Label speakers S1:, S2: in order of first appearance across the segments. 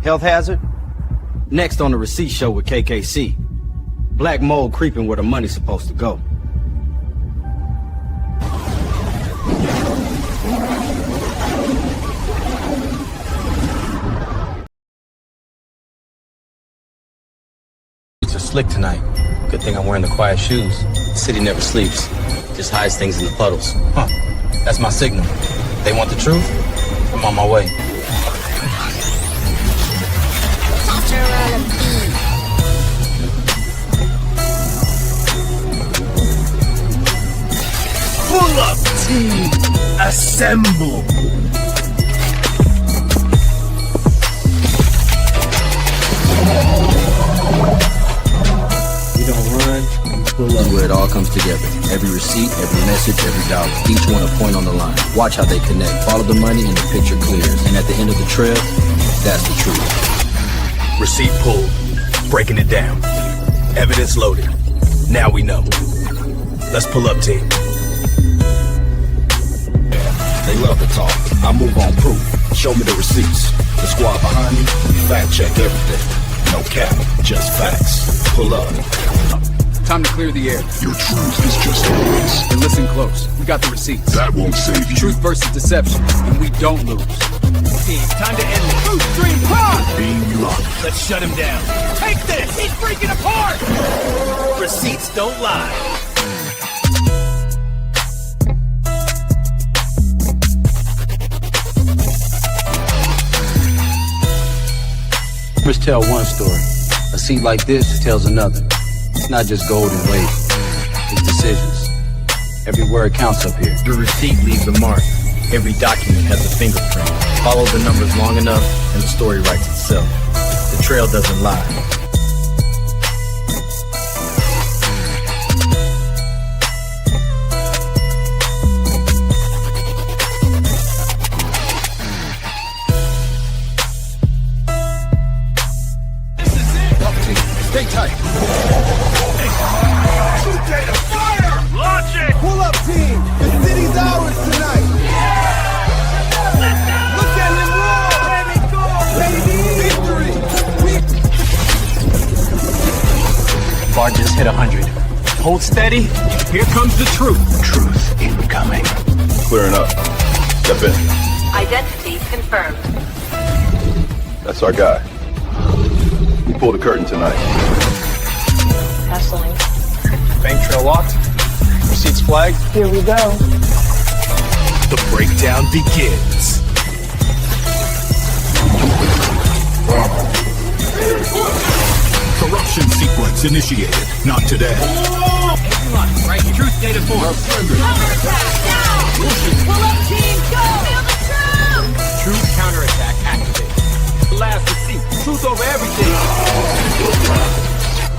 S1: Health hazard? Next on the receipt show with KKC. Black mold creeping where the money's supposed to go.
S2: It's slick tonight. Good thing I'm wearing the quiet shoes. The city never sleeps. Just hides things in the puddles. Huh. That's my signal. They want the truth? I'm on my way.
S3: Pull up team, assemble.
S1: We don't run, pull up. Where it all comes together. Every receipt, every message, every dollar. Each one a point on the line. Watch how they connect. Follow the money and the picture clears. And at the end of the trail, that's the truth.
S3: Receipt pulled, breaking it down. Evidence loaded. Now we know. Let's pull up, team.
S4: They love to talk. I move on proof. Show me the receipts. The squad behind me, fact check everything. No cap, just facts. Pull up.
S5: Time to clear the air.
S6: Your truth is just a voice.
S5: And listen close. We got the receipts.
S6: That won't save you.
S5: Truth versus deception, and we don't lose.
S3: Team, time to end this. Truth stream pod!
S6: Being locked.
S3: Let's shut him down. Take this! He's freaking apart! Receipts don't lie.
S2: Numbers tell one story. A seat like this tells another. It's not just gold and weight. It's decisions. Every word counts up here.
S1: Your receipt leaves a mark. Every document has a fingerprint. Follow the numbers long enough and the story writes itself. The trail doesn't lie.
S6: Stay tight.
S3: Fire! Launch it!
S7: Pull up, team! The city's ours tonight!
S3: Let's go!
S7: Look at him roar!
S3: Let it go!
S7: Baby! Victory!
S3: Bar just hit 100. Hold steady. Here comes the truth.
S6: Truth incoming.
S4: Clearing up. Step in.
S8: Identity confirmed.
S4: That's our guy. We pulled the curtain tonight.
S8: Hustling.
S3: Bank trail locked. Receipts flagged.
S8: Here we go.
S3: The breakdown begins.
S6: Corruption sequence initiated. Not today.
S3: Right, truth data form.
S8: Counterattack now! Pull up team, go! Feel the truth!
S3: Truth counterattack activated. Last receipt. Truth over everything.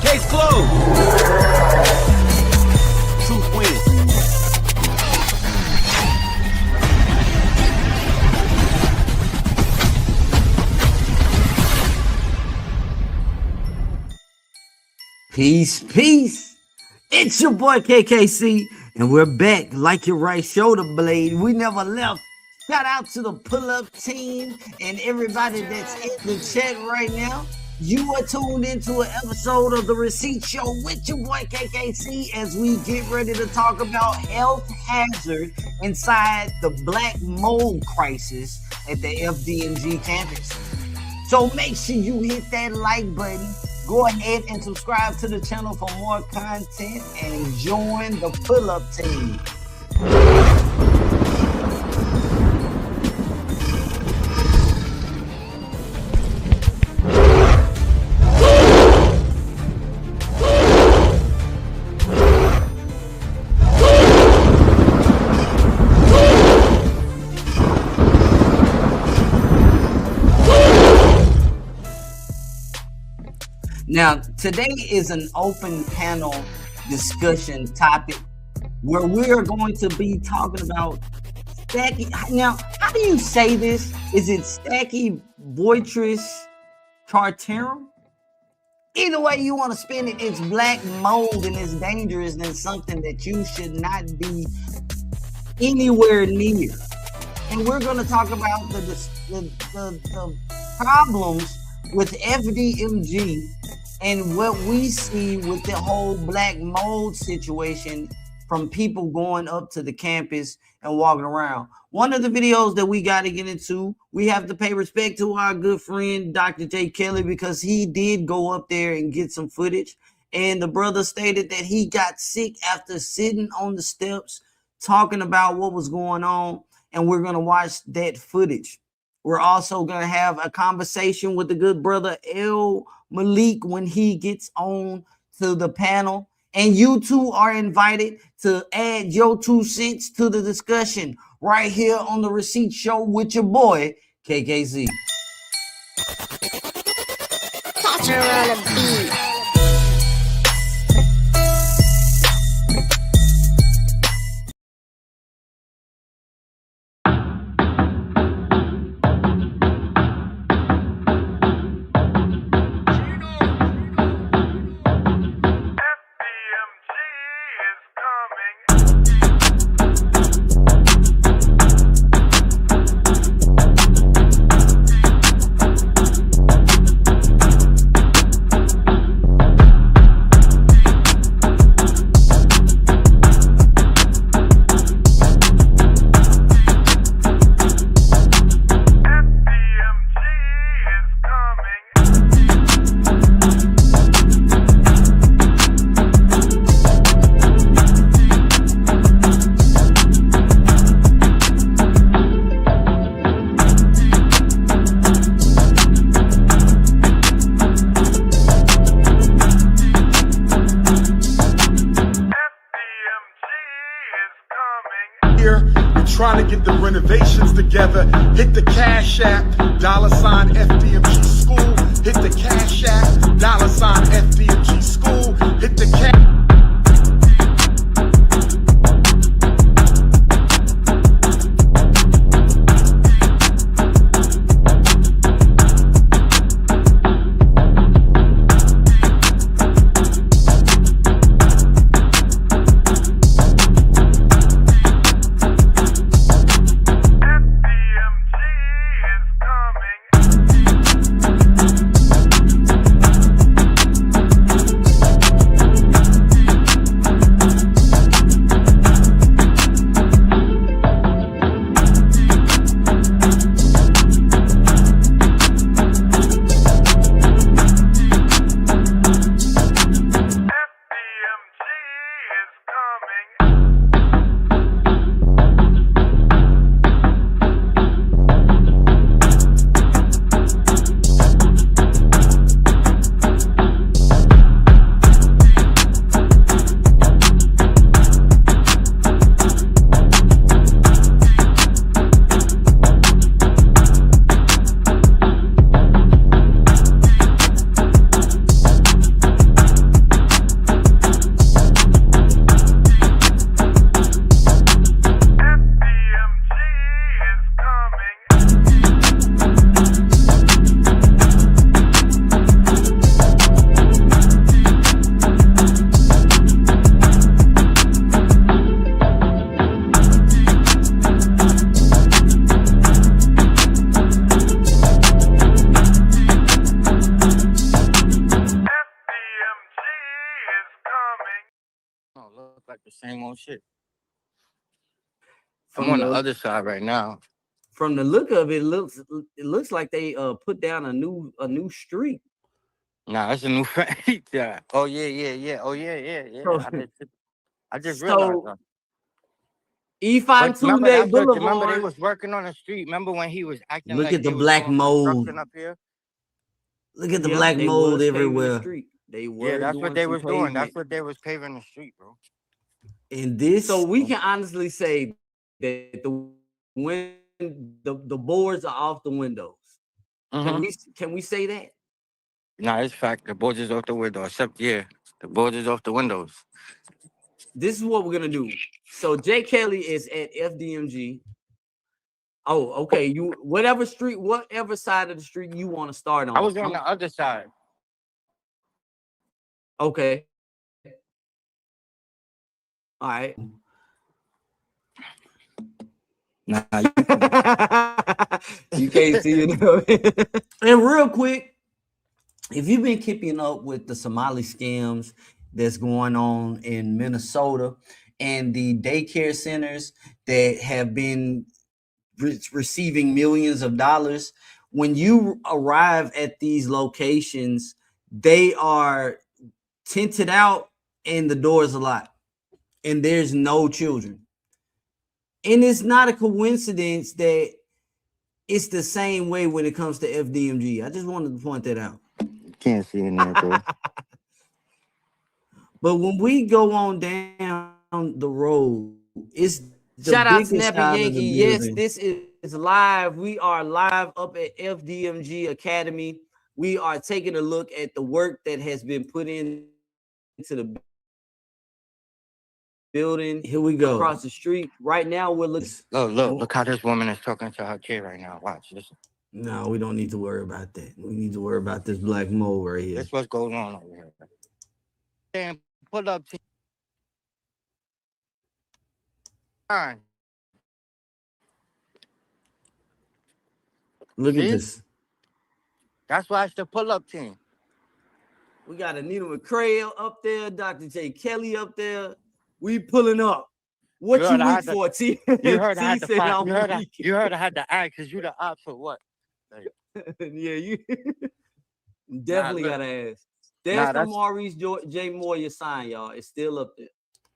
S3: Case closed. Truth wins.
S9: Peace, peace. It's your boy KKC, and we're back like your right shoulder blade. We never left. Shout out to the pull-up team and everybody that's in the chat right now. You are tuned into an episode of the Receipt Show with your boy KKC as we get ready to talk about health hazard inside the black mold crisis at the FDMG campus. So make sure you hit that like button. Go ahead and subscribe to the channel for more content and join the pull-up team. Now, today is an open panel discussion topic where we are going to be talking about Stacky. Now, how do you say this? Is it Stacky Boitris Charterum? Either way you want to spin it, it's black mold and it's dangerous and something that you should not be anywhere near. And we're going to talk about the problems with FDMG and what we see with the whole black mold situation from people going up to the campus and walking around. One of the videos that we got to get into, we have to pay respect to our good friend, Dr. J. Kelly, because he did go up there and get some footage. And the brother stated that he got sick after sitting on the steps talking about what was going on. And we're going to watch that footage. We're also going to have a conversation with the good brother El Malik when he gets on to the panel. And you two are invited to add your 2 cents to the discussion right here on the Receipt Show with your boy, KKC.
S8: Catch her on a beat.
S7: Trying to get the renovations together. Hit the Cash App, $ FDMG School. Hit the Cash App, $ FDMG School. Hit the Cash.
S2: Like the same old shit. I'm on the other side right now.
S9: From the look of it, it looks like they put down a new street.
S2: Nah, that's a new yeah. Oh yeah. Oh yeah.
S9: So,
S2: I just realized.
S9: E5 Boulevard.
S2: Remember they was working on the street. Remember when he was acting
S9: Look
S2: like
S9: at the black mold
S2: up here?
S9: Look at the black mold everywhere.
S2: That's what they was doing. That's what they was paving the street, bro.
S9: And this, so we can honestly say that the boards are off the windows.
S2: Mm-hmm.
S9: Can we say that?
S2: Nah, it's fact. The boards is off the window. Except the boards is off the windows.
S9: This is what we're gonna do. So Jay Kelly is at FDMG. Oh, okay. You whatever side of the street you want to start on.
S2: I was on the other side.
S9: Okay. All right.
S2: Nah,
S9: you can't see it. And real quick, if you've been keeping up with the Somali scams that's going on in Minnesota and the daycare centers that have been receiving millions of dollars, when you arrive at these locations, they are tinted out and the doors are locked and there's no children. And it's not a coincidence that it's the same way when it comes to FDMG. I just wanted to point that out.
S10: Can't see in there, bro.
S9: But when we go on down the road, it's the
S10: Shout out
S9: biggest
S10: Snappy
S9: out of
S10: Yankee.
S9: the
S10: Yes,
S9: building.
S10: this is live. We are live up at FDMG Academy. We are taking a look at the work that has been put into the building.
S9: Here we go.
S10: Across the street. Right now, we're looking.
S11: Look how this woman is talking to her kid right now. Watch this.
S9: No, we don't need to worry about that. We need to worry about this black mold right here.
S11: That's what's going on over here. Damn, pull up team. Fine.
S9: Look
S11: See?
S9: at this.
S11: That's why it's the pull-up team.
S10: We got Anita McCrae up there, Dr. J. Kelly up there. We pulling up. What you weak for, T?
S11: You heard I had to
S10: T said
S11: fight.
S10: I'm weak.
S11: You heard I had to ask because you the ops or what?
S10: Yeah, you definitely
S11: look.
S10: gotta ask. There's the
S11: that's-
S10: Maurice J. Moyer sign, y'all. It's still up there.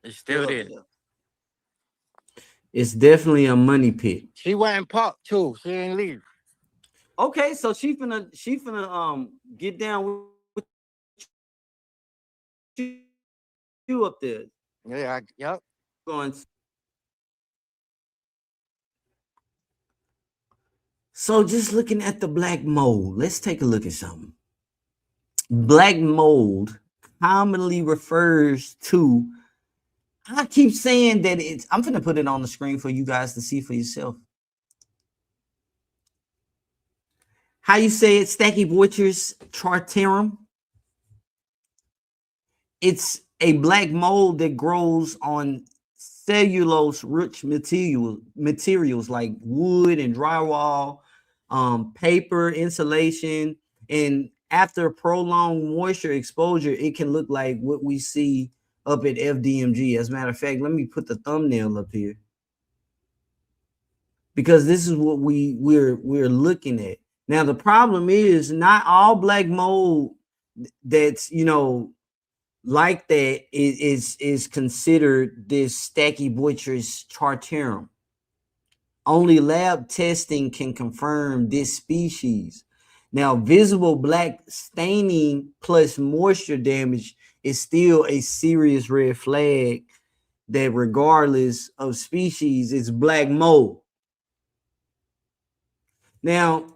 S11: It's still
S10: up
S11: there.
S9: It's definitely a money pit.
S11: She went in park too. She didn't leave.
S10: Okay, so she finna get down with you up there.
S11: Yeah, yep.
S10: Going.
S9: So just looking at the black mold, let's take a look at something. Black mold commonly refers to, I keep saying that it's, I'm going to put it on the screen for you guys to see for yourself. How you say it? Stachybotrys chartarum. It's a black mold that grows on cellulose-rich materials like wood and drywall, paper, insulation, and after prolonged moisture exposure, it can look like what we see up at FDMG. As a matter of fact, let me put the thumbnail up here because this is what we're looking at. Now, the problem is not all black mold that's, like that is considered this Stachybotrys chartarum. Only lab testing can confirm this species. Now, visible black staining plus moisture damage is still a serious red flag that regardless of species, it's black mold. Now,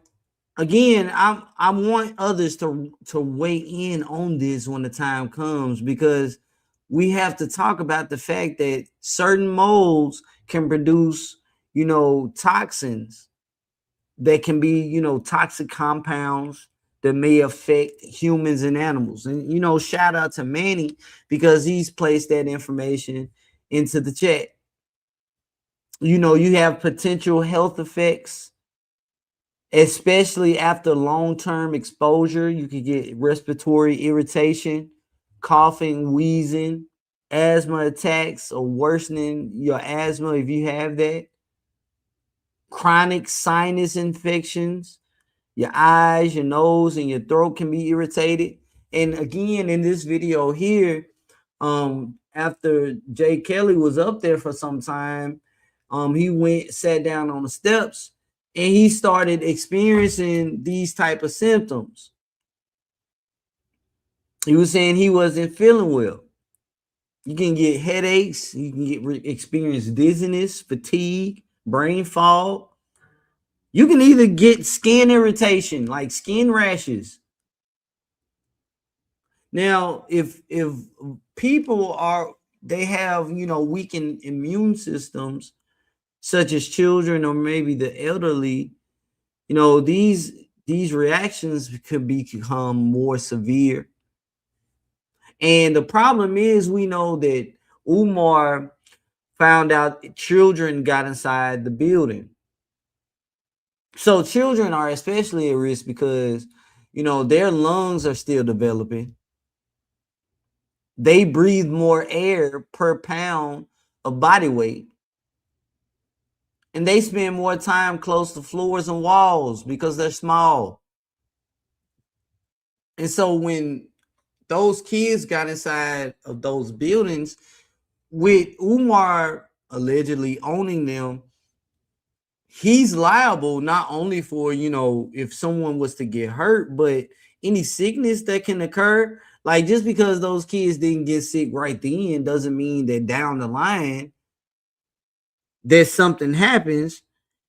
S9: again, I want others to weigh in on this when the time comes, because we have to talk about the fact that certain molds can produce, toxins that can be, toxic compounds that may affect humans and animals. And, shout out to Manny because he's placed that information into the chat. You have potential health effects, especially after long-term exposure. You could get respiratory irritation, coughing, wheezing, asthma attacks, or worsening your asthma if you have that. Chronic sinus infections, your eyes, your nose, and your throat can be irritated. And again, in this video here, after Jay Kelly was up there for some time, he sat down on the steps, and he started experiencing these type of symptoms. He was saying he wasn't feeling well. You can get headaches. You can experience dizziness, fatigue, brain fog. You can either get skin irritation, like skin rashes. Now, if people have, weakened immune systems, such as children or maybe the elderly, these reactions could become more severe. And the problem is, we know that Umar found out children got inside the building. So children are especially at risk because,
S10: You know, their lungs are still developing. They breathe more air per pound of body weight. And they spend more time close to floors and walls because they're small. And so when those kids got inside of those buildings, with Umar allegedly owning them, he's liable not only for, you know, if someone was to get hurt, but any sickness that can occur. Like, just because those kids didn't get sick right then doesn't mean that down the line that something happens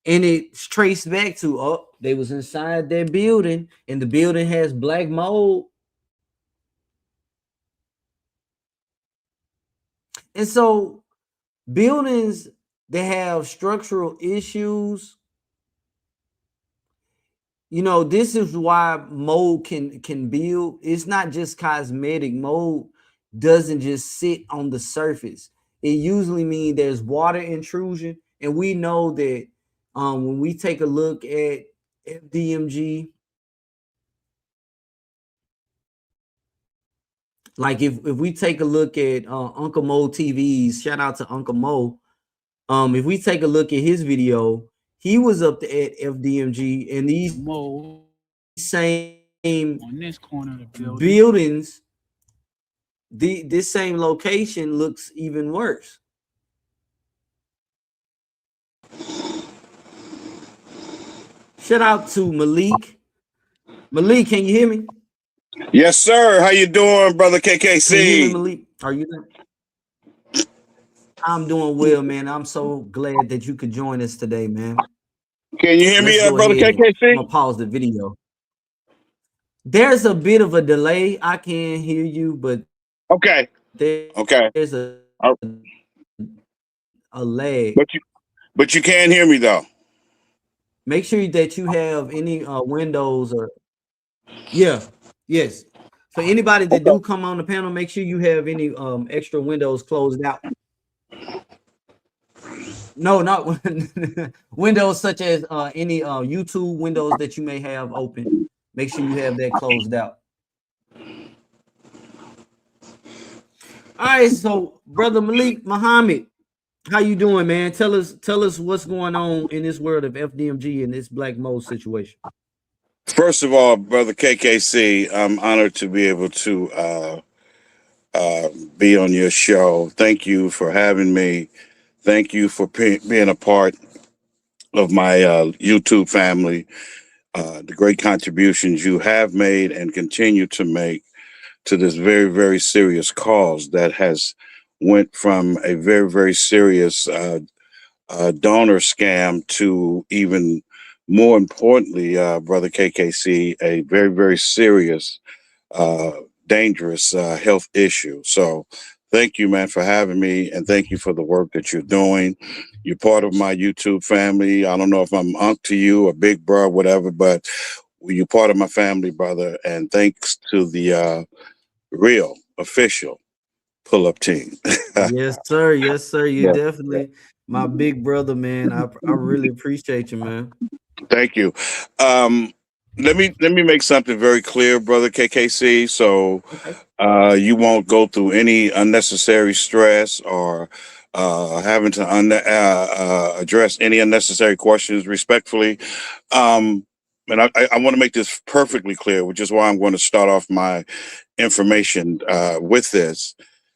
S10: and it's traced back to, oh, they was inside their building and the building has black mold. And so buildings that have structural issues, you know, this is why mold can build. It's not just cosmetic. Mold doesn't just sit on the surface. It usually means there's water intrusion, and we know that when we take a look at FDMG, like if we take a look at Uncle Mo TV's, shout out to Uncle Mo. If we take a look at his video, he was up at FDMG, and these same on this corner of the buildings, this same location looks even worse. Shout out to Malik. Malik, can you hear me?
S12: Yes, sir. How you doing, brother KKC?
S10: Can you hear me, Malik? Are you there? I'm doing well, man. I'm so glad that you could join us today, man.
S12: Can you hear me, brother KKC?
S10: I'm gonna pause the video. There's a bit of a delay. I can hear you, but
S12: okay.
S10: There's a lag.
S12: But you can hear me though.
S10: Make sure that you have any windows or yes. For anybody that do come on the panel, make sure you have any extra windows closed out. No, not windows such as any YouTube windows that you may have open. Make sure you have that closed out. All right, so brother Malik Muhammad, how you doing, man? Tell us what's going on in this world of FDMG and this black mold situation.
S12: First of all, brother KKC, I'm honored to be able to be on your show. Thank you for having me. Thank you for being a part of my YouTube family. The great contributions you have made and continue to make to this very, very serious cause that has went from a very, very serious donor scam to, even more importantly, brother KKC, a very, very serious, dangerous health issue. So thank you, man, for having me, and thank you for the work that you're doing. You're part of my YouTube family. I don't know if I'm uncle to you or big bro, whatever, but you're part of my family, brother. And thanks to the real official pull-up team.
S10: Yes, sir. Yes, sir. You definitely my big brother, man. I really appreciate you, man.
S12: Thank you. Let me make something very clear, brother KKC, so you won't go through any unnecessary stress or having to address any unnecessary questions respectfully. And I want to make this perfectly clear, which is why I'm going to start off my information with this.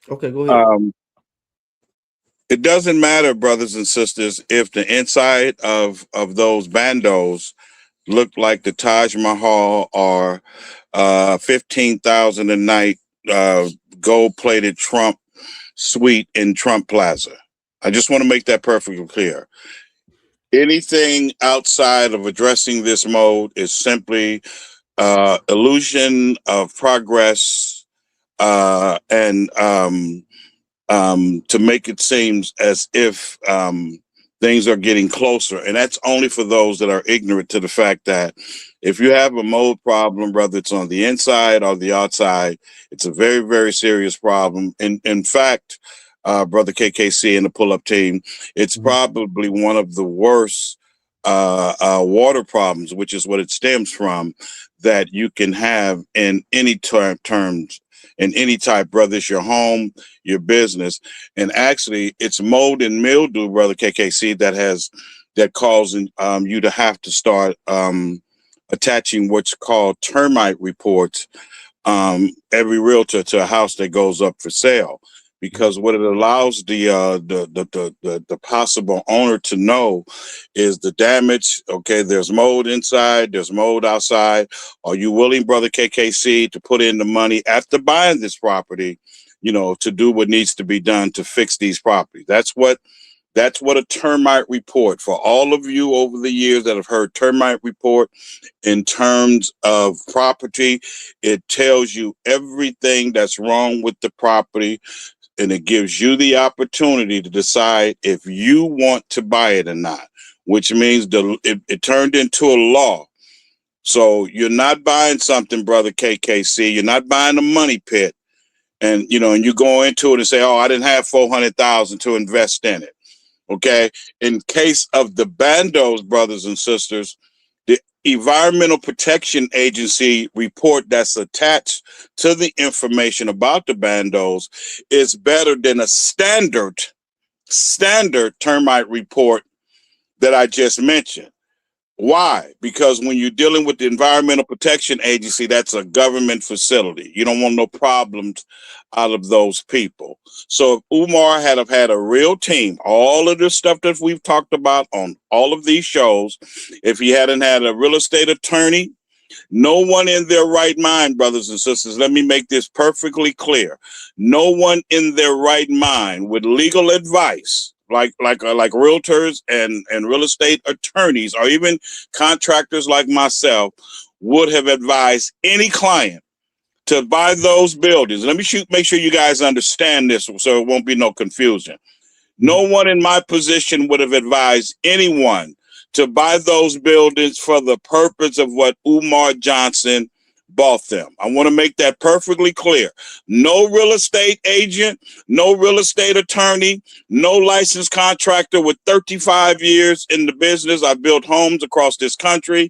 S10: Okay, go ahead.
S12: It doesn't matter, brothers and sisters, if the inside of those bandos look like the Taj Mahal or 15,000 a night gold-plated Trump suite in Trump Plaza. I just want to make that perfectly clear. Anything outside of addressing this mode is simply illusion of progress and to make it seem as if things are getting closer. And that's only for those that are ignorant to the fact that if you have a mold problem, whether it's on the inside or the outside, it's a very, very serious problem. In fact, brother KKC and the pull-up team, it's probably one of the worst water problems, which is what it stems from, that you can have in any terms, in any type, whether it's your home, your business. And actually it's mold and mildew, brother KKC, that causing you to have to start attaching what's called termite reports, every realtor to a house that goes up for sale, because what it allows the possible owner to know is the damage. Okay, there's mold inside, there's mold outside. Are you willing, brother KKC, to put in the money after buying this property, to do what needs to be done to fix these properties? That's what a termite report, for all of you over the years that have heard termite report in terms of property, it tells you everything that's wrong with the property, and it gives you the opportunity to decide if you want to buy it or not, which means it turned into a law. So you're not buying something, brother KKC, you're not buying a money pit, and you go into it and say, oh, I didn't have 400,000 to invest in it. Okay, in case of the bandos, brothers and sisters, the Environmental Protection Agency report that's attached to the information about the bandos is better than a standard termite report that I just mentioned. Why? Because when you're dealing with the Environmental Protection Agency, that's a government facility. You don't want no problems out of those people. So if Umar had have had a real team, all of the stuff that we've talked about on all of these shows, if he hadn't had a real estate attorney, no one in their right mind, brothers and sisters, let me make this perfectly clear. No one in their right mind with legal advice, like realtors and real estate attorneys, or even contractors like myself, would have advised any client to buy those buildings. Let me make sure you guys understand this so it won't be no confusion. No one in my position would have advised anyone to buy those buildings for the purpose of what Umar Johnson bought them. I want to make that perfectly clear. No real estate agent, no real estate attorney, no licensed contractor with 35 years in the business. I built homes across this country.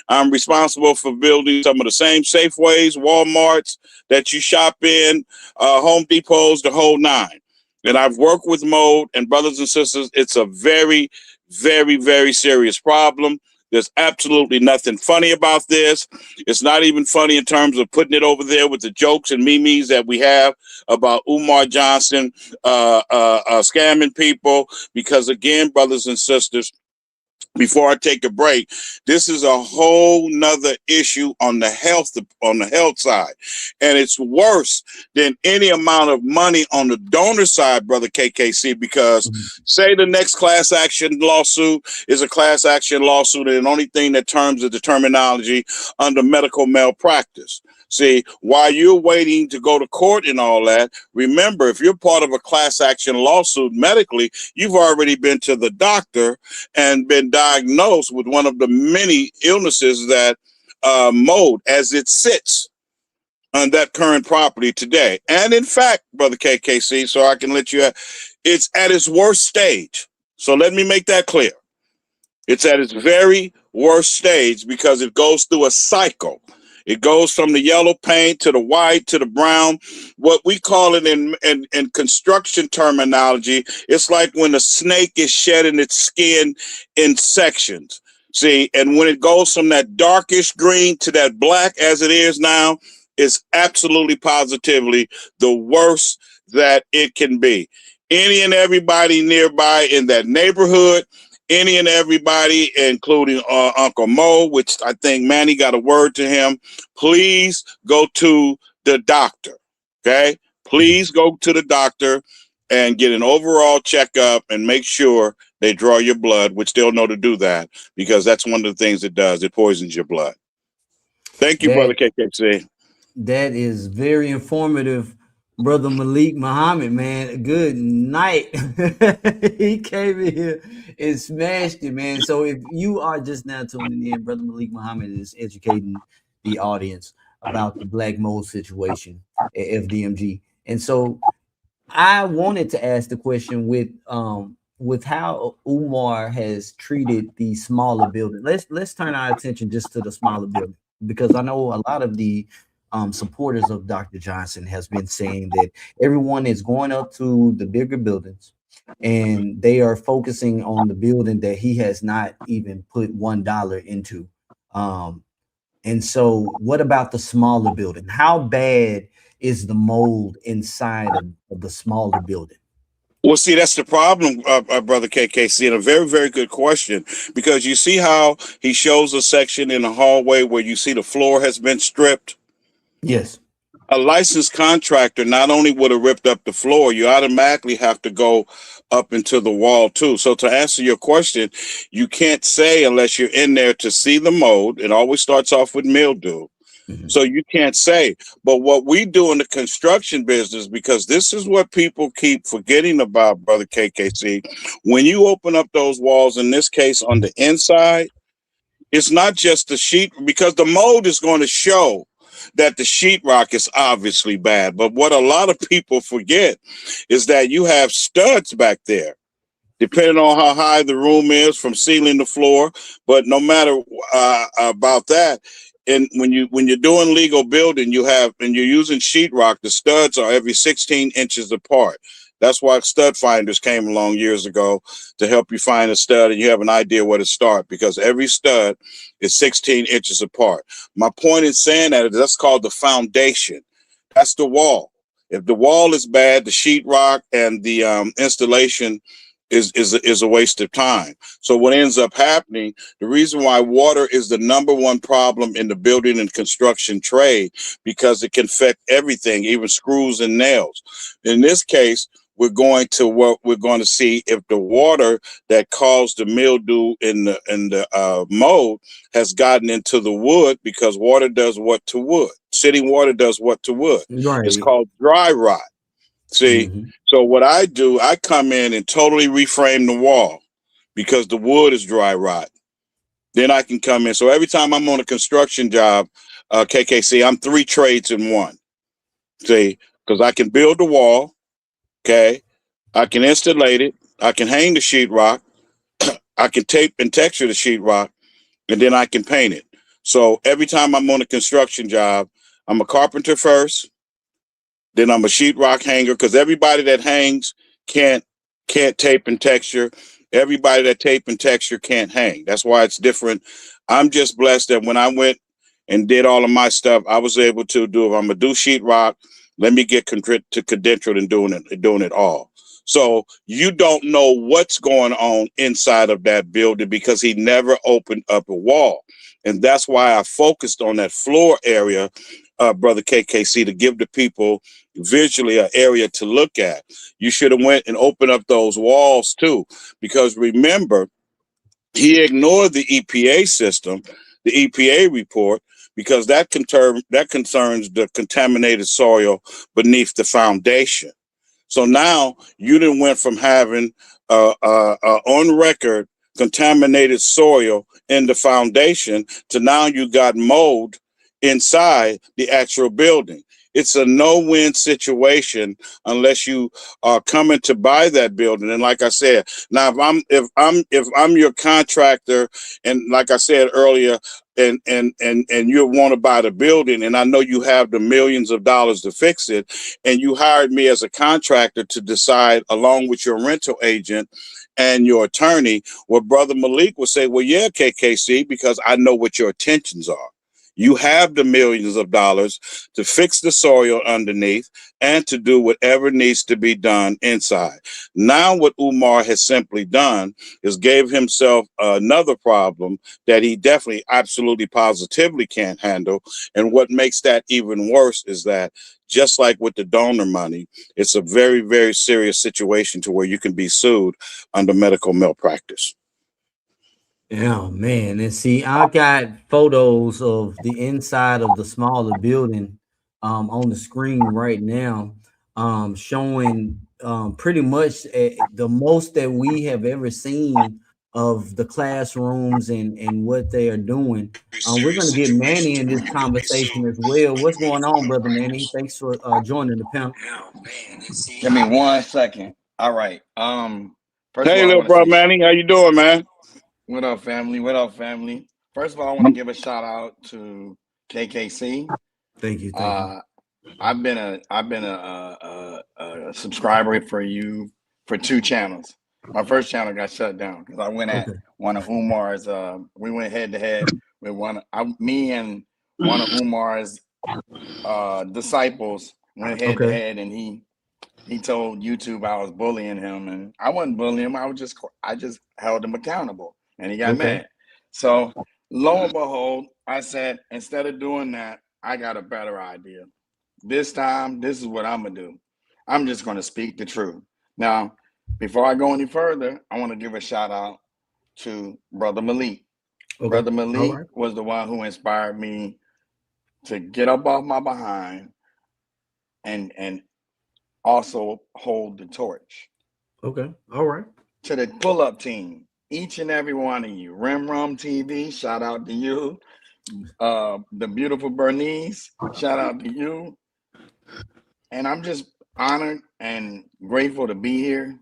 S12: I'm responsible for building some of the same Safeways, Walmarts that you shop in, Home Depots, the whole nine. And I've worked with mold, and brothers and sisters, it's a very, very, very serious problem. There's absolutely nothing funny about this. It's not even funny in terms of putting it over there with the jokes and memes that we have about Umar Johnson scamming people. Because again, brothers and sisters, before I take a break, this is a whole nother issue on the health side. And it's worse than any amount of money on the donor side, brother KKC, because say the next class action lawsuit is a class action lawsuit, and the only thing that terms of the terminology under medical malpractice. See, while you're waiting to go to court and all that, remember, if you're part of a class action lawsuit medically, you've already been to the doctor and been diagnosed with one of the many illnesses that mold as it sits on that current property today. And in fact, brother KKC, so I can let you, it's at its worst stage. So let me make that clear. It's at its very worst stage because it goes through a cycle. It goes from the yellow paint to the white to the brown. What we call it in construction terminology, it's like when a snake is shedding its skin in sections. See, and when it goes from that darkish green to that black as it is now, it's absolutely positively the worst that it can be. Any and everybody nearby in that neighborhood, any and everybody, including Uncle Mo, which I think Manny got a word to him, please go to the doctor, okay? Please go to the doctor and get an overall checkup and make sure they draw your blood, which they'll know to do that, because that's one of the things it does. It poisons your blood. Thank you, brother KKC.
S9: That is very informative, brother Malik Muhammad, man. Good night. He came in here and smashed it, man. So if you are just now tuning in, brother Malik Muhammad is educating the audience about the black mold situation at FDMG. And so I wanted to ask the question with how Umar has treated the smaller building. Let's turn our attention just to the smaller building. because I know a lot of the supporters of Dr. Johnson has been saying that everyone is going up to the bigger buildings and they are focusing on the building that he has not even put $1 into. Um, and so, what about the smaller building? How bad is the mold inside of the smaller building?
S12: Well, see, that's the problem, brother KKC, and a very, very good question, because you see how he shows a section in the hallway where you see the floor has been stripped.
S9: Yes.
S12: A licensed contractor not only would have ripped up the floor, you automatically have to go up into the wall too. So to answer your question, you can't say unless you're in there to see the mold. It always starts off with mildew. So you can't say. But what we do in the construction business, because this is what people keep forgetting about, brother KKC, when you open up those walls, in this case on the inside, it's not just the sheet, because the mold is going to show that the sheetrock is obviously bad. But what a lot of people forget is that you have studs back there, depending on how high the room is from ceiling to floor. But no matter about that, and when you're doing legal building, you have, and you're using sheetrock, the studs are every 16 inches apart. That's why stud finders came along years ago to help you find a stud and you have an idea where to start, because every stud is 16 inches apart. My point in saying that is that's called the foundation. That's the wall. If the wall is bad, the sheetrock and the installation is a waste of time. So what ends up happening, the reason why water is the number one problem in the building and construction trade, because it can affect everything, even screws and nails. In this case, we're going to see if the water that caused the mildew in the mold has gotten into the wood, because water does what to wood. Sitting water does what to wood.
S9: Right.
S12: It's called dry rot. See, so what I do, I come in and totally reframe the wall because the wood is dry rot. Then I can come in. So every time I'm on a construction job, KKC, I'm 3 trades in one. See, because I can build the wall, okay? I can installate it. I can hang the sheetrock. I can tape and texture the sheetrock, and then I can paint it. So every time I'm on a construction job, I'm a carpenter first. Then I'm a sheetrock hanger, because everybody that hangs can't tape and texture. Everybody that tape and texture can't hang. That's why it's different. I'm just blessed that when I went and did all of my stuff, I was able to do, if I'm gonna do sheetrock, let me get to credentialed and doing it all. So you don't know what's going on inside of that building because he never opened up a wall. And that's why I focused on that floor area, brother KKC, to give the people visually an area to look at. You should have went and opened up those walls too, because remember, he ignored the EPA system, the EPA report, because that concerns the contaminated soil beneath the foundation. So now you done went from having on record contaminated soil in the foundation to now you got mold inside the actual building. It's a no-win situation unless you are coming to buy that building. And like I said, now if I'm your contractor, and like I said earlier, and you want to buy the building, and I know you have the millions of dollars to fix it, and you hired me as a contractor to decide along with your rental agent and your attorney, well, Brother Malik would say, well, yeah, KKC, because I know what your intentions are. You have the millions of dollars to fix the soil underneath and to do whatever needs to be done inside. Now what Umar has simply done is gave himself another problem that he definitely, absolutely, positively can't handle. And what makes that even worse is that, just like with the donor money, it's a very, very serious situation to where you can be sued under medical malpractice.
S9: Oh man, and see, I got photos of the inside of the smaller building on the screen right now, showing pretty much the most that we have ever seen of the classrooms and what they are doing. We're going to get Manny in this conversation as well. What's going on, brother Manny? Thanks for joining the panel.
S13: Give me 1 second. All right. First of
S12: Hey,
S13: all, I
S12: little
S13: want to
S12: bro,
S13: say,
S12: Manny, how you doing, man?
S13: what up, family? What up, family? First of all, I want to give a shout out to KKC.
S10: Thank you. Thank you.
S13: I've been a subscriber for you for 2 channels. My first channel got shut down because I went at one of Umar's. We went head to head with me and one of Umar's disciples went head to head, and he told YouTube I was bullying him, and I wasn't bullying him. I just held him accountable, and he got mad. So lo and behold, I said, instead of doing that, I got a better idea. This time, this is what I'm gonna do. I'm just gonna speak the truth. Now, before I go any further, I want to give a shout out to Brother Malik. Brother Malik was the one who inspired me to get up off my behind and also hold the torch.
S10: Okay. All right.
S13: To the pull-up team, each and every one of you. Rim TV, shout out to you. The beautiful Bernice, shout out to you. And I'm just honored and grateful to be here.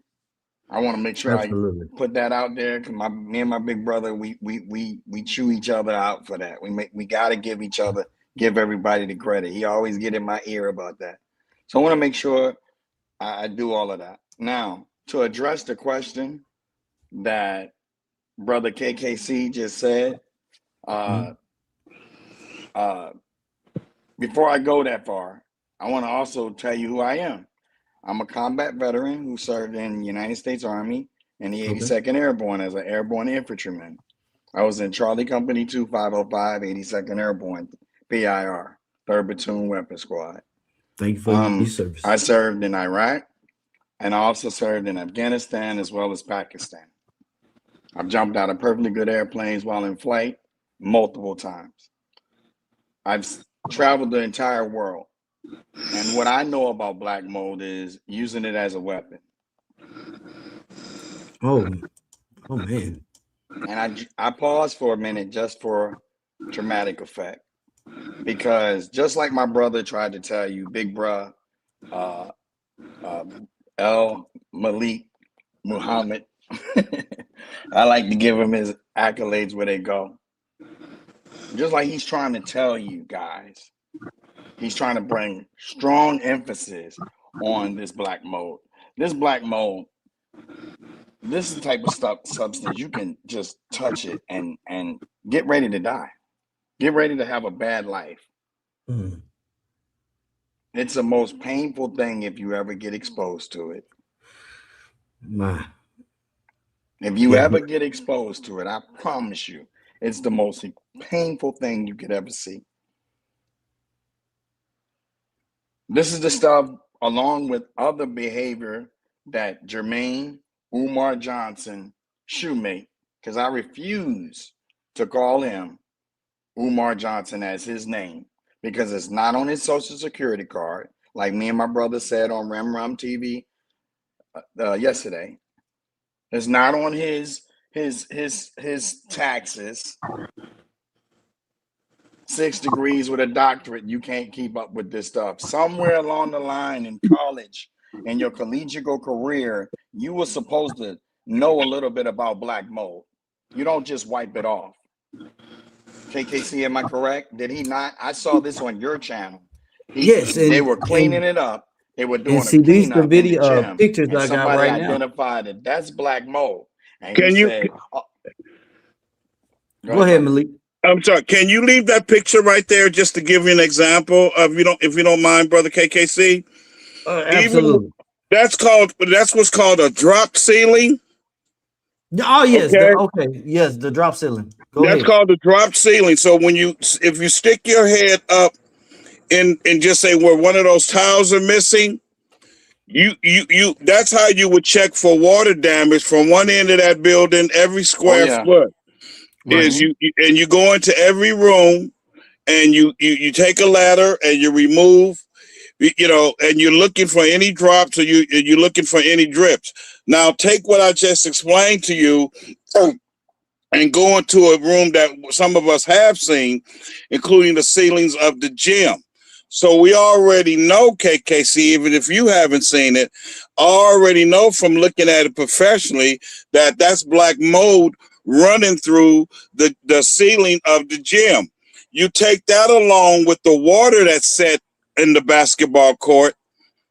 S13: I want to make sure I put that out there because me and my big brother, we chew each other out for that. We got to give everybody the credit. He always get in my ear about that. So I want to make sure I do all of that. Now, to address the question that Brother KKC just said, before I go that far, I want to also tell you who I am. I'm a combat veteran who served in the United States Army in the 82nd Airborne as an airborne infantryman. I was in Charlie Company 2505, 82nd Airborne, PIR, 3rd Platoon Weapons Squad.
S10: Thank you for your service.
S13: I served in Iraq, and I also served in Afghanistan as well as Pakistan. I've jumped out of perfectly good airplanes while in flight multiple times. I've traveled the entire world. And what I know about black mold is using it as a weapon.
S10: Oh man.
S13: And I paused for a minute just for dramatic effect. Because just like my brother tried to tell you, big bruh, El Malik Muhammad, I like to give him his accolades where they go. Just like he's trying to tell you guys, he's trying to bring strong emphasis on this black mold. This black mold, this is the type of substance you can just touch it and get ready to die. Get ready to have a bad life. It's the most painful thing if you ever get exposed to it. If you ever get exposed to it, I promise you, it's the most painful thing you could ever see. This is the stuff, along with other behavior, that Jermaine Umar Johnson shoemate, because I refuse to call him Umar Johnson as his name, because it's not on his social security card, like me and my brother said on Rim TV yesterday. It's not on his taxes. 6 degrees with a doctorate, you can't keep up with this stuff. Somewhere along the line in college, in your collegiate career, you were supposed to know a little bit about black mold. You don't just wipe it off. KKC, am I correct? Did he not? I saw this on your channel. They were cleaning it up. They were doing a cleanup in the gym,
S10: pictures
S13: and
S10: I got
S13: somebody
S10: right now.
S13: identified it. That's black mold. And
S12: Can you
S13: said,
S10: go ahead, Malik.
S12: I'm sorry. Can you leave that picture right there just to give you an example of if you don't mind, brother KKC?
S10: Absolutely.
S12: That's what's called a drop ceiling.
S10: Oh yes,
S12: Okay.
S10: Yes, the drop ceiling.
S12: That's called the drop ceiling. So if you stick your head up and just say where one of those tiles are missing, you that's how you would check for water damage from one end of that building every square foot. Is you go into every room and you take a ladder and you remove, and you're looking for any drops or you're looking for any drips. Now take what I just explained to you and go into a room that some of us have seen, including the ceilings of the gym. So we already know, KKC, even if you haven't seen it, already know from looking at it professionally that's black mold running through the ceiling of the gym. You take that along with the water that's set in the basketball court.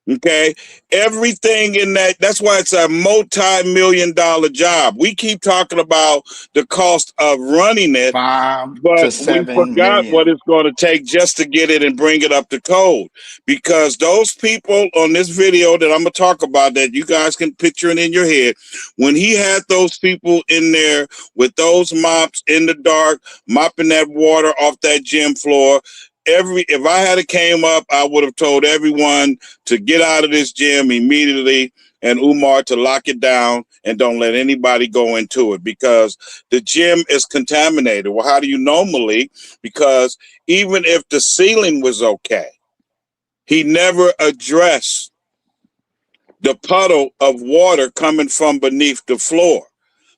S12: Okay, everything in that's why it's a multi-million-dollar job. We keep talking about the cost of running it,
S13: 5 to
S12: but we
S13: 7
S12: forgot what
S13: million.
S12: it's going to take just to get it and bring it up to code. Because those people on this video that I'm going to talk about, that you guys can picture it in your head, when he had those people in there with those mops in the dark, mopping that water off that gym floor, if I had came up, I would have told everyone to get out of this gym immediately, and Umar to lock it down and don't let anybody go into it, because the gym is contaminated. Well, how do you know, Malik? Because even if the ceiling was okay, he never addressed the puddle of water coming from beneath the floor.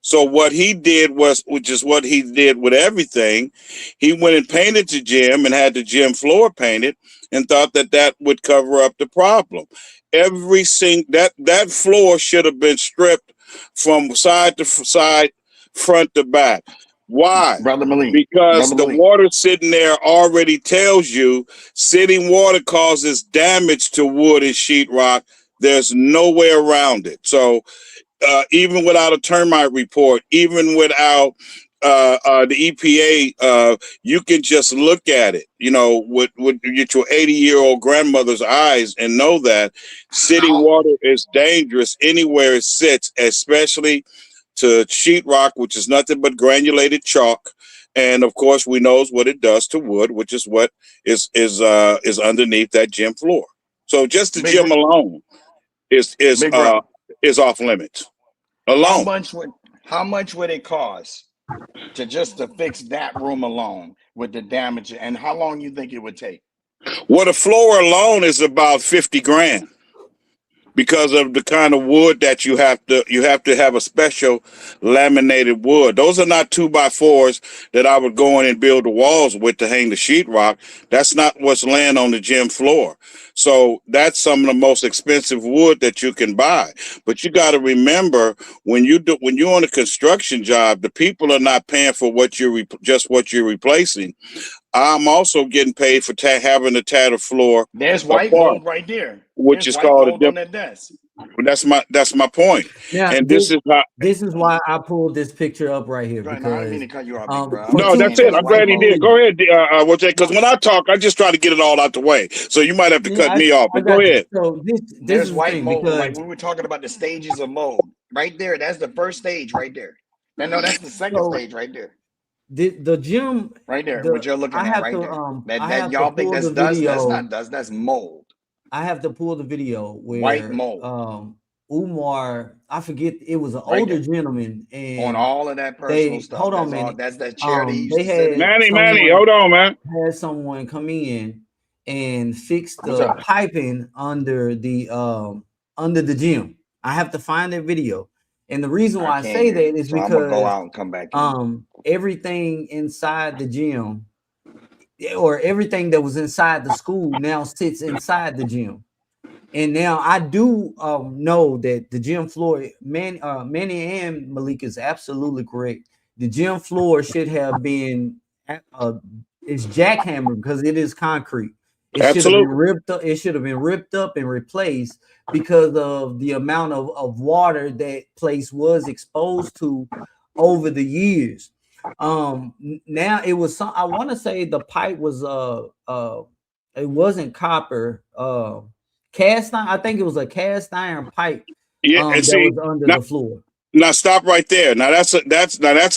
S12: So what he did was, which is what he did with everything, he went and painted the gym and had the gym floor painted and thought that that would cover up the problem. That floor should have been stripped from side to side, front to back. Why?
S13: Brother Malik.
S12: Because the water sitting there already tells you sitting water causes damage to wood and sheetrock. There's no way around it. So even without a termite report, even without the EPA, you can just look at it, with your 80-year-old grandmother's eyes and know that city water is dangerous anywhere it sits, especially to sheetrock, which is nothing but granulated chalk. And of course, we knows what it does to wood, which is what is underneath that gym floor. So just the gym alone is off limits. Alone.
S13: How much would it cost to fix that room alone with the damage, and how long you think it would take?
S12: Well, the floor alone is about 50 grand. Because of the kind of wood that you have to have a special laminated wood. Those are not 2x4s that I would go in and build the walls with to hang the sheetrock. That's not what's laying on the gym floor. So that's some of the most expensive wood that you can buy. But you got to remember, when you're on a construction job, the people are not paying for what you're replacing. I'm also getting paid for having to tear the floor.
S13: There's white mold right there,
S12: which is called
S13: on that desk.
S12: That's my point.
S9: Yeah,
S12: and this
S9: is why I pulled this picture up right here.
S13: Right,
S9: because
S13: I didn't mean to cut you off, bro.
S12: No, that's it. I'm glad he did. Go ahead, because when I talk, I just try to get it all out the way. So you might have to cut me off, but go ahead.
S9: So
S13: there's white mold. Like we were talking about the stages of mold. Right there, that's the first stage right there. No, that's the second stage right there.
S9: The gym
S13: right there, what you're looking at right there. That y'all think that's dust? That's not dust. That's mold.
S9: I have to pull the video where
S13: white mold.
S9: Umar, I forget, it was an older gentleman, and
S13: on all of that personal stuff.
S9: Hold on, man.
S13: That's that chair
S9: they had
S12: Manny, hold on, man.
S9: Had someone come in and fix the piping under the gym. I have to find that video. And the reason why I say that is because I'm gonna
S13: go out and come back
S9: everything inside the gym, or everything that was inside the school, now sits inside the gym. And now I do know that the gym floor, Manny and Malik is absolutely correct. The gym floor should have been it's jackhammered because it is concrete. It should have been ripped up. It should have been ripped up and replaced because of the amount of water that place was exposed to over the years. Now it was I want to say the pipe was it wasn't copper, cast iron. I think it was a cast iron pipe that was under the floor.
S12: Now stop right there. Now that's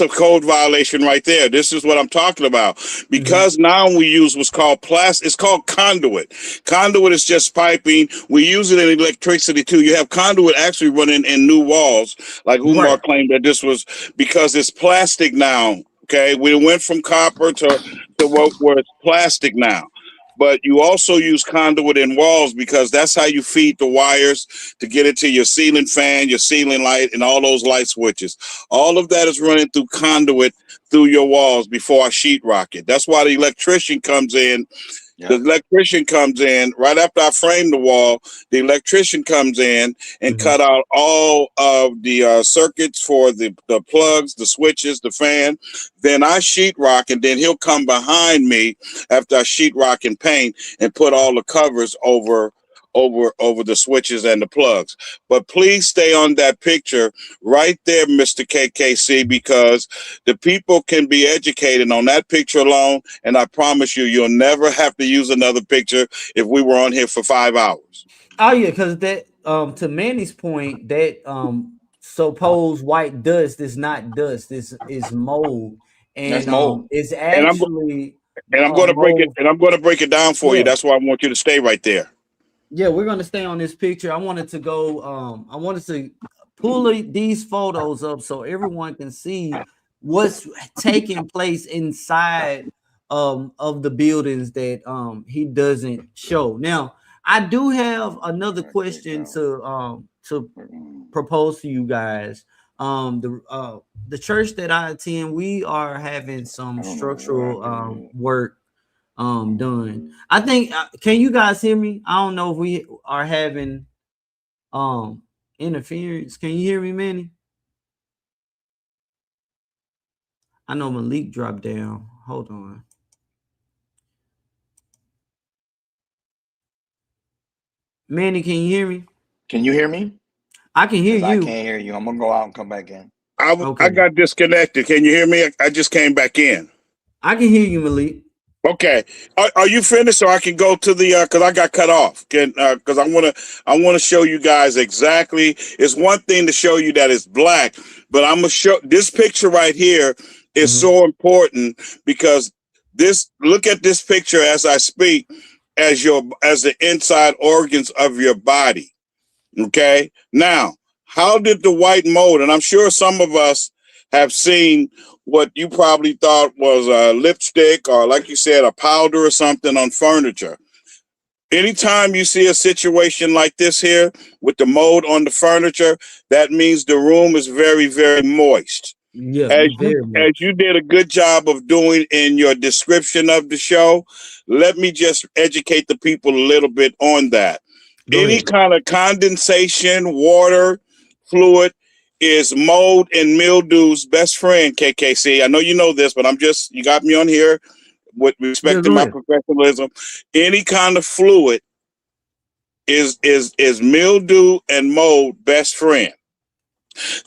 S12: a code violation right there. This is what I'm talking about. Because now we use what's called plastic. It's called conduit. Conduit is just piping. We use it in electricity too. You have conduit actually running in new walls, like Umar claimed that this was because it's plastic now. Okay, we went from copper to where it's plastic now. But you also use conduit in walls because that's how you feed the wires to get it to your ceiling fan, your ceiling light, and all those light switches. All of that is running through conduit through your walls before I sheetrock it. That's why the electrician comes in. The electrician comes in right after I frame the wall. The electrician comes in and cut out all of the circuits for the plugs, the switches, the fan. Then I sheetrock, and then he'll come behind me after I sheetrock and paint and put all the covers over the switches and the plugs. But please stay on that picture right there, Mr. KKC, because the people can be educated on that picture alone, and I promise you, you'll never have to use another picture if we were on here for 5 hours.
S10: Oh yeah, because that to Manny's point, that supposed white dust is not dust, is mold,
S13: That's
S10: and
S13: mold.
S10: it's
S12: And I'm
S10: actually
S12: going to break it,
S10: mold.
S12: and I'm going to break it down for you. That's why I want you to stay right there.
S10: Yeah, we're gonna stay on this picture. I wanted to go. I wanted to pull these photos up so everyone can see what's taking place inside of the buildings that he doesn't show. Now, I do have another question to propose to you guys. The church that I attend, we are having some structural work done. I think can you guys hear me? I don't know if we are having interference. Can you hear me, Manny? I know Malik dropped down. Hold on. Manny, can you hear me?
S13: Can you hear me?
S10: I can hear you.
S13: I can't hear you. I'm gonna go out and come back in.
S12: I got disconnected. Can you hear me? I just came back in.
S10: I can hear you, Malik.
S12: Okay, are you finished, so I can go to the because I got cut off? Because I want to show you guys exactly. It's one thing to show you that it's black, but I'm gonna show this picture right here is so important because look at this picture as I speak as the inside organs of your body. Okay, now how did the white mold? And I'm sure some of us have seen what you probably thought was a lipstick or, like you said, a powder or something on furniture. Anytime you see a situation like this here with the mold on the furniture, that means the room is very, very moist.
S10: Yeah,
S12: as you did a good job of doing in your description of the show, let me just educate the people a little bit on that. Any kind of condensation, water, fluid, is mold and mildew's best friend, KKC. I know you know this, but you got me on here with respect to my professionalism. Any kind of fluid is mildew and mold best friend.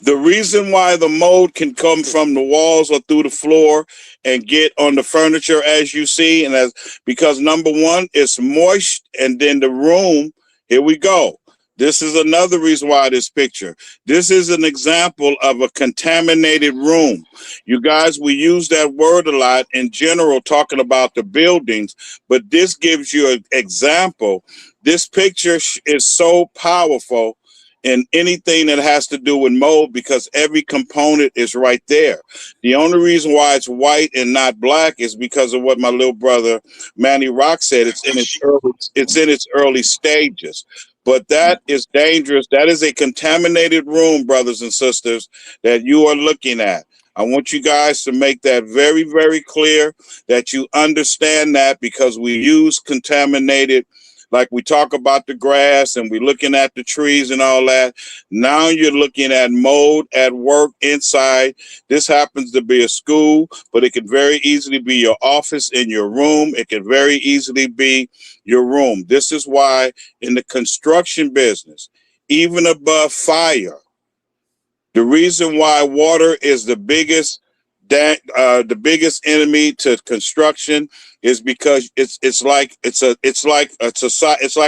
S12: The reason why the mold can come from the walls or through the floor and get on the furniture, as you see, and because number one, it's moist, and then the room, here we go. This is another reason why this picture. This is an example of a contaminated room. You guys, we use that word a lot in general, talking about the buildings, but this gives you an example. This picture is so powerful in anything that has to do with mold because every component is right there. The only reason why it's white and not black is because of what my little brother Manny Rock said. It's in its early stages. But that is dangerous. That is a contaminated room, brothers and sisters, that you are looking at. I want you guys to make that very, very clear that you understand that because we use contaminated, like we talk about the grass and we're looking at the trees and all that. Now you're looking at mold at work inside. This happens to be a school, but it can very easily be your office in your room. It can very easily be your room. This is why in the construction business, even above fire, the reason why water is the biggest enemy to construction is because it's like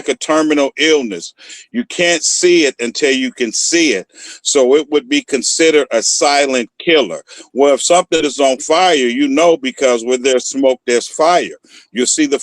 S12: a terminal illness. You can't see it until you can see it. So it would be considered a silent killer. Well, if something is on fire, you know, because where there's smoke, there's fire. You see the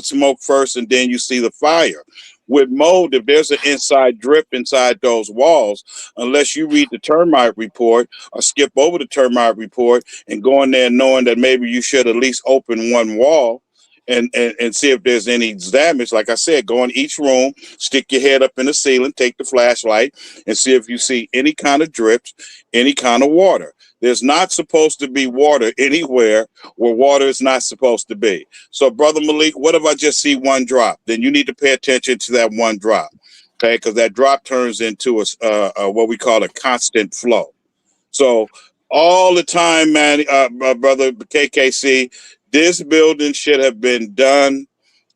S12: smoke first, and then you see the fire. With mold, if there's an inside drip inside those walls, unless you read the termite report or skip over the termite report and go in there knowing that maybe you should at least open one wall and see if there's any damage. Like I said, go in each room, stick your head up in the ceiling, take the flashlight and see if you see any kind of drips, any kind of water. There's not supposed to be water anywhere where water is not supposed to be. So, Brother Malik, what if I just see one drop? Then you need to pay attention to that one drop, okay? Because that drop turns into a what we call a constant flow. So all the time, man, Brother KKC, this building should have been done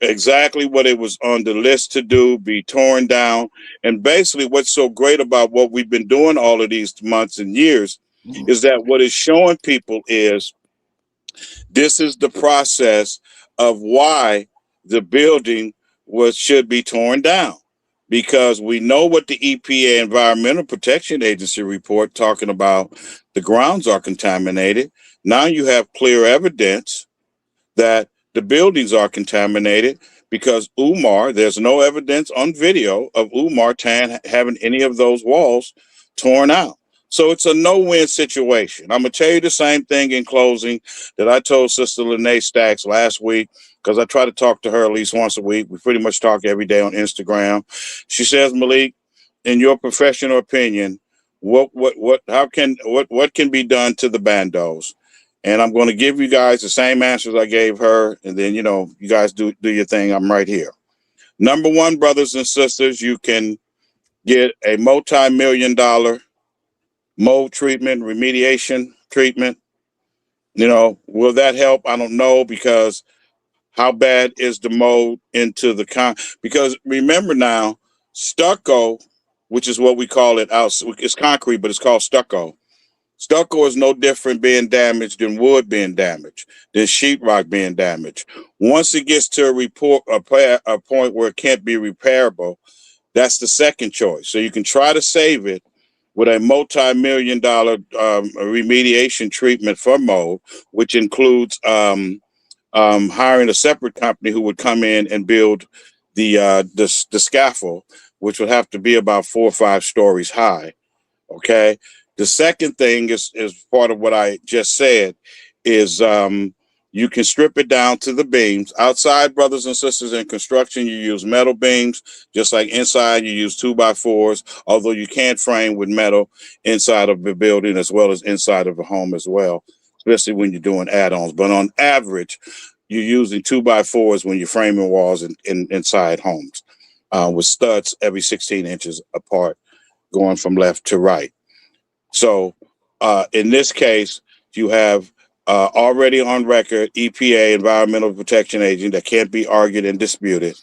S12: exactly what it was on the list to do, be torn down. And basically what's so great about what we've been doing all of these months and years is that what it's showing people is this is the process of why the building should be torn down. Because we know what the EPA Environmental Protection Agency report talking about the grounds are contaminated. Now you have clear evidence that the buildings are contaminated because Umar, there's no evidence on video of Umar Tan having any of those walls torn out. So it's a no-win situation. I'm going to tell you the same thing in closing that I told Sister Lene Stacks last week, because I try to talk to her at least once a week. We pretty much talk every day on Instagram. She says, Malik, in your professional opinion, what can be done to the bandos? And I'm going to give you guys the same answers I gave her. And then, you know, you guys do your thing. I'm right here. Number one, brothers and sisters, you can get a multi-million-dollar mold treatment, remediation treatment. You know, will that help? I don't know, because how bad is the mold into the because remember now, stucco, which is what we call it out, it's concrete, but it's called stucco. Stucco is no different being damaged than wood being damaged, than sheetrock being damaged. Once it gets to a point where it can't be repairable, that's the second choice. So you can try to save it with a multi-million-dollar remediation treatment for mold, which includes hiring a separate company who would come in and build the scaffold, which would have to be about 4 or 5 stories high. Okay. The second thing is part of what I just said is you can strip it down to the beams. Outside, brothers and sisters, in construction, you use metal beams, just like inside you use 2x4s, although you can't frame with metal inside of the building as well as inside of the home as well, especially when you're doing add-ons. But on average, you're using 2x4s when you're framing walls inside homes with studs every 16 inches apart, going from left to right. So in this case, you have already on record EPA, Environmental Protection Agency, that can't be argued and disputed.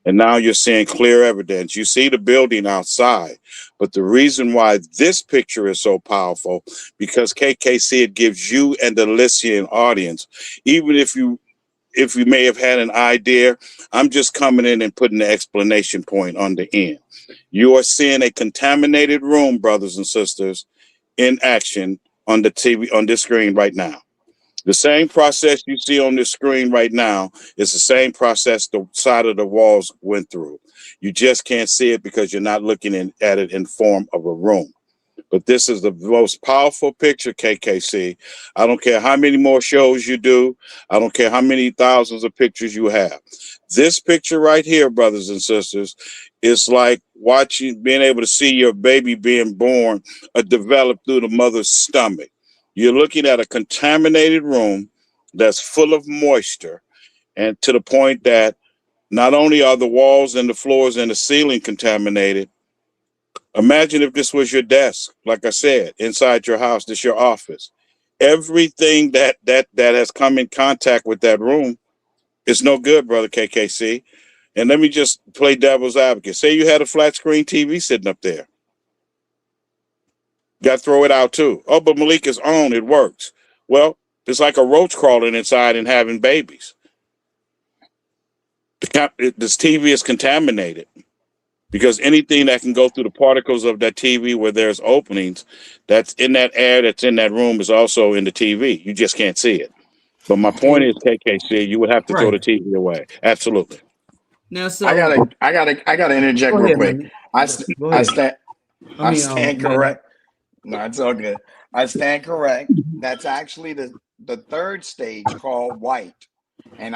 S12: And now you're seeing clear evidence. You see the building outside. But the reason why this picture is so powerful, because KKC, it gives you and the listening audience, even if you may have had an idea, I'm just coming in and putting the explanation point on the end. You are seeing a contaminated room, brothers and sisters, in action on the TV, on this screen right now. The same process you see on this screen right now is the same process the side of the walls went through. You just can't see it because you're not looking at it in form of a room. But this is the most powerful picture, KKC. I don't care how many more shows you do. I don't care how many thousands of pictures you have. This picture right here, brothers and sisters, is like being able to see your baby being born or develop through the mother's stomach. You're looking at a contaminated room that's full of moisture, and to the point that not only are the walls and the floors and the ceiling contaminated. Imagine if this was your desk, like I said, inside your house, this your office. Everything that has come in contact with that room is no good, brother KKC. And let me just play devil's advocate. Say you had a flat screen TV sitting up there. Got to throw it out too. Oh, but Malik is on. It works. Well, it's like a roach crawling inside and having babies. This TV is contaminated. Because anything that can go through the particles of that TV where there's openings, that's in that air that's in that room is also in the TV. You just can't see it. But my point is, KKC, you would have to throw the TV away. Absolutely.
S10: Now, so
S13: I gotta interject real quick.
S10: Man.
S13: I stand correct. No, it's all good. I stand correct. That's actually the third stage called white. And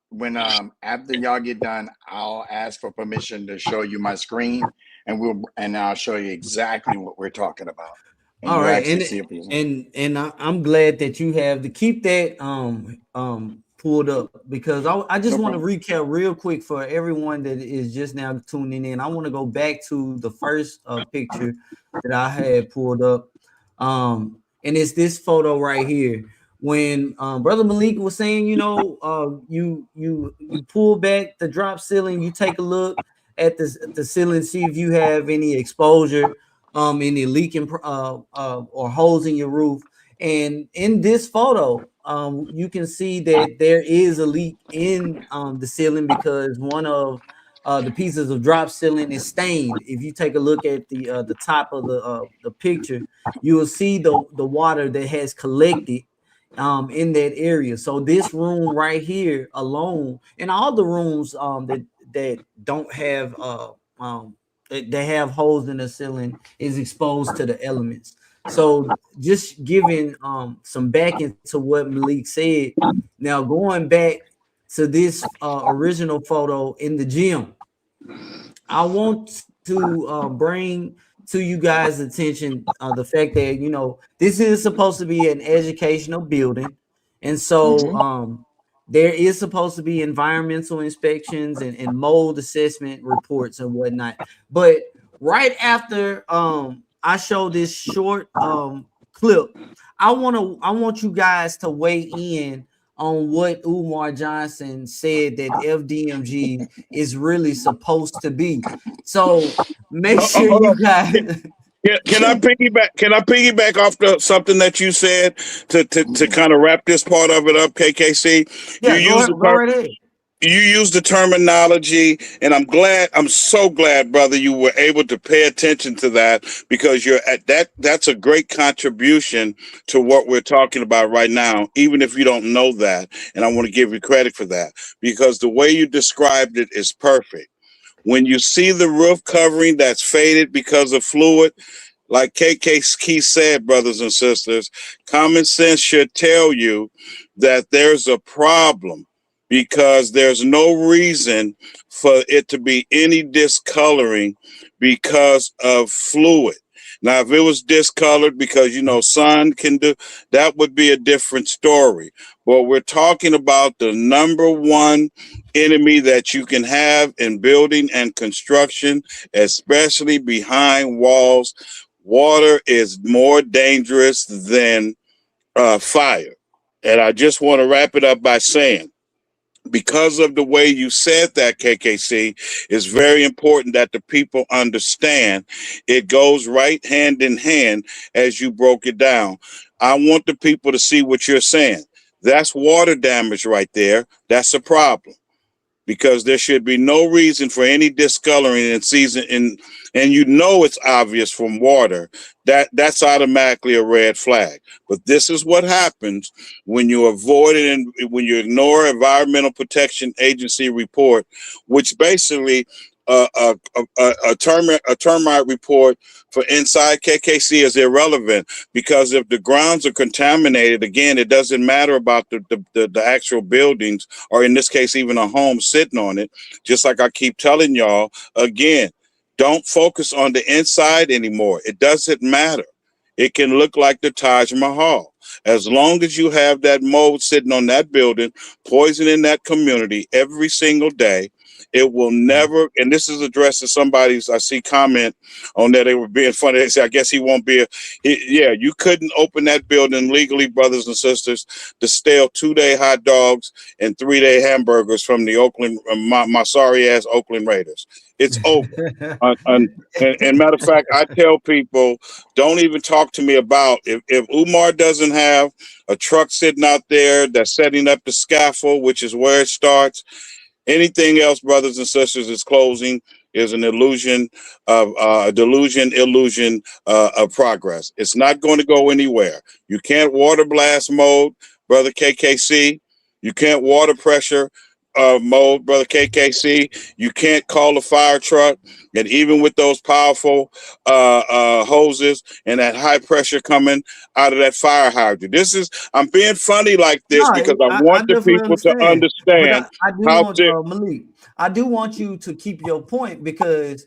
S13: when after y'all get done, I'll ask for permission to show you my screen, and I'll show you exactly what we're talking about. and
S10: All
S13: you
S10: right,
S13: actually see a piece.
S10: I'm glad that you have to keep that pulled up, because I just
S13: No
S10: want to
S13: problem.
S10: recap real quick for everyone that is just now tuning in. I want to go back to the first picture that I had pulled up, and it's this photo right here. When Brother Malik was saying, you pull back the drop ceiling, you take a look at the ceiling, see if you have any exposure, any leaking or holes in your roof. And in this photo, you can see that there is a leak in the ceiling, because one of the pieces of drop ceiling is stained. If you take a look at the top of the picture, you will see the water that has collected in that area. So this room right here alone, and all the rooms that don't have they have holes in the ceiling, is exposed to the elements. So just giving some back into what Malik said. Now going back to this original photo in the gym, I want to bring to you guys' attention the fact that this is supposed to be an educational building, and so
S13: Mm-hmm.
S10: there is supposed to be environmental inspections and mold assessment reports and whatnot. But right after I show this short clip, I want you guys to weigh in on what Umar Johnson said that FDMG is really supposed to be. So make sure
S12: Hold
S10: you
S12: on.
S10: guys.
S12: Can I piggyback? Can I piggyback off something that you said to kind of wrap this part of it up, KKC? You
S10: Yeah,
S12: use the
S10: go
S12: term.
S10: right ahead.
S12: You use the terminology, and I'm so glad, brother, you were able to pay attention to that, because you're at that. That's a great contribution to what we're talking about right now, even if you don't know that. And I want to give you credit for that, because the way you described it is perfect. When you see the roof covering that's faded because of fluid, like KK Key said, brothers and sisters, common sense should tell you that there's a problem, because there's no reason for it to be any discoloring because of fluid. Now, if it was discolored because, sun can do, that would be a different story. But we're talking about the number one enemy that you can have in building and construction, especially behind walls. Water is more dangerous than fire. And I just want to wrap it up by saying, because of the way you said that, KKC, it's very important that the people understand it goes right hand in hand as you broke it down. I want the people to see what you're saying. That's water damage right there. That's a problem, because there should be no reason for any discoloring in season, and it's obvious from water. That's automatically a red flag. But this is what happens when you avoid it, and when you ignore Environmental Protection Agency report, which basically a termite report for inside KKC is irrelevant, because if the grounds are contaminated, again, it doesn't matter about the actual buildings, or in this case, even a home sitting on it. Just like I keep telling y'all, again, don't focus on the inside anymore. It doesn't matter. It can look like the Taj Mahal. As long as you have that mold sitting on that building, poisoning that community every single day, it will never, and this is addressed to somebody's, I see comment on that, they were being funny. They say, I guess he won't be yeah, you couldn't open that building legally, brothers and sisters, to steal 2-day hot dogs and 3-day hamburgers from the Oakland, my sorry ass Oakland Raiders. It's over. And matter of fact, I tell people, don't even talk to me about if Umar doesn't have a truck sitting out there that's setting up the scaffold, which is where it starts. Anything else, brothers and sisters, is closing, is an illusion of illusion of progress. It's not going to go anywhere. You can't water blast mode, brother KKC. You can't water pressure mode, brother KKC. You can't call a fire truck. And even with those powerful hoses and that high pressure coming out of that fire hydrant. I'm being funny like this
S10: No,
S12: because I
S10: I
S12: want the
S10: definitely
S12: people to
S10: understand. But
S12: understand
S10: I do
S12: how
S10: want
S12: to.
S10: Malik, I do want you to keep your point, because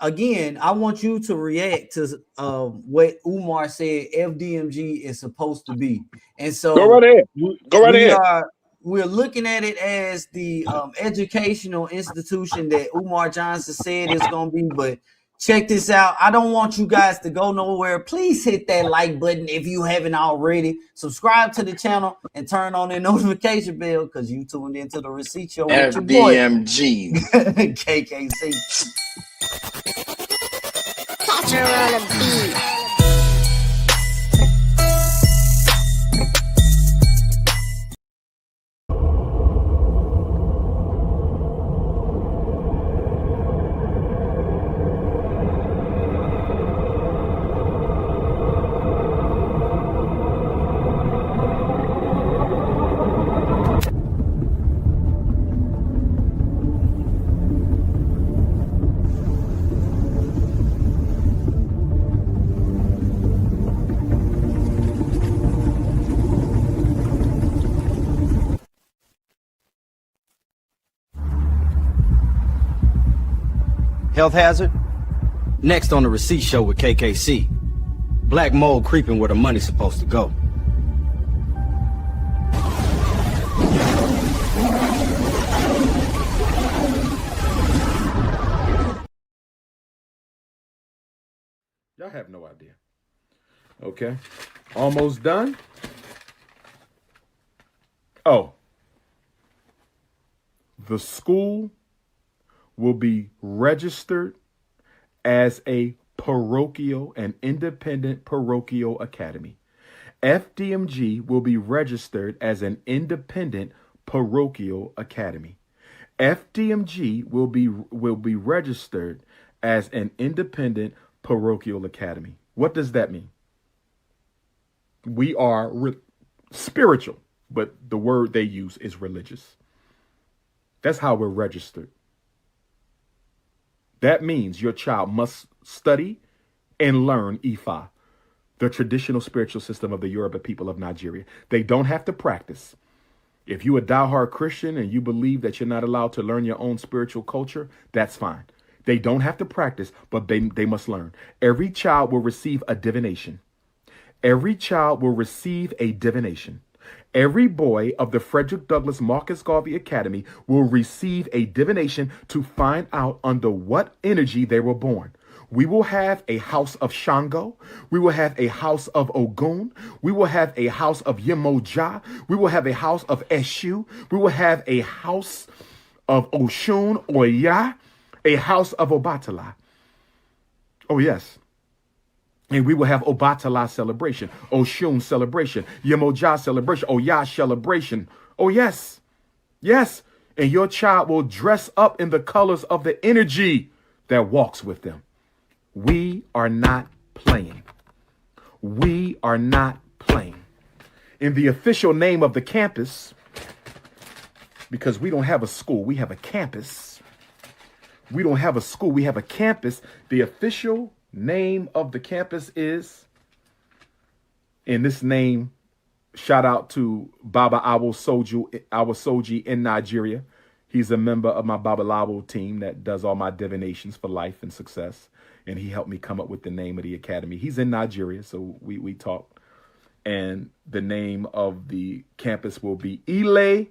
S10: again, I want you to react to what Umar said FDMG is supposed to be. And so
S12: Go right ahead. Go right ahead.
S10: we're looking at it as the educational institution that Umar Johnson said it's going to be. But check this out. I don't want you guys to go nowhere. Please hit that like button if you haven't already. Subscribe to the channel and turn on the notification bell because you tuned into the Receipt Show with your boy
S13: FDMG.
S10: KKC.
S8: Catch her on a beat.
S1: Health hazard? Next on the Receipt Show with KKC. Black mold creeping where the money's supposed to go.
S14: Y'all have no idea. Okay. Almost done. Oh. The school will be registered as a parochial and independent parochial academy. FDMG will be registered as an independent parochial academy. FDMG will be registered as an independent parochial academy. What does that mean? We are spiritual, but the word they use is religious. That's how we're registered. That means your child must study and learn Ifa, the traditional spiritual system of the Yoruba people of Nigeria. They don't have to practice. If you're a diehard Christian and you believe that you're not allowed to learn your own spiritual culture, that's fine. They don't have to practice, but they must learn. Every child will receive a divination. Every child will receive a divination. Every boy of the Frederick Douglass Marcus Garvey Academy will receive a divination to find out under what energy they were born. We will have a house of Shango. We will have a house of Ogun. We will have a house of Yemoja. We will have a house of Eshu. We will have a house of Oshun or Yah, a house of Obatala. Oh, yes. And we will have Obatala celebration, Oshun celebration, Yemoja celebration, Oya celebration. Oh, yes. Yes. And your child will dress up in the colors of the energy that walks with them. We are not playing. We are not playing. In the official name of the campus, because we don't have a school, we have a campus. We don't have a school, we have a campus. The official name of the campus is, in this name, shout out to Baba Awosoji in Nigeria. He's a member of my Babalawo team that does all my divinations for life and success. And he helped me come up with the name of the academy. He's in Nigeria, so we talked. And the name of the campus will be Ile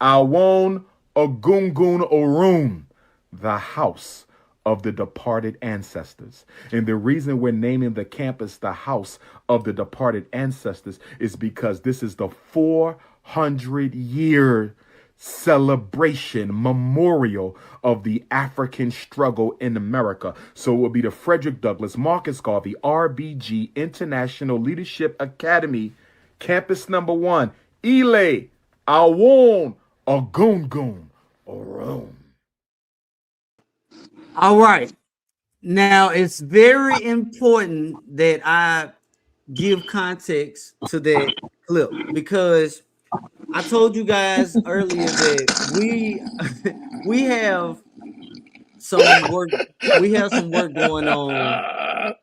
S14: Awon Ogungun Orun, the house of the departed ancestors. And the reason we're naming the campus the house of the departed ancestors is because this is the 400-year celebration memorial of the African struggle in America. So it will be the Frederick Douglass Marcus Garvey RBG International Leadership Academy, campus number 1, Ile Awon Ogungun Orun.
S10: All right. Now, it's very important that I give context to that clip because I told you guys earlier that we have some work. We have some work going on.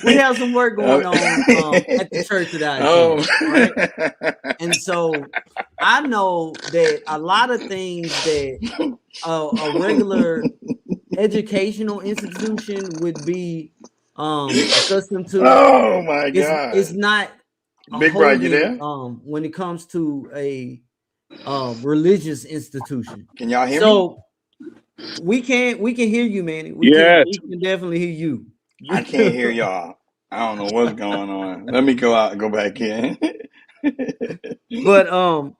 S10: We have some work going on at the church that I attend, right? And so I know that a lot of things that a regular
S9: educational institution would be accustomed to.
S13: Oh my
S9: It's
S13: God.
S9: not a
S13: Big Bro, you
S9: holding
S13: there?
S9: when it comes to a religious institution.
S13: Can y'all hear me?
S9: So we can hear you, Manny.
S12: Yes.
S9: We can definitely hear you.
S13: I can't hear y'all. I don't know what's going on. Let me go out and go back in.
S9: but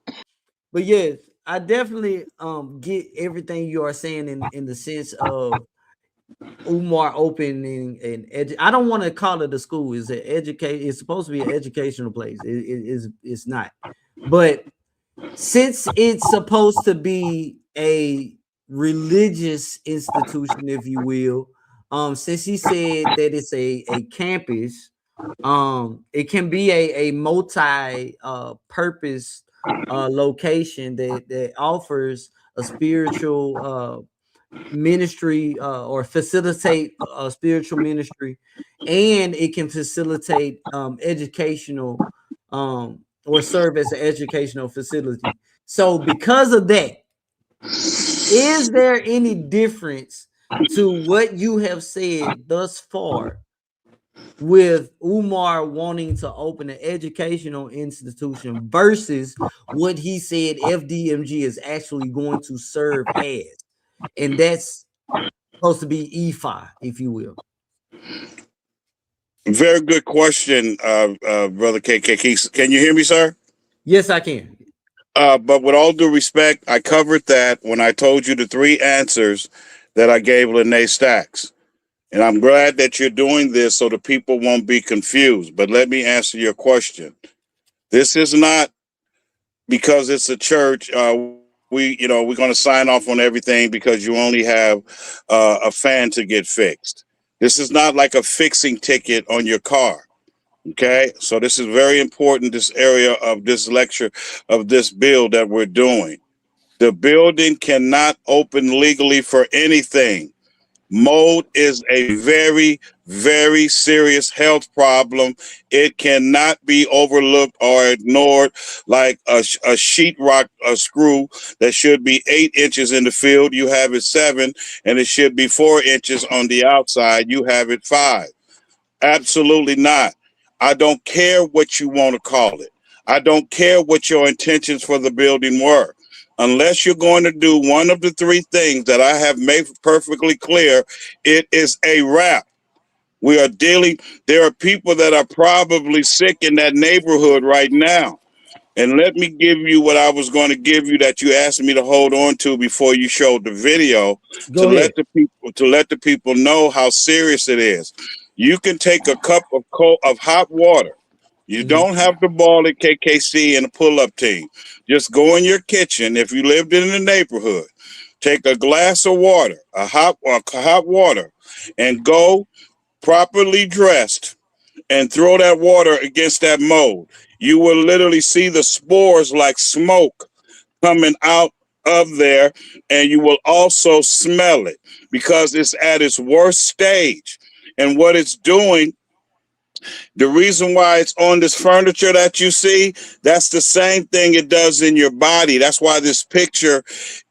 S9: yes, I definitely get everything you are saying in the sense of Umar opening and I don't want to call it a school. It's it's supposed to be an educational place. It's not. But since it's supposed to be a religious institution, if you will, since he said that it's a campus, it can be a multi purpose location that offers a spiritual ministry or facilitate a spiritual ministry, and it can facilitate educational or serve as an educational facility. So because of that, is there any difference to what you have said thus far with Umar wanting to open an educational institution versus what he said FDMG is actually going to serve as? And that's supposed to be EFI, if you will.
S12: Very good question, Brother KK. Can you hear me, sir?
S9: Yes, I can.
S12: But with all due respect, I covered that when I told you the three answers that I gave Lene Stacks. And I'm glad that you're doing this so the people won't be confused. But let me answer your question. This is not because it's a church. We're going to sign off on everything because you only have a fan to get fixed. This is not like a fixing ticket on your car. Okay, so this is very important, this area of this lecture, of this bill that we're doing. The building cannot open legally for anything. Mold is a very, very serious health problem. It cannot be overlooked or ignored like a sheetrock screw that should be 8 inches in the field. You have it 7, and it should be 4 inches on the outside. You have it 5. Absolutely not. I don't care what you want to call it. I don't care what your intentions for the building were. Unless you're going to do one of the 3 things that I have made perfectly clear, it is a wrap. We are dealing, there are people that are probably sick in that neighborhood right now. And let me give you what I was going to give you that you asked me to hold on to before you showed the video to let the people know how serious it is. You can take a cup of hot water. You don't have to boil it, KKC, in a pull-up team. Just go in your kitchen. If you lived in the neighborhood, take a glass of water, a hot water, and go properly dressed and throw that water against that mold. You will literally see the spores like smoke coming out of there, and you will also smell it because it's at its worst stage. And what it's doing, the reason why it's on this furniture that you see, that's the same thing it does in your body. That's why this picture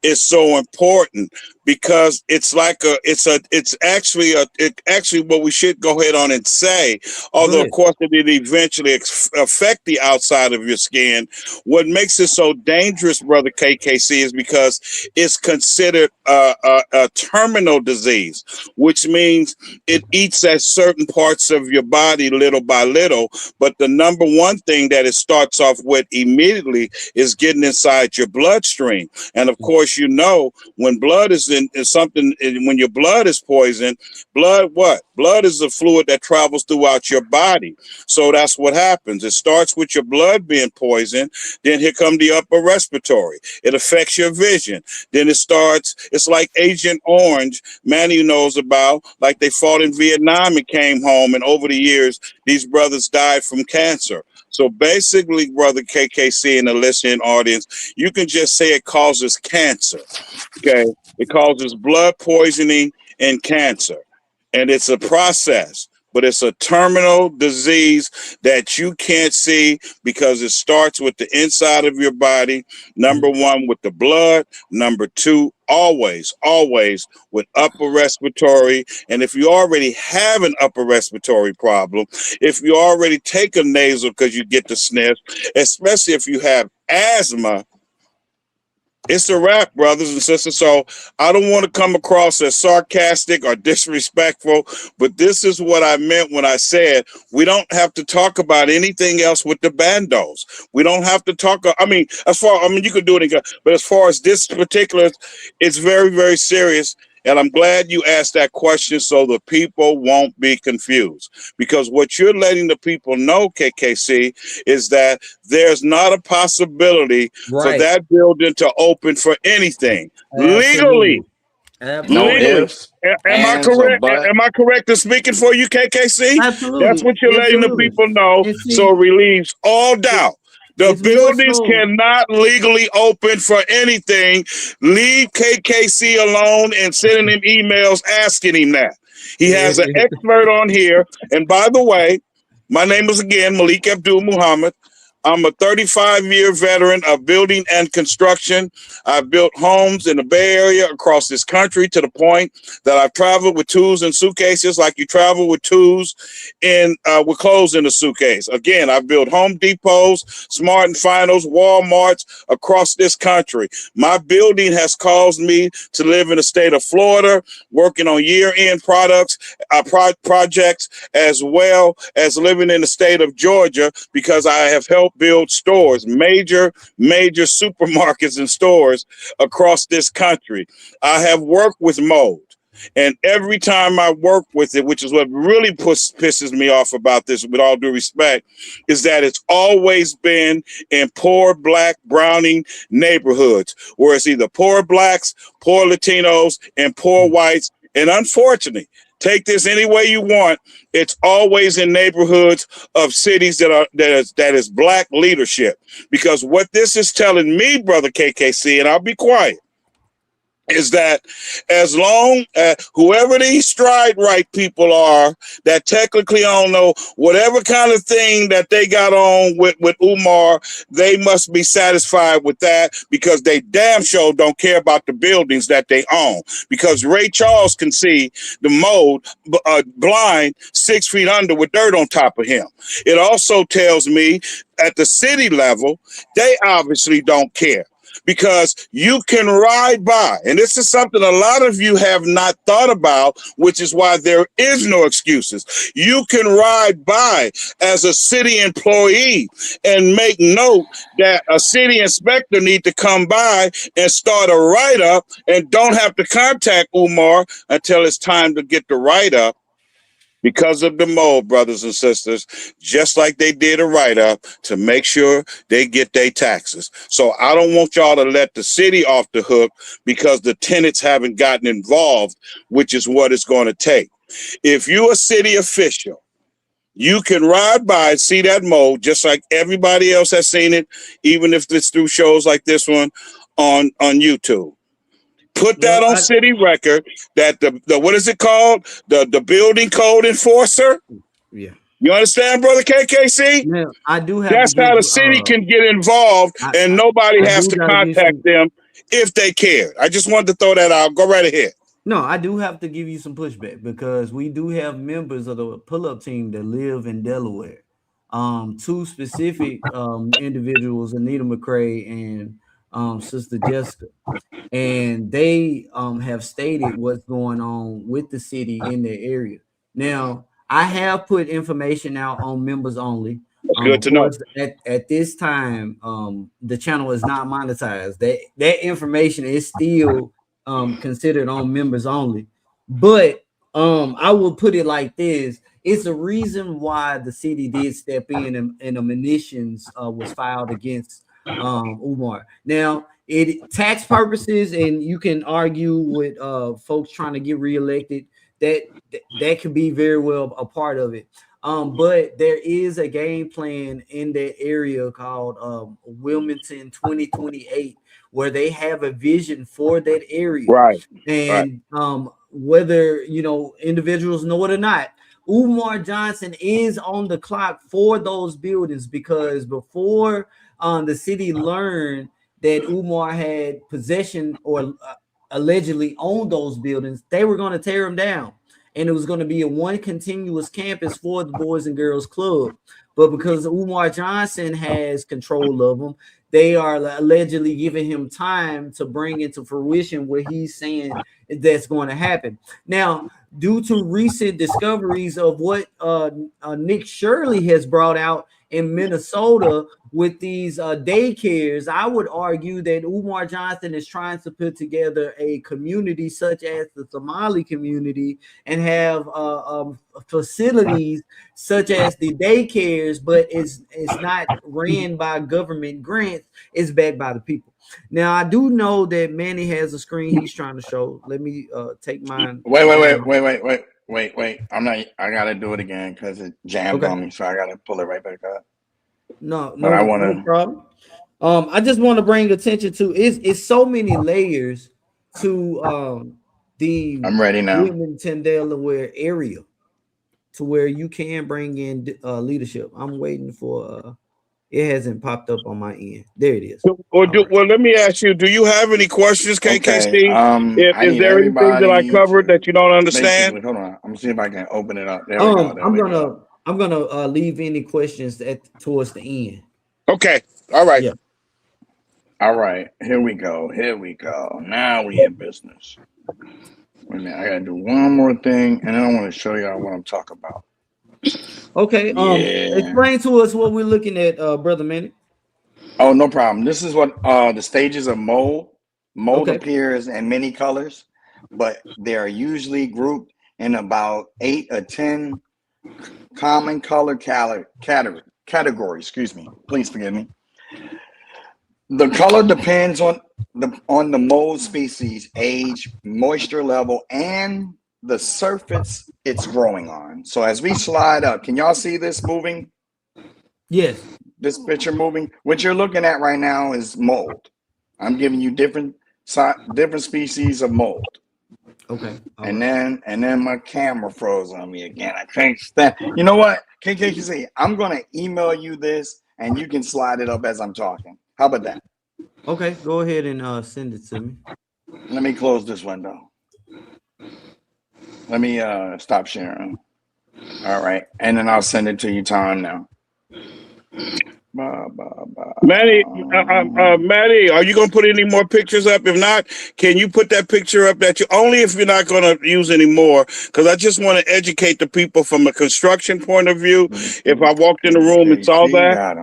S12: is so important, because it's like it's actually what we should go ahead on and say, although of course it did eventually affect the outside of your skin. What makes it so dangerous, Brother KKC, is because it's considered a terminal disease, which means it eats at certain parts of your body little by little. But the number one thing that it starts off with immediately is getting inside your bloodstream. And of course, when blood is when your blood is poisoned, blood is a fluid that travels throughout your body. So that's what happens. It starts with your blood being poisoned. Then here come the upper respiratory. It affects your vision. Then it's like Agent Orange, Manny knows about, like they fought in Vietnam and came home, and over the years, these brothers died from cancer. So basically, Brother KKC and the listening audience, you can just say it causes cancer. Okay, it causes blood poisoning and cancer, and it's a process, but it's a terminal disease that you can't see because it starts with the inside of your body. Number 1, with the blood. Number 2, always, always with upper respiratory. And if you already have an upper respiratory problem, if you already take a nasal because you get the sniff, especially if you have asthma, it's a wrap, brothers and sisters. So I don't want to come across as sarcastic or disrespectful, but this is what I meant when I said we don't have to talk about anything else with the bandos. We don't have to talk. I mean, you could do it, but as far as this particular, it's very, very serious. And I'm glad you asked that question so the people won't be confused. Because what you're letting the people know, KKC, is that there's not a possibility for that building to open for anything. Legally.
S13: No
S12: Legally.
S13: ifs,
S12: Am I
S13: ands, or
S12: correct?
S13: buts.
S12: Am I correct in speaking for you, KKC?
S9: Absolutely.
S12: That's what you're letting the
S9: Absolutely.
S12: people know.
S9: And see,
S12: So it relieves all doubt. The
S9: it's more
S12: buildings
S9: so-
S12: cannot legally open for anything. Leave KKC alone and sending him emails asking him that. He has an expert on here. And by the way, my name is again Malik Abdul Muhammad. I'm a 35-year veteran of building and construction. I've built homes in the Bay Area across this country to the point that I've traveled with tools and suitcases like you travel with tools with clothes in the suitcase. Again, I've built Home Depots, Smart and Finals, Walmarts across this country. My building has caused me to live in the state of Florida, working on year-end projects, as well as living in the state of Georgia because I have helped build stores, major supermarkets and stores across this country. I have worked with mold. And every time I work with it, which is what really pisses me off about this, with all due respect, is that it's always been in poor Black, browning neighborhoods, where it's either poor Blacks, poor Latinos, and poor whites. And unfortunately, take this any way you want, it's always in neighborhoods of cities that is Black leadership. Because what this is telling me, brother KKC, and I'll be quiet, is that as long as whoever these stride right people are that technically I don't know whatever kind of thing that they got on with Umar, they must be satisfied with that because they damn sure don't care about the buildings that they own. Because Ray Charles can see the mold blind 6 feet under with dirt on top of him. It also tells me at the city level, they obviously don't care. Because you can ride by, and this is something a lot of you have not thought about, which is why there is no excuses. You can ride by as a city employee and make note that a city inspector need to come by and start a write-up and don't have to contact Umar until it's time to get the write-up. Because of the mold, brothers and sisters, just like they did a write-up to make sure they get their taxes. So I don't want y'all to let the city off the hook because the tenants haven't gotten involved, which is what it's going to take. If you're a city official, you can ride by and see that mold just like everybody else has seen it, even if it's through shows like this one on YouTube. Put that on city record that the what is it called? The building code enforcer.
S10: Yeah.
S12: You understand, brother KKC?
S9: Yeah, I do have.
S12: That's how the city can get involved, and nobody has to contact them if they care. I just wanted to throw that out. Go right ahead.
S9: No, I do have to give you some pushback because we do have members of the pull-up team that live in Delaware. Two specific individuals, Anita McCrae and Sister Jessica. And they have stated what's going on with the city in their area. Now, I have put information out on members only.
S12: Good to know.
S9: At this time, the channel is not monetized. That information is still considered on members only. But I will put it like this: it's a reason why the city did step in and a munitions was filed against Umar. Now, tax purposes, and you can argue with folks trying to get reelected, that could be very well a part of it. But there is a game plan in that area called Wilmington 2028, where they have a vision for that area.
S12: Right.
S9: And whether individuals know it or not, Umar Johnson is on the clock for those buildings, because before the city learned that Umar had possession or
S10: allegedly owned those buildings, they were going to tear them down. And it was going to be a one continuous campus for the Boys and Girls Club. But because Umar Johnson has control of them, they are allegedly giving him time to bring into fruition what he's saying that's going to happen. Now, due to recent discoveries of what Nick Shirley has brought out in Minnesota with these daycares, I would argue that Umar Johnson is trying to put together a community such as the Somali community and have facilities such as the daycares, but it's not ran by government grants, it's backed by the people. Now, I do know that Manny has a screen he's trying to show. Let me take mine.
S13: Wait. I'm not. I gotta do it again because it jammed on me, so I gotta pull it right back up.
S10: No problem. I just want to bring attention to it's so many layers to the
S13: I'm ready now.
S10: Wilmington, Delaware area to where you can bring in leadership. I'm waiting for it hasn't popped up on my end. There it is.
S12: Well, let me ask you, do you have any questions, KKC?
S13: Okay,
S12: Is there anything that I covered that you don't understand?
S13: Hold on. I'm gonna see if I can open it up. There
S10: we
S13: go.
S10: I'm gonna leave any questions towards the end.
S12: Okay. All right.
S10: Yeah.
S13: All right. Here we go. Now we in business. Wait a minute. I gotta do one more thing, and then I want to show y'all what I'm talking about.
S10: Okay. Explain to us what we're looking at, Brother Manny.
S13: Oh, no problem. This is what the stages of mold. Mold appears in many colors, but they are usually grouped in about 8 or 10 common color categories. Excuse me. Please forgive me. The color depends on the mold species, age, moisture level, and the surface it's growing on. So as we slide up, can y'all see this moving?
S10: Yes.
S13: This picture moving. What you're looking at right now is mold. I'm giving you different species of mold.
S10: Okay.
S13: And then my camera froze on me again. I can't stand. You know what, KKC? I'm gonna email you this, and you can slide it up as I'm talking. How about that?
S10: Okay, go ahead and send it to me.
S13: Let me close this window. Let me stop sharing. All right, and then I'll send it to you time now.
S12: Maddie, are you gonna put any more pictures up? If not, can you put that picture up that you only if you're not gonna use any more? Because I just want to educate the people from a construction point of view. If I walked in the room and saw that,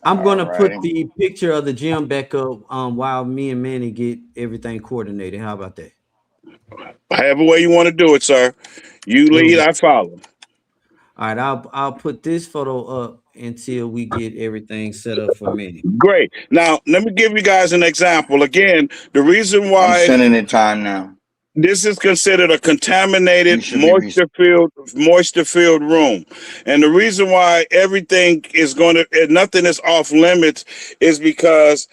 S10: I'm gonna put the picture of the gym back up while me and Manny get everything coordinated. How about that?
S12: However way you want to do it, sir. You lead, I follow.
S10: All right, I'll put this photo up until we get everything set up for Manny.
S12: Great. Now, let me give you guys an example. Again, the reason why
S13: I'm sending it time now.
S12: This is considered a contaminated, moisture-filled room. And the reason why everything is nothing is off limits is because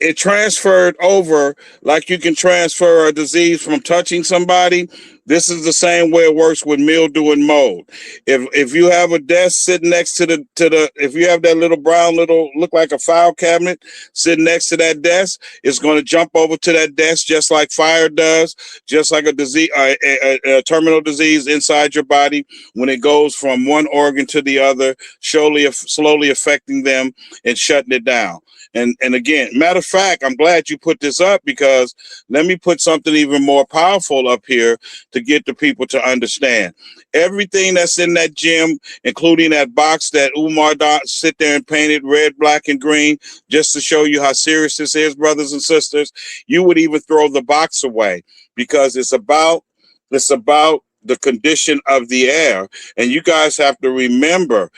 S12: it transferred over like you can transfer a disease from touching somebody. This is the same way it works with mildew and mold. If you have a desk sitting next to the if you have that little brown look like a file cabinet sitting next to that desk, it's going to jump over to that desk just like fire does, just like a disease, a terminal disease inside your body when it goes from one organ to the other, slowly affecting them and shutting it down. And again, matter of fact, I'm glad you put this up because let me put something even more powerful up here to get the people to understand. Everything that's in that gym, including that box that Umar sit there and painted red, black, and green, just to show you how serious this is, brothers and sisters, you would even throw the box away because it's about the condition of the air. And you guys have to remember,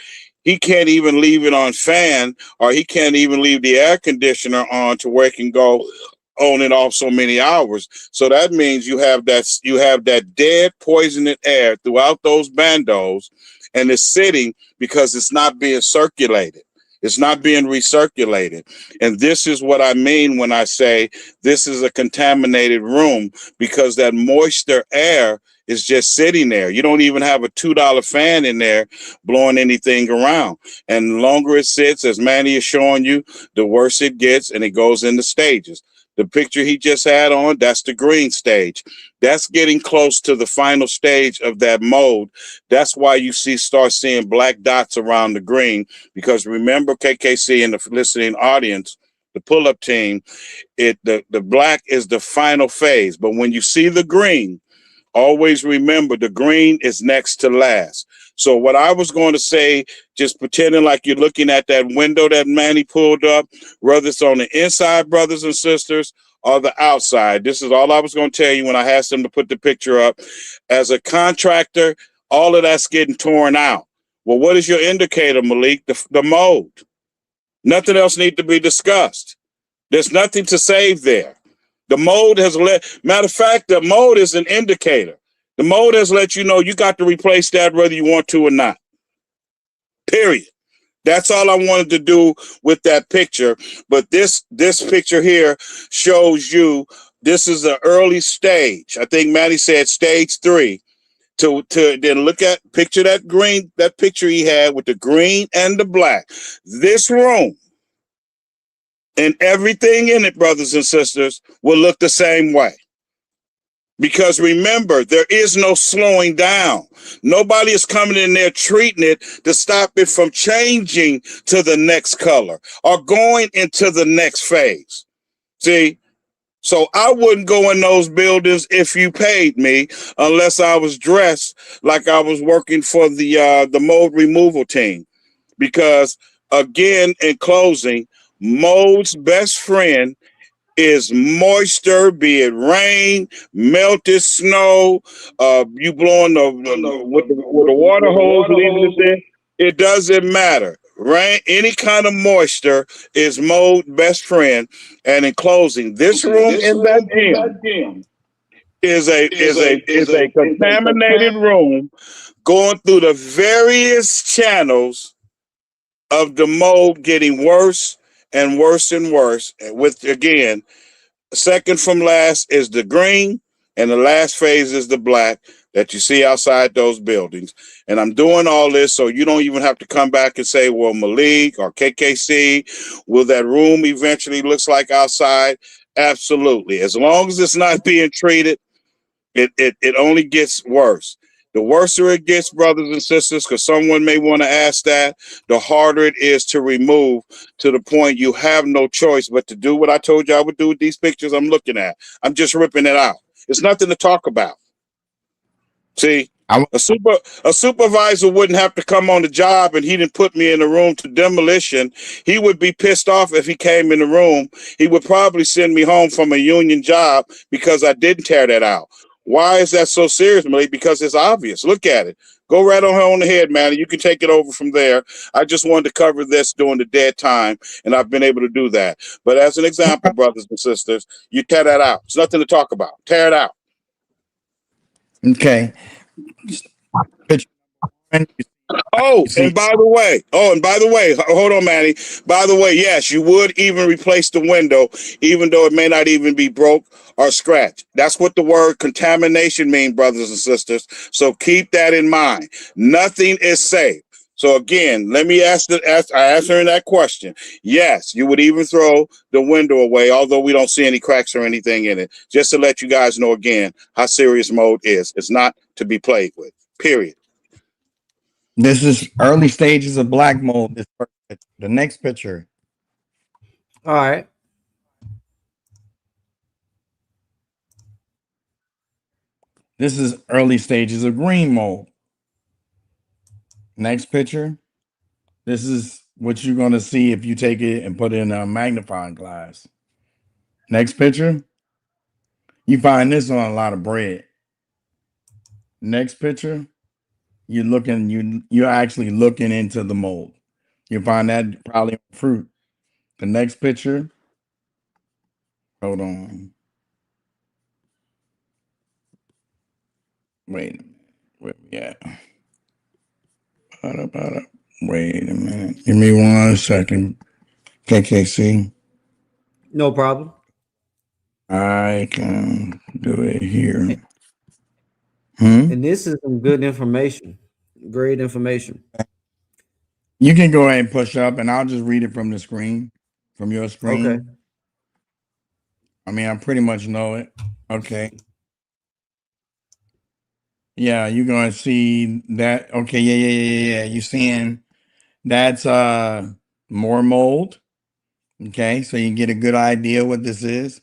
S12: he can't even leave it on fan, or he can't even leave the air conditioner on to where it can go on and off so many hours. So that means you have that dead, poisonous air throughout those bandos, and it's sitting because it's not being circulated. It's not being recirculated. And this is what I mean when I say this is a contaminated room, because that moisture air is just sitting there. You don't even have a $2 fan in there blowing anything around. And the longer it sits, as Manny is showing you, the worse it gets, and it goes into stages. The picture he just had on, that's the green stage. That's getting close to the final stage of that mode. That's why you start seeing black dots around the green, because remember, KKC and the listening audience, the pull-up team, the black is the final phase. But when you see the green, always remember the green is next to last. So what I was going to say, just pretending like you're looking at that window that Manny pulled up, whether it's on the inside, brothers and sisters, or the outside. This is all I was going to tell you when I asked them to put the picture up. As a contractor, all of that's getting torn out. Well, what is your indicator, Malik? The mode. Nothing else needs to be discussed. There's nothing to save there. The mode has matter of fact, the mode is an indicator. The mode has let you know you got to replace that whether you want to or not. Period. That's all I wanted to do with that picture. But this picture here shows you this is an early stage. I think Manny said stage 3. To then picture that green, that picture he had with the green and the black. This room and everything in it, brothers and sisters, will look the same way. Because remember, there is no slowing down. Nobody is coming in there treating it to stop it from changing to the next color or going into the next phase. See? So I wouldn't go in those buildings if you paid me unless I was dressed like I was working for the mold removal team. Because again, in closing, mold's best friend is moisture, be it rain, melted snow, you blowing with the water hose, leaving it there. It doesn't matter. Rain, any kind of moisture is mold best friend. And in closing, this room in that gym is a contaminated room going through the various channels of the mold getting worse and worse and worse. With again, second from last is the green, and the last phase is the black that you see outside those buildings. And I'm doing all this so you don't even have to come back and say, well, Malik or KKC, will that room eventually looks like outside? Absolutely. As long as it's not being treated, it only gets worse. The worse it gets, brothers and sisters, because someone may want to ask that, the harder it is to remove, to the point you have no choice but to do what I told you I would do with these pictures I'm looking at. I'm just ripping it out. It's nothing to talk about. See, a supervisor wouldn't have to come on the job and he didn't put me in the room to demolition. He would be pissed off if he came in the room. He would probably send me home from a union job because I didn't tear that out. Why is that so serious, Malik? Because it's obvious. Look at it. Go right on the head, man. You can take it over from there. I just wanted to cover this during the dead time, and I've been able to do that. But as an example, brothers and sisters, you tear that out. It's nothing to talk about. Tear it out.
S10: Okay.
S12: Oh, and by the way, hold on, Manny. By the way, yes, you would even replace the window, even though it may not even be broke or scratched. That's what the word contamination means, brothers and sisters. So keep that in mind. Nothing is safe. So again, let me answering that question. Yes, you would even throw the window away, although we don't see any cracks or anything in it. Just to let you guys know again how serious mode is. It's not to be played with. Period.
S10: This is early stages of black mold. The next picture.
S9: All right.
S10: This is early stages of green mold. Next picture. This is what you're going to see if you take it and put it in a magnifying glass. Next picture. You find this on a lot of bread. Next picture. You're actually looking into the mold. You find that probably on fruit. The next picture. Hold on. Wait a minute. Where we at? Wait a minute. Give me 1 second. KKC.
S9: No problem.
S10: I can do it here.
S9: And this is some good information. Great information.
S10: You can go ahead and push up, and I'll just read it from the screen, from your screen.
S9: Okay.
S13: I mean, I pretty much know it. Okay. Yeah, you're gonna see that. Okay, yeah. You seeing that's more mold. Okay, so you get a good idea what this is.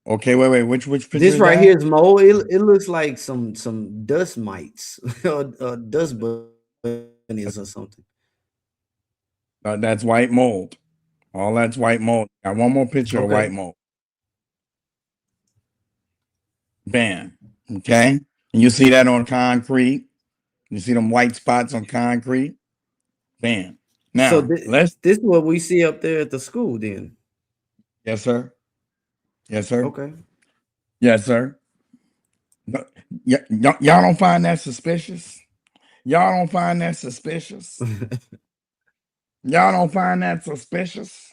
S13: Okay, wait. Which picture
S10: This
S13: is
S10: right
S13: that?
S10: here is mold. It looks like some dust mites or dust bunnies or something.
S13: That's white mold. All that's white mold. Got one more picture of white
S10: Okay.
S13: mold. Bam. Okay. And you see that on concrete. You see them white spots on concrete. Bam.
S10: So
S13: Now let's.
S10: this is what we see up there at the school then.
S13: Yes, sir. Yes, sir.
S10: Okay.
S13: Yes, sir. Y'all don't find that suspicious? Y'all don't find that suspicious? Y'all don't find that suspicious?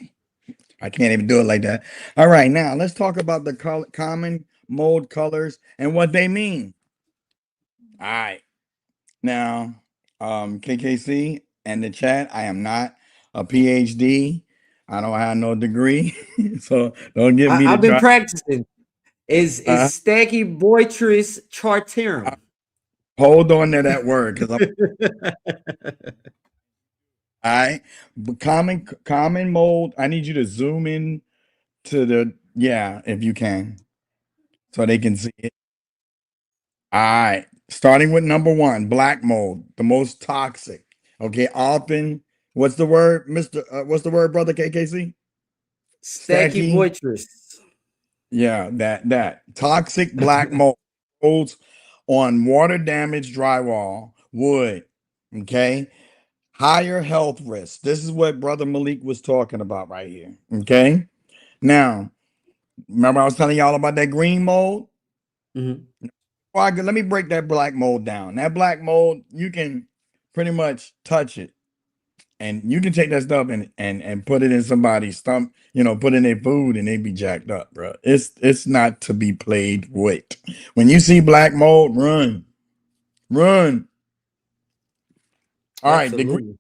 S13: I can't even do it like that. All right, now let's talk about the common mold colors and what they mean. All right. Now, KKC and the chat, I am not a PhD. I don't have no degree. So don't get me to
S10: I've been
S13: try.
S10: practicing. Is Stachybotrys chartarum.
S13: Hold on to that word because I'm all right. But common mold. I need you to zoom in to the if you can, so they can see it. All right. Starting with number one, black mold, the most toxic. Okay, often what's the word, Mr. What's the word, brother KKC? Stacky.
S10: Stachybotrys.
S13: Yeah, that toxic black mold holds on water damaged drywall, wood. Okay. Higher health risks. This is what Brother Malik was talking about right here. Okay. Now, remember I was telling y'all about that green mold?
S10: Mhm.
S13: Well, let me break that black mold down. That black mold, you can pretty much touch it. And you can take that stuff and put it in somebody's stomach, put in their food and they be jacked up, bro. It's not to be played with. When you see black mold, run. Run. All right,
S10: Absolutely.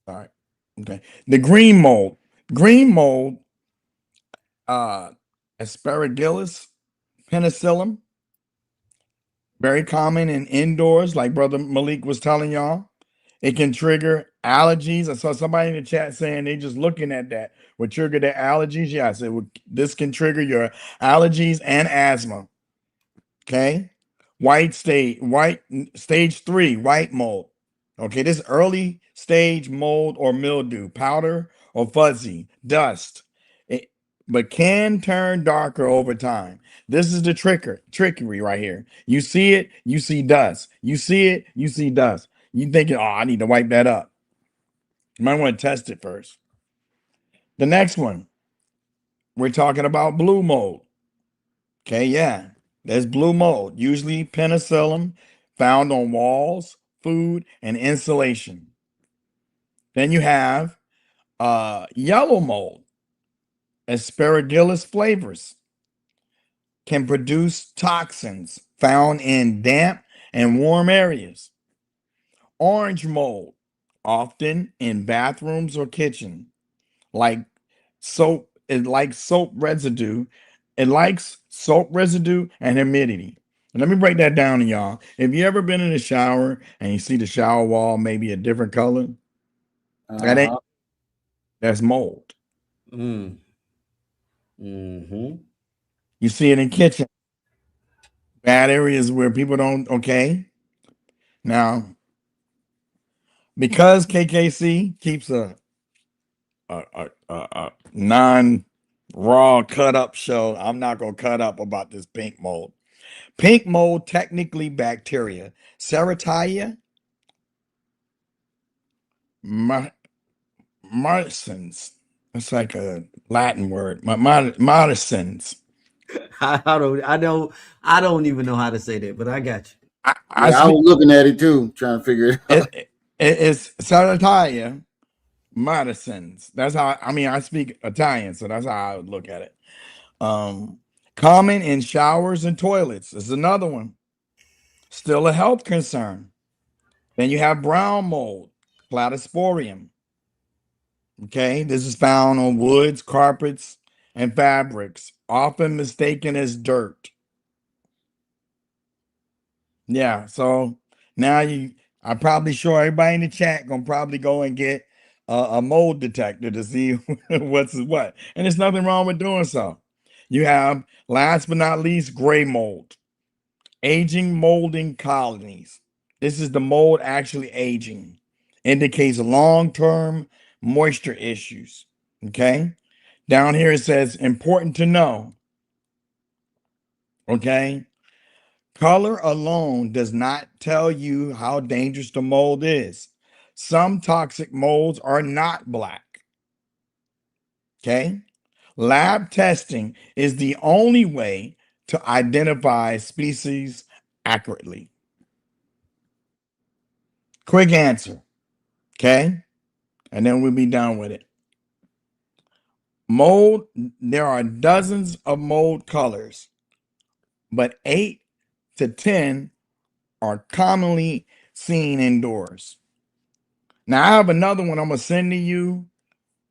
S13: all right. Okay. The green mold. Green mold, uh asparaginus, penicillium, very common in indoors, like Brother Malik was telling y'all. It can trigger allergies. I saw somebody in the chat saying they just looking at that would trigger their allergies. Yeah, I said this can trigger your allergies and asthma. Okay. Stage 3, white mold. Okay, this early stage mold or mildew, powder or fuzzy, dust. But can turn darker over time. This is the trickery right here. You see it, you see dust. You see it, you see dust. You thinking, oh, I need to wipe that up. You might want to test it first. The next one, we're talking about blue mold. Okay, yeah. There's blue mold, usually penicillium, found on walls, food, and insulation. Then you have yellow mold, aspergillus flavors, can produce toxins found in damp and warm areas. Orange mold, often in bathrooms or kitchen, like soap, it likes soap residue. It likes soap residue and humidity. And let me break that down to y'all. If you ever been in the shower and you see the shower wall maybe a different color, that's mold.
S10: Mm. Mm-hmm.
S13: You see it in kitchen, bad areas where people don't. Okay, now because KKC keeps a non raw cut up show, I'm not gonna cut up about this pink mold. Pink mold, technically bacteria. Serratia marcescens. It's like a Latin word. Marcescens.
S10: I don't even know how to say that, but I got you.
S13: I
S15: I
S13: speak.
S15: was looking at it too, trying to figure it out.
S13: It's Serratia marcescens. That's how I speak Italian, so that's how I would look at it. Um, Common in showers and toilets is another one. Still a health concern. Then you have brown mold, cladosporium. Okay, this is found on woods, carpets, and fabrics, often mistaken as dirt. Yeah, so now I'm probably sure everybody in the chat gonna probably go and get a mold detector to see what's what, and there's nothing wrong with doing so. You have, last but not least, gray mold, aging molding colonies. This is the mold actually aging, indicates long-term moisture issues. Okay, down here it says important to know. Okay, color alone does not tell you how dangerous the mold is. Some toxic molds are not black. Okay. Lab testing is the only way to identify species accurately. Quick answer. Okay. And then we'll be done with it. Mold, there are dozens of mold colors, but 8 to 10 are commonly seen indoors. Now I have another one I'm gonna send to you,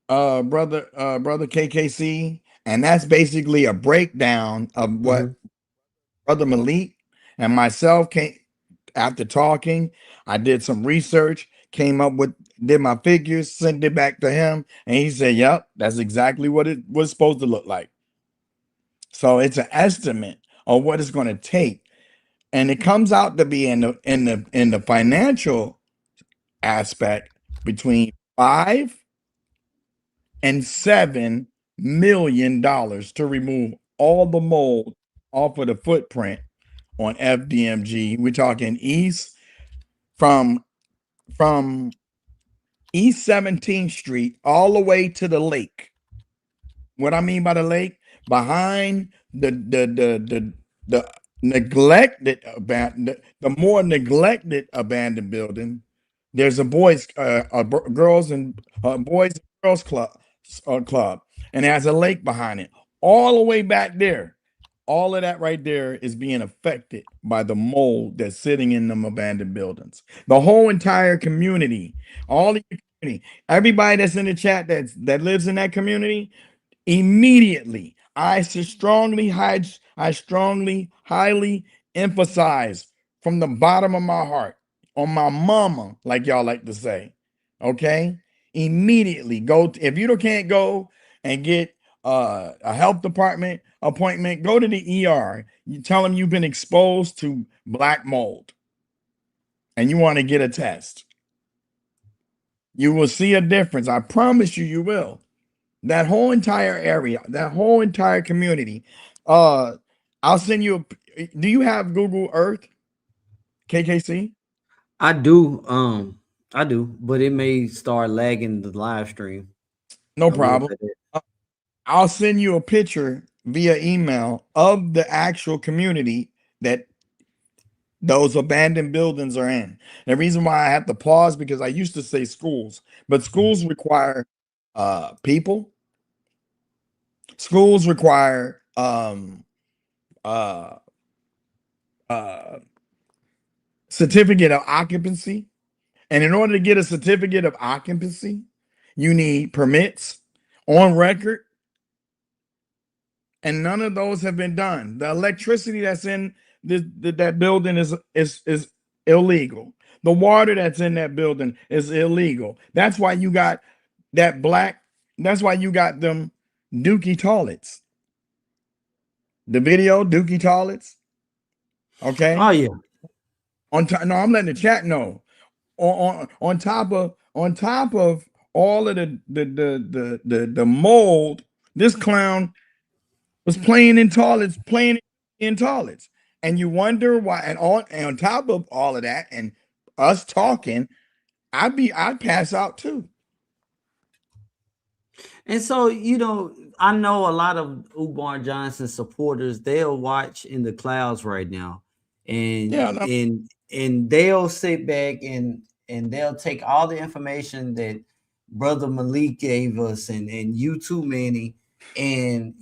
S13: brother KKC, and that's basically a breakdown of what Brother Malik and myself came after talking. I did some research, came up with, did my figures, sent it back to him, and he said, "Yep, that's exactly what it was supposed to look like." So it's an estimate of what it's going to take, and it comes out to be in the financial aspect between $5 and $7 million to remove all the mold off of the footprint on FDMG. We're talking from East 17th Street all the way to the lake. What I mean by the lake, behind the neglected the more neglected abandoned building, there's a girls and boys and girls club, and it has a lake behind it. All the way back there, all of that right there is being affected by the mold that's sitting in them abandoned buildings. The whole entire community, all the community, everybody that's in the chat that lives in that community, immediately, I strongly highly emphasize from the bottom of my heart, on my mama, like y'all like to say, okay? Immediately go if you can't go and get a health department appointment, go to the ER. You tell them you've been exposed to black mold and you want to get a test. You will see a difference. I promise you, you will. That whole entire area, that whole entire community. I'll send you do you have Google Earth, KKC?
S9: I do, but it may start lagging the live stream.
S13: No problem. I'll send you a picture via email of the actual community that those abandoned buildings are in. The reason why I have to pause, because I used to say schools, but schools require people. Schools require certificate of occupancy. And in order to get a certificate of occupancy, you need permits on record. And none of those have been done. The electricity that's in that building is illegal. The water that's in that building is illegal. That's why you got that's why you got them dookie toilets. The video, dookie toilets. Okay.
S9: Oh yeah.
S13: No, I'm letting the chat know. On top of all of the mold, this clown was playing in toilets, and you wonder why. And on top of all of that, and us talking, I'd pass out too.
S9: And so, I know a lot of Umar Johnson supporters, they'll watch in the clouds right now. And and they'll sit back and they'll take all the information that Brother Malik gave us and you too, Manny, and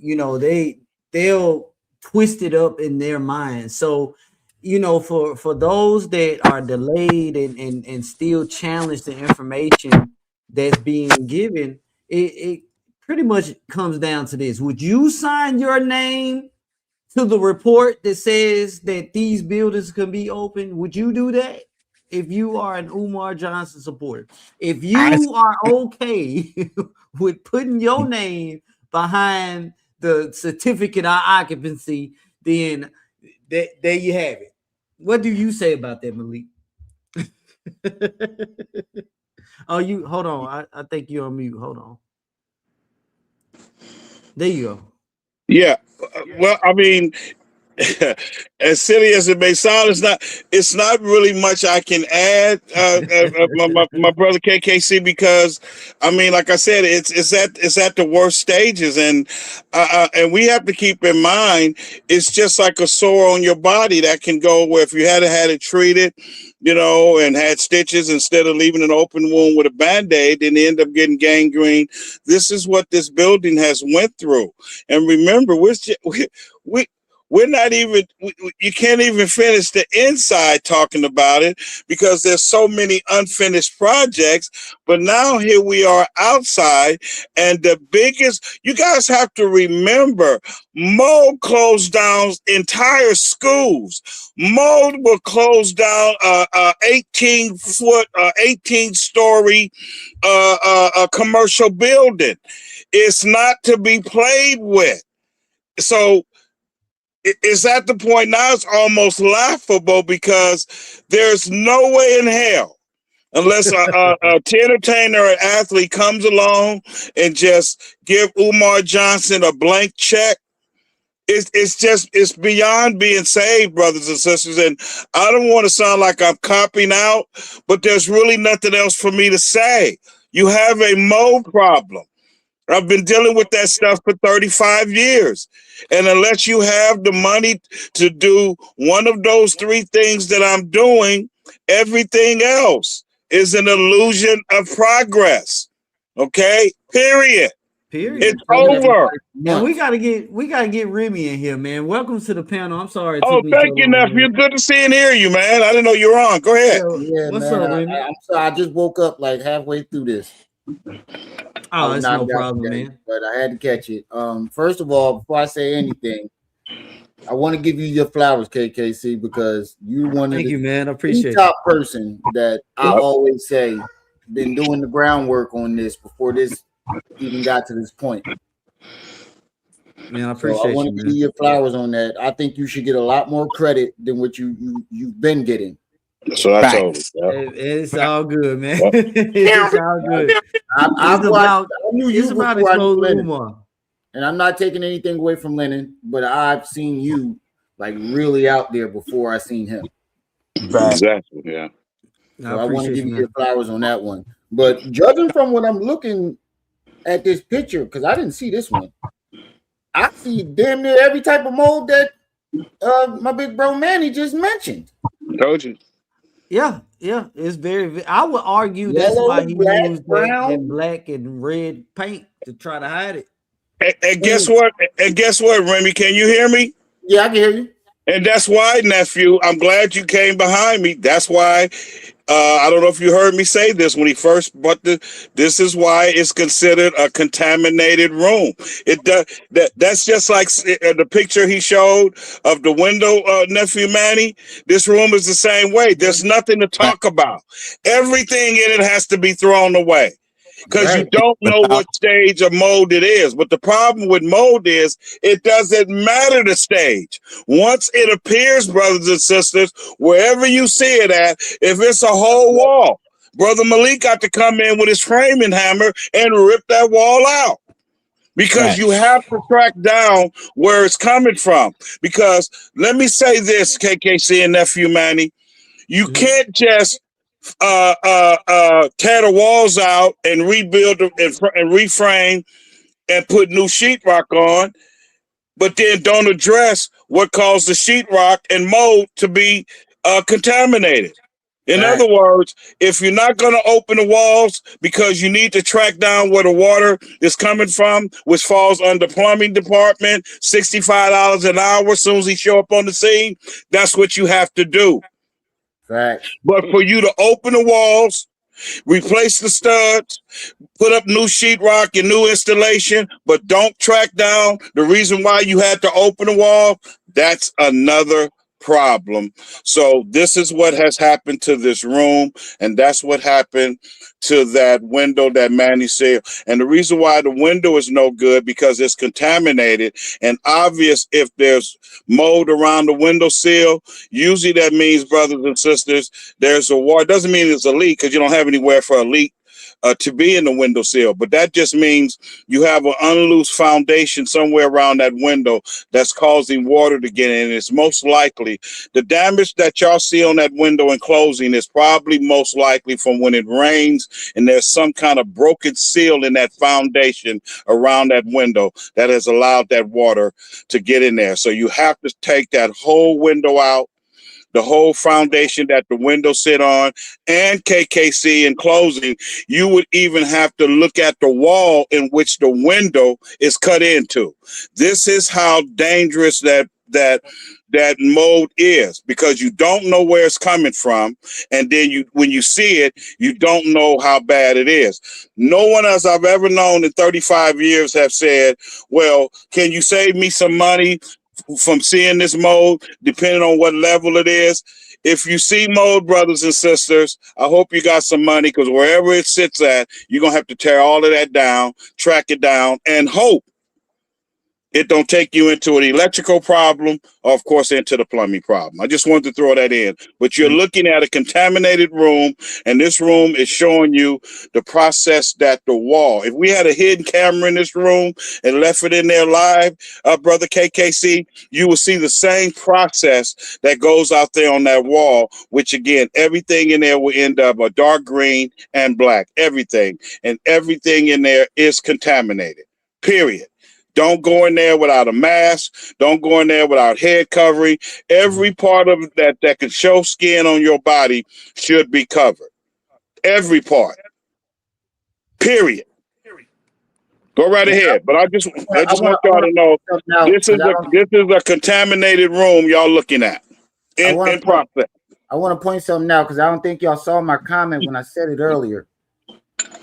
S9: they'll twist it up in their mind. So, for those that are delayed and still challenge the information that's being given, it pretty much comes down to this. Would you sign your name to the report that says that these buildings can be open? Would you do that if you are an Umar Johnson supporter? If you are okay with putting your name behind the certificate of occupancy, then there you have it. What do you say about that, Malik? Oh, you hold on. I think you're on mute. Hold on. There you go.
S12: Yeah. Well, I mean, as silly as it may sound, it's not really much I can add, my brother KKC, because I mean, like I said, it's at the worst stages, and we have to keep in mind it's just like a sore on your body that can go where if you had it treated, you know, and had stitches instead of leaving an open wound with a Band-Aid, then they end up getting gangrene. This is what this building has went through, and remember, we're not even, you can't even finish the inside talking about it because there's so many unfinished projects. But now here we are outside, and the biggest, you guys have to remember, mold closed down entire schools. Mold will close down 18-story commercial building. It's not to be played with. So it's at the point now it's almost laughable because there's no way in hell, unless a entertainer or athlete comes along and just give Umar Johnson a blank check. It's beyond being saved, brothers and sisters. And I don't want to sound like I'm copping out, but there's really nothing else for me to say. You have a mold problem. I've been dealing with that stuff for 35 years. And unless you have the money to do one of those three things that I'm doing, everything else is an illusion of progress. Okay? Period. It's over.
S9: And we gotta get Remy in here, man. Welcome to the panel. I'm sorry.
S12: Thank you, nephew. Good to see and hear you, man. I didn't know you were on. Go ahead.
S15: Yeah,
S9: what's
S15: man.
S9: up, Remy?
S15: I'm sorry. I just woke up like halfway through this.
S9: Oh, it's no problem, man.
S15: But I had to catch it. First of all, before I say anything, I want to give you your flowers, KKC, because you one of
S9: Thank you, man. I appreciate
S15: top person that I always say been doing the groundwork on this before this even got to this point.
S9: Man, I appreciate
S15: I want to give you your flowers on that. I think you should get a lot more credit than what you've been getting.
S12: That's what I told you.
S9: It's all good, man. It's all good.
S15: I knew you before I knew Lennon.
S9: Umar.
S15: And I'm not taking anything away from Lennon, but I've seen you like really out there before I seen him.
S12: Exactly. Yeah.
S15: So I want to give you your flowers on that one. But judging from what I'm looking at this picture, because I didn't see this one, I see damn near every type of mold that my big bro Manny just mentioned.
S12: Told you.
S9: Yeah, it's very. I would argue that's why he used that black and red paint to try to hide it.
S12: And guess what? And guess what, Remy? Can you hear me?
S15: Yeah, I can hear you.
S12: And that's why, nephew, I'm glad you came behind me. That's why. I don't know if you heard me say this when he first, but this is why it's considered a contaminated room. That's just like the picture he showed of the window, nephew Manny. This room is the same way. There's nothing to talk about. Everything in it has to be thrown away because you don't know what stage of mold it is. But the problem with mold is it doesn't matter the stage. Once it appears, brothers and sisters, wherever you see it at, if it's a whole wall, Brother Malik got to come in with his framing hammer and rip that wall out. Because you have to track down where it's coming from. Because let me say this, KKC and nephew Manny, you can't just tear the walls out and rebuild them and reframe and put new sheetrock on, but then don't address what caused the sheetrock and mold to be contaminated. In other words, if you're not going to open the walls because you need to track down where the water is coming from, which falls under plumbing department, $65 an hour as soon as he show up on the scene, that's what you have to do.
S15: Right.
S12: But for you to open the walls replace the studs, put up new sheetrock and new installation, but don't track down the reason why you had to open the wall. That's another problem. So this is what has happened to this room, and that's what happened to that window that Manny said. And the reason why the window is no good, because it's contaminated and obvious. If there's mold around the window sill, usually that means, brothers and sisters, there's a war. It doesn't mean it's a leak, because you don't have anywhere for a leak to be in the windowsill, but that just means you have an unloose foundation somewhere around that window that's causing water to get in. It's most likely the damage that y'all see on that window and closing is probably most likely from when it rains and there's some kind of broken seal in that foundation around that window that has allowed that water to get in there. So you have to take that whole window out, the whole foundation that the window sit on, and KKC in closing, you would even have to look at the wall in which the window is cut into. This is how dangerous that mold is, because you don't know where it's coming from, and then when you see it, you don't know how bad it is. No one else I've ever known in 35 years have said, well, can you save me some money from seeing this mold, depending on what level it is? If you see mold, brothers and sisters, I hope you got some money, because wherever it sits at, you're going to have to tear all of that down, track it down, and hope it don't take you into an electrical problem, or of course into the plumbing problem. I just wanted to throw that in. But you're looking at a contaminated room, and this room is showing you the process that the wall. If we had a hidden camera in this room and left it in there live, brother KKC, you will see the same process that goes out there on that wall, which again, everything in there will end up a dark green and black, everything. And everything in there is contaminated, period. Don't go in there without a mask. Don't go in there without head covering. Every part of that can show skin on your body should be covered. Every part. Period. Go right ahead. But I just want y'all to know this is a contaminated room y'all looking at in process.
S15: I want to point something out, because I don't think y'all saw my comment when I said it earlier.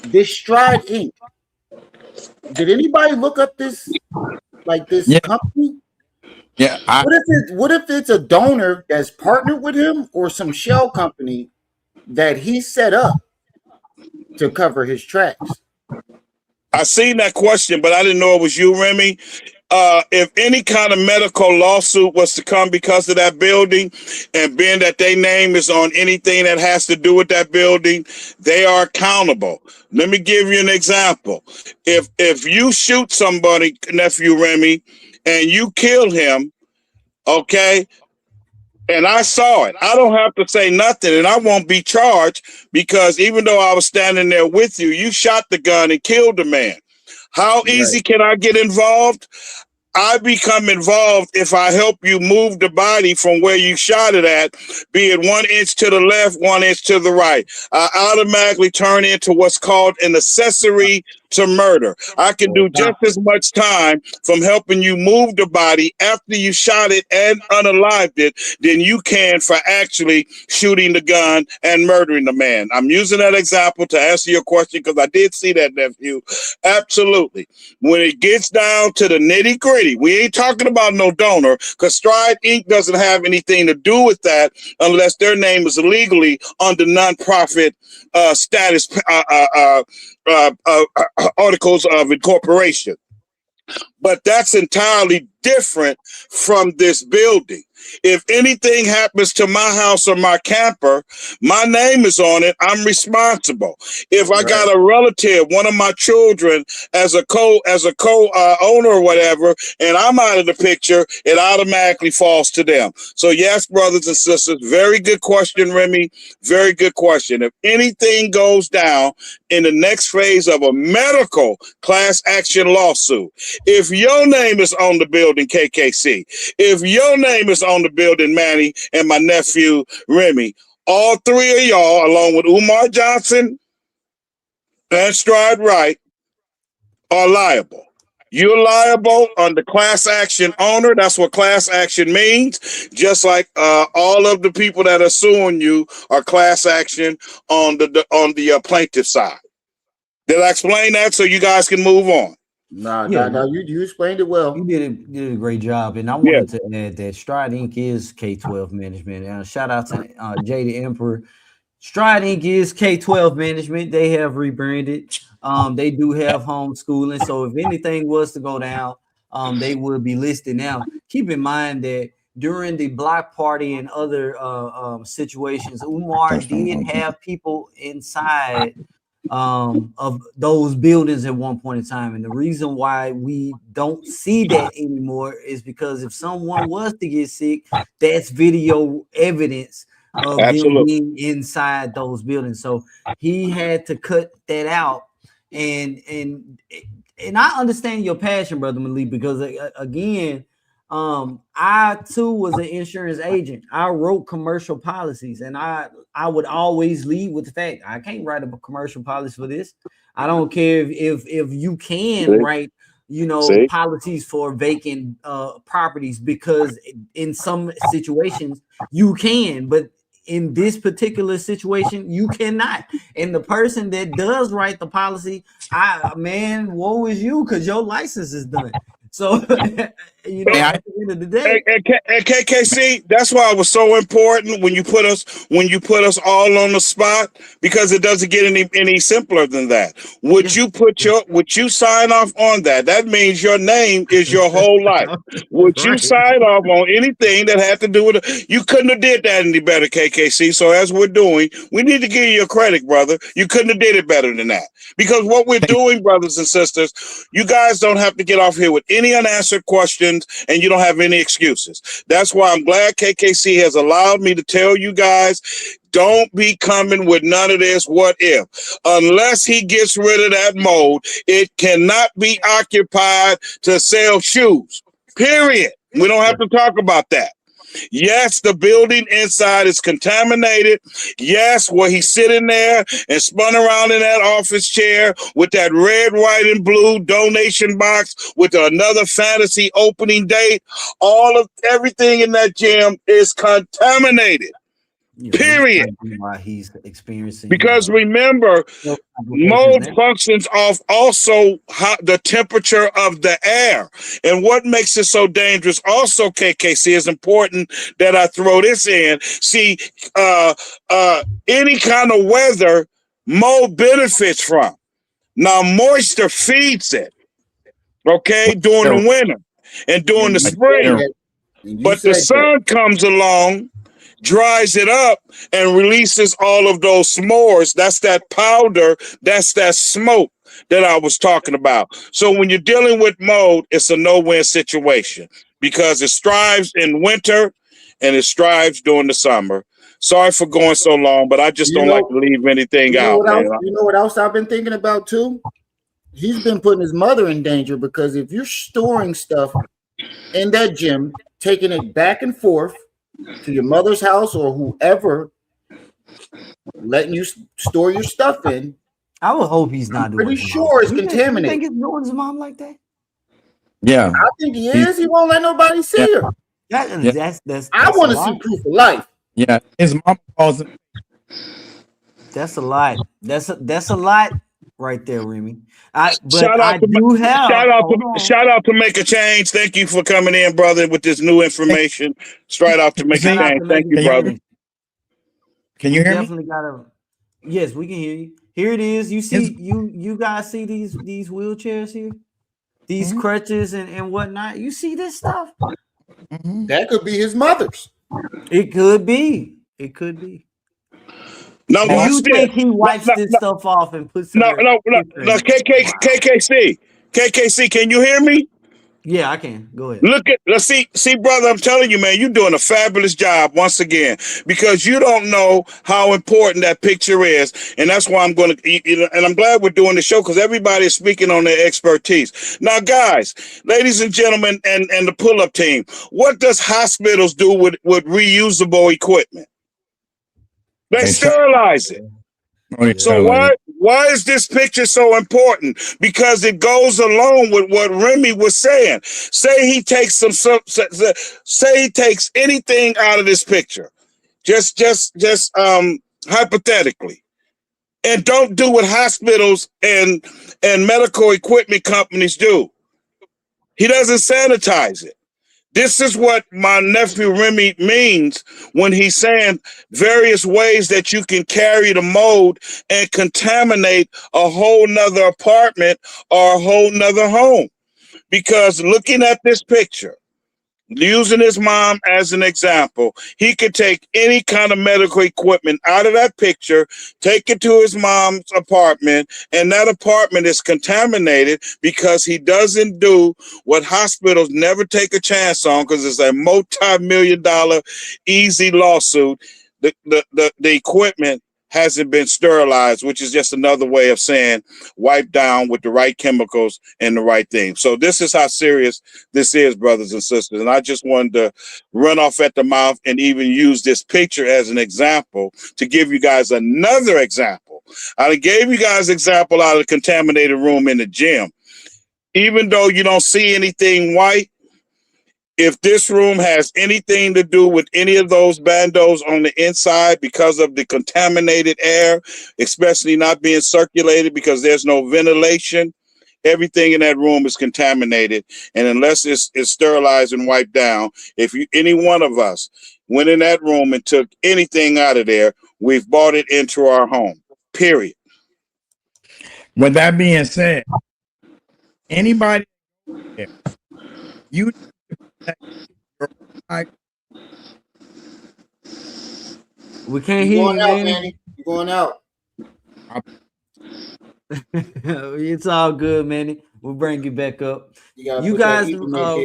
S15: This Stride Inc. Did anybody look up this company?
S16: Yeah.
S15: What if it's a donor that's partnered with him, or some shell company that he set up to cover his tracks?
S12: I seen that question, but I didn't know it was you, Remy. If any kind of medical lawsuit was to come because of that building, and being that their name is on anything that has to do with that building, they are accountable. Let me give you an example. If you shoot somebody, nephew Remy, and you kill him, okay, and I saw it, I don't have to say nothing, and I won't be charged, because even though I was standing there with you, you shot the gun and killed the man. How easy can I get involved? I become involved if I help you move the body from where you shot it at, be it 1 inch to the left, 1 inch to the right. I automatically turn into what's called an accessory to murder. I can do just as much time from helping you move the body after you shot it and unalived it than you can for actually shooting the gun and murdering the man. I'm using that example to answer your question, because I did see that, nephew. Absolutely. When it gets down to the nitty gritty, we ain't talking about no donor, because Stride Inc. doesn't have anything to do with that unless their name is illegally under nonprofit status articles of incorporation. But that's entirely different from this building. If anything happens to my house or my camper, my name is on it. I'm responsible. If I got a relative, one of my children, as a co-owner or whatever, and I'm out of the picture, it automatically falls to them. So yes, brothers and sisters, very good question, Remy. Very good question. If anything goes down in the next phase of a medical class action lawsuit, if your name is on the building, KKC, if your name is on the building, Manny, and my nephew, Remy, all three of y'all, along with Umar Johnson and Stride Wright, are liable. You're liable under class action owner. That's what class action means. Just like all of the people that are suing you are class action on the plaintiff side. Did I explain that so you guys can move on?
S15: Nah, you explained it well.
S9: You did a great job, and I
S12: Yeah.
S9: wanted to add that Stride Inc. is K-12 management. Shout out to Jay the Emperor. Stride Inc. is K-12 management. They have rebranded. They do have homeschooling. So if anything was to go down, they would be listed. Now, keep in mind that during the block party and other situations, Umar did have people inside of those buildings at one point in time. And the reason why we don't see that anymore is because if someone was to get sick, that's video evidence of them being inside those buildings. So he had to cut that out. And I understand your passion, Brother Malik, because again, I too was an insurance agent. I wrote commercial policies, and I would always lead with the fact I can't write a commercial policy for this. I don't care if you can write, policies for vacant properties, because in some situations you can, but in this particular situation, you cannot. And the person that does write the policy, woe is you, because your license is done. So, at the end of the day,
S12: and KKC, that's why it was so important when you put us all on the spot, because it doesn't get any simpler than that. Would you sign off on that? That means your name is your whole life. Would you sign off on anything that had to do with it? You couldn't have did that any better, KKC. So as we're doing, we need to give you your credit, brother. You couldn't have did it better than that. Because what we're doing, brothers and sisters, you guys don't have to get off here with any unanswered questions, and you don't have any excuses. That's why I'm glad KKC has allowed me to tell you guys, don't be coming with none of this what if. Unless he gets rid of that mold, it cannot be occupied to sell shoes. Period. We don't have to talk about that. Yes, the building inside is contaminated. Yes, where he's sitting there and spun around in that office chair with that red, white, and blue donation box with another fantasy opening date. Everything in that gym is contaminated. Period.
S9: Why he's experiencing,
S12: because remember, mold functions off also the temperature of the air. And what makes it so dangerous also, KKC, is important that I throw this in. See, any kind of weather, mold benefits from. Now, moisture feeds it, okay, during the winter and during the spring. But the sun comes along, dries it up, and releases all of those s'mores. That's that powder, that's that smoke that I was talking about. So when you're dealing with mold, it's a no-win situation because it strives in winter and it strives during the summer. Sorry for going so long, but I just don't like to leave anything out.
S15: You know what else I've been thinking about too? He's been putting his mother in danger, because if you're storing stuff in that gym, taking it back and forth to your mother's house or whoever letting you store your stuff in,
S9: I would hope he's not doing.
S15: Pretty sure it's contaminated.
S9: You think he's doing his mom like that?
S14: Yeah,
S15: I think he is. He won't let nobody see her.
S9: That's
S15: I want to see proof of life.
S14: Yeah, his mom calls him.
S9: That's a lot. That's a lot right there, Remy.
S12: Shout out to Make a Change. Thank you for coming in, brother, with this new information. Straight out to Make a Change. Thank you, brother.
S14: Can you hear
S9: definitely me? Yes, we can hear you. Here it is. You see, you guys see these wheelchairs here, these crutches and whatnot. You see this stuff?
S15: That could be his mother's.
S9: It could be. It could be.
S12: No,
S9: you think he wipes this stuff off and puts
S12: no, KKC, can you hear me?
S9: Yeah, I can. Go ahead.
S12: Let's see, brother, I'm telling you, man, you're doing a fabulous job once again, because you don't know how important that picture is. And that's why I'm going to, and I'm glad we're doing the show, because everybody is speaking on their expertise. Now, guys, ladies and gentlemen, and the pull-up team, what does hospitals do with reusable equipment? They sterilize it. So what? Why is this picture so important? Because it goes along with what Remy was saying. Say he takes say he takes anything out of this picture, just hypothetically, and don't do what hospitals and medical equipment companies do. He doesn't sanitize it. This is what my nephew Remy means when he's saying various ways that you can carry the mold and contaminate a whole nother apartment or a whole nother home. Because looking at this picture, using his mom as an example, he could take any kind of medical equipment out of that picture, take it to his mom's apartment, and that apartment is contaminated because he doesn't do what hospitals never take a chance on, because it's a multi-million-dollar easy lawsuit. The equipment hasn't been sterilized, which is just another way of saying wiped down with the right chemicals and the right thing. So this is how serious this is, brothers and sisters. And I just wanted to run off at the mouth and even use this picture as an example to give you guys another example. I gave you guys example out of the contaminated room in the gym. Even though you don't see anything white, if this room has anything to do with any of those bandos on the inside because of the contaminated air, especially not being circulated because there's no ventilation, everything in that room is contaminated. And unless it's sterilized and wiped down, if any one of us went in that room and took anything out of there, we've brought it into our home, period.
S13: With that being said, anybody, you
S10: we can't hear you, Manny.
S15: You're going out.
S10: It's all good, Manny. We'll bring you back up. You guys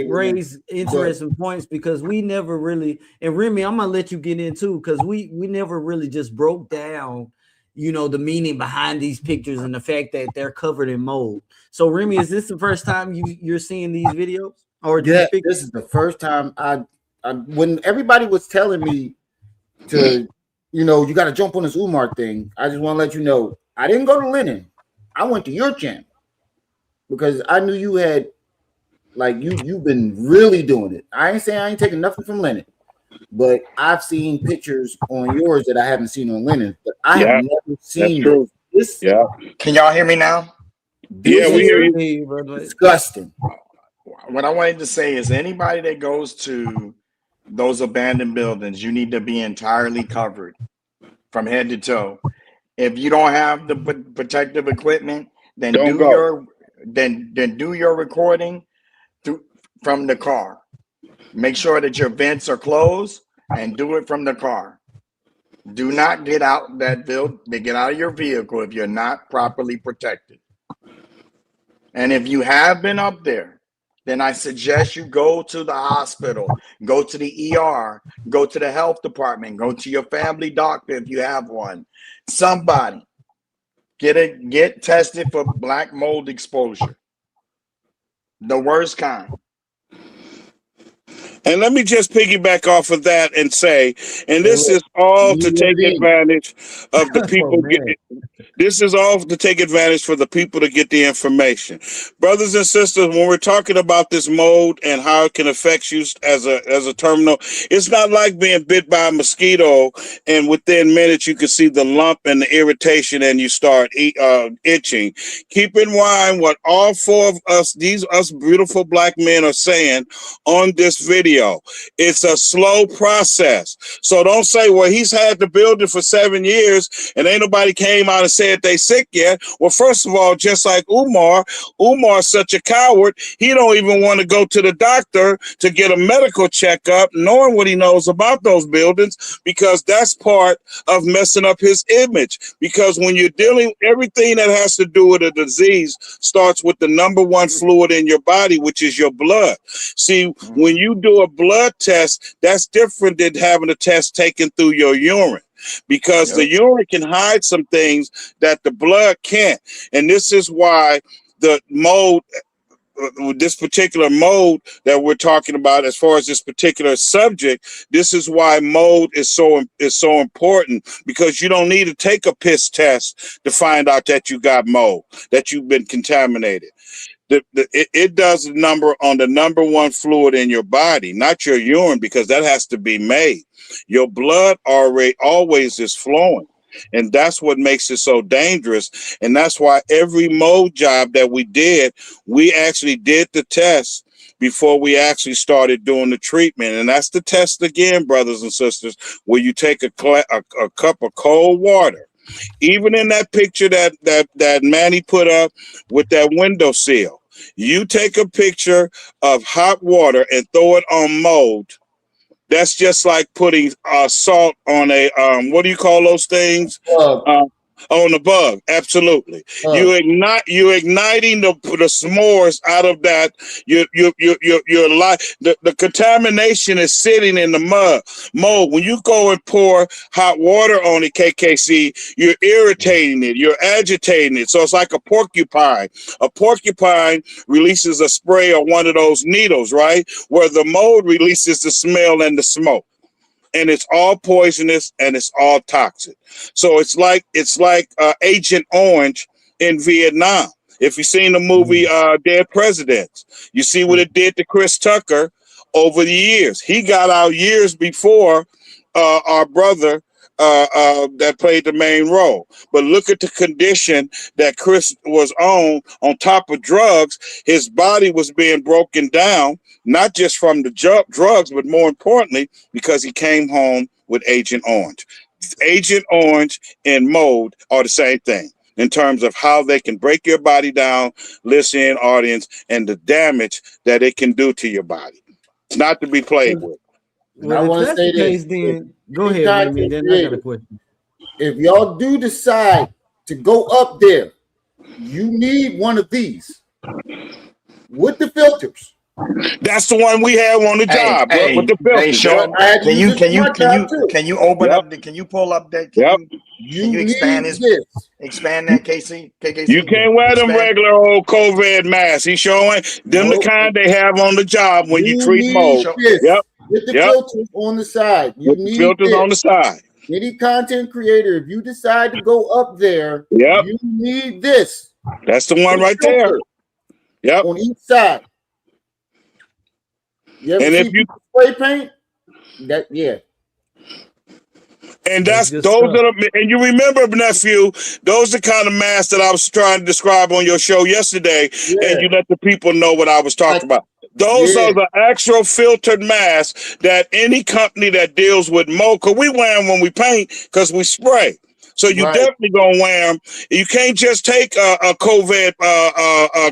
S10: raise interesting points because we never really, and Remy, I'm gonna let you get in too, because we never really just broke down, you know, the meaning behind these pictures and the fact that they're covered in mold. So Remy, is this the first time you're seeing these videos? Or
S15: yeah, this is the first time I when everybody was telling me to, you know, you got to jump on this Umar thing. I just want to let you know, I didn't go to Lennon. I went to your channel because I knew you had, like, you've been really doing it. I ain't saying I ain't taking nothing from Lennon, but I've seen pictures on yours that I haven't seen on Lennon. But I have never seen this.
S12: Yeah.
S13: Can y'all hear me now?
S12: Yeah, we hear you.
S15: Disgusting.
S13: What I wanted to say is anybody that goes to those abandoned buildings, you need to be entirely covered from head to toe. If you don't have the protective equipment, then do your recording from the car. Make sure that your vents are closed and do it from the car. Do not get out get out of your vehicle if you're not properly protected. And if you have been up there, then I suggest you go to the hospital, go to the ER, go to the health department, go to your family doctor if you have one. Somebody get tested for black mold exposure. The worst kind.
S12: And let me just piggyback off of that and say, and this is all to take advantage of the people. This is all to take advantage for the people to get the information. Brothers and sisters, when we're talking about this mold and how it can affect you as a terminal, it's not like being bit by a mosquito and within minutes you can see the lump and the irritation and you start itching. Keep in mind what all four of us, us beautiful black men, are saying on this video. It's a slow process. So don't say, well, he's had the building for 7 years and ain't nobody came out and said they sick yet. Well, first of all, just like Umar's such a coward, he don't even want to go to the doctor to get a medical checkup, knowing what he knows about those buildings, because that's part of messing up his image. Because when you're dealing, everything that has to do with a disease starts with the number one fluid in your body, which is your blood. See, when you do a blood test, that's different than having a test taken through your urine, because the urine can hide some things that the blood can't. And this is why the mold this particular mold that we're talking about, as far as this particular subject, this is why mold is so important, because you don't need to take a piss test to find out that you got mold, that you've been contaminated. It does a number on the number one fluid in your body, not your urine, because that has to be made. Your blood always is flowing. And that's what makes it so dangerous. And that's why every mold job that we did, we actually did the test before we actually started doing the treatment. And that's the test again, brothers and sisters, where you take a cup of cold water. Even in that picture that Manny put up with that windowsill, you take a picture of hot water and throw it on mold. That's just like putting salt on a what do you call those things? On the bug. Absolutely. You're igniting the s'mores out of that. Your life. The contamination is sitting in the mold. When you go and pour hot water on it, KKC, you're irritating it. You're agitating it. So it's like a porcupine. A porcupine releases a spray or one of those needles, right? Where the mold releases the smell and the smoke. And it's all poisonous and it's all toxic. So it's like Agent Orange in Vietnam. If you've seen the movie Dead Presidents, you see what it did to Chris Tucker over the years. He got out years before our brother that played the main role. But look at the condition that Chris was on top of drugs. His body was being broken down, not just from the drugs, but more importantly, because he came home with Agent Orange. Agent Orange and mold are the same thing in terms of how they can break your body down, listening audience, and the damage that it can do to your body. It's not to be played with.
S15: Well, I want to say this.
S9: Go ahead, man. Then I got a question.
S15: If y'all do decide to go up there, you need one of these with the filters.
S12: That's the one we have on the job, bro, with the filters.
S13: Sean, can you open up? Can you pull up that? Can you expand this? Expand that, KKC.
S12: You can't wear them regular old COVID masks. He's showing them the kind they have on the job when you treat mold.
S15: With the filters on the side. You need
S12: filters on the side.
S15: Any content creator, if you decide to go up there, you need this.
S12: That's the one right there. Yep.
S15: On each side. You ever see people spray paint?
S12: And those are the, and you remember, nephew, those are the kind of masks that I was trying to describe on your show yesterday, and you let the people know what I was talking about. Those are the actual filtered masks that any company that deals with mold, because we wear them when we paint because we spray. So you definitely gonna wear them. You can't just take a COVID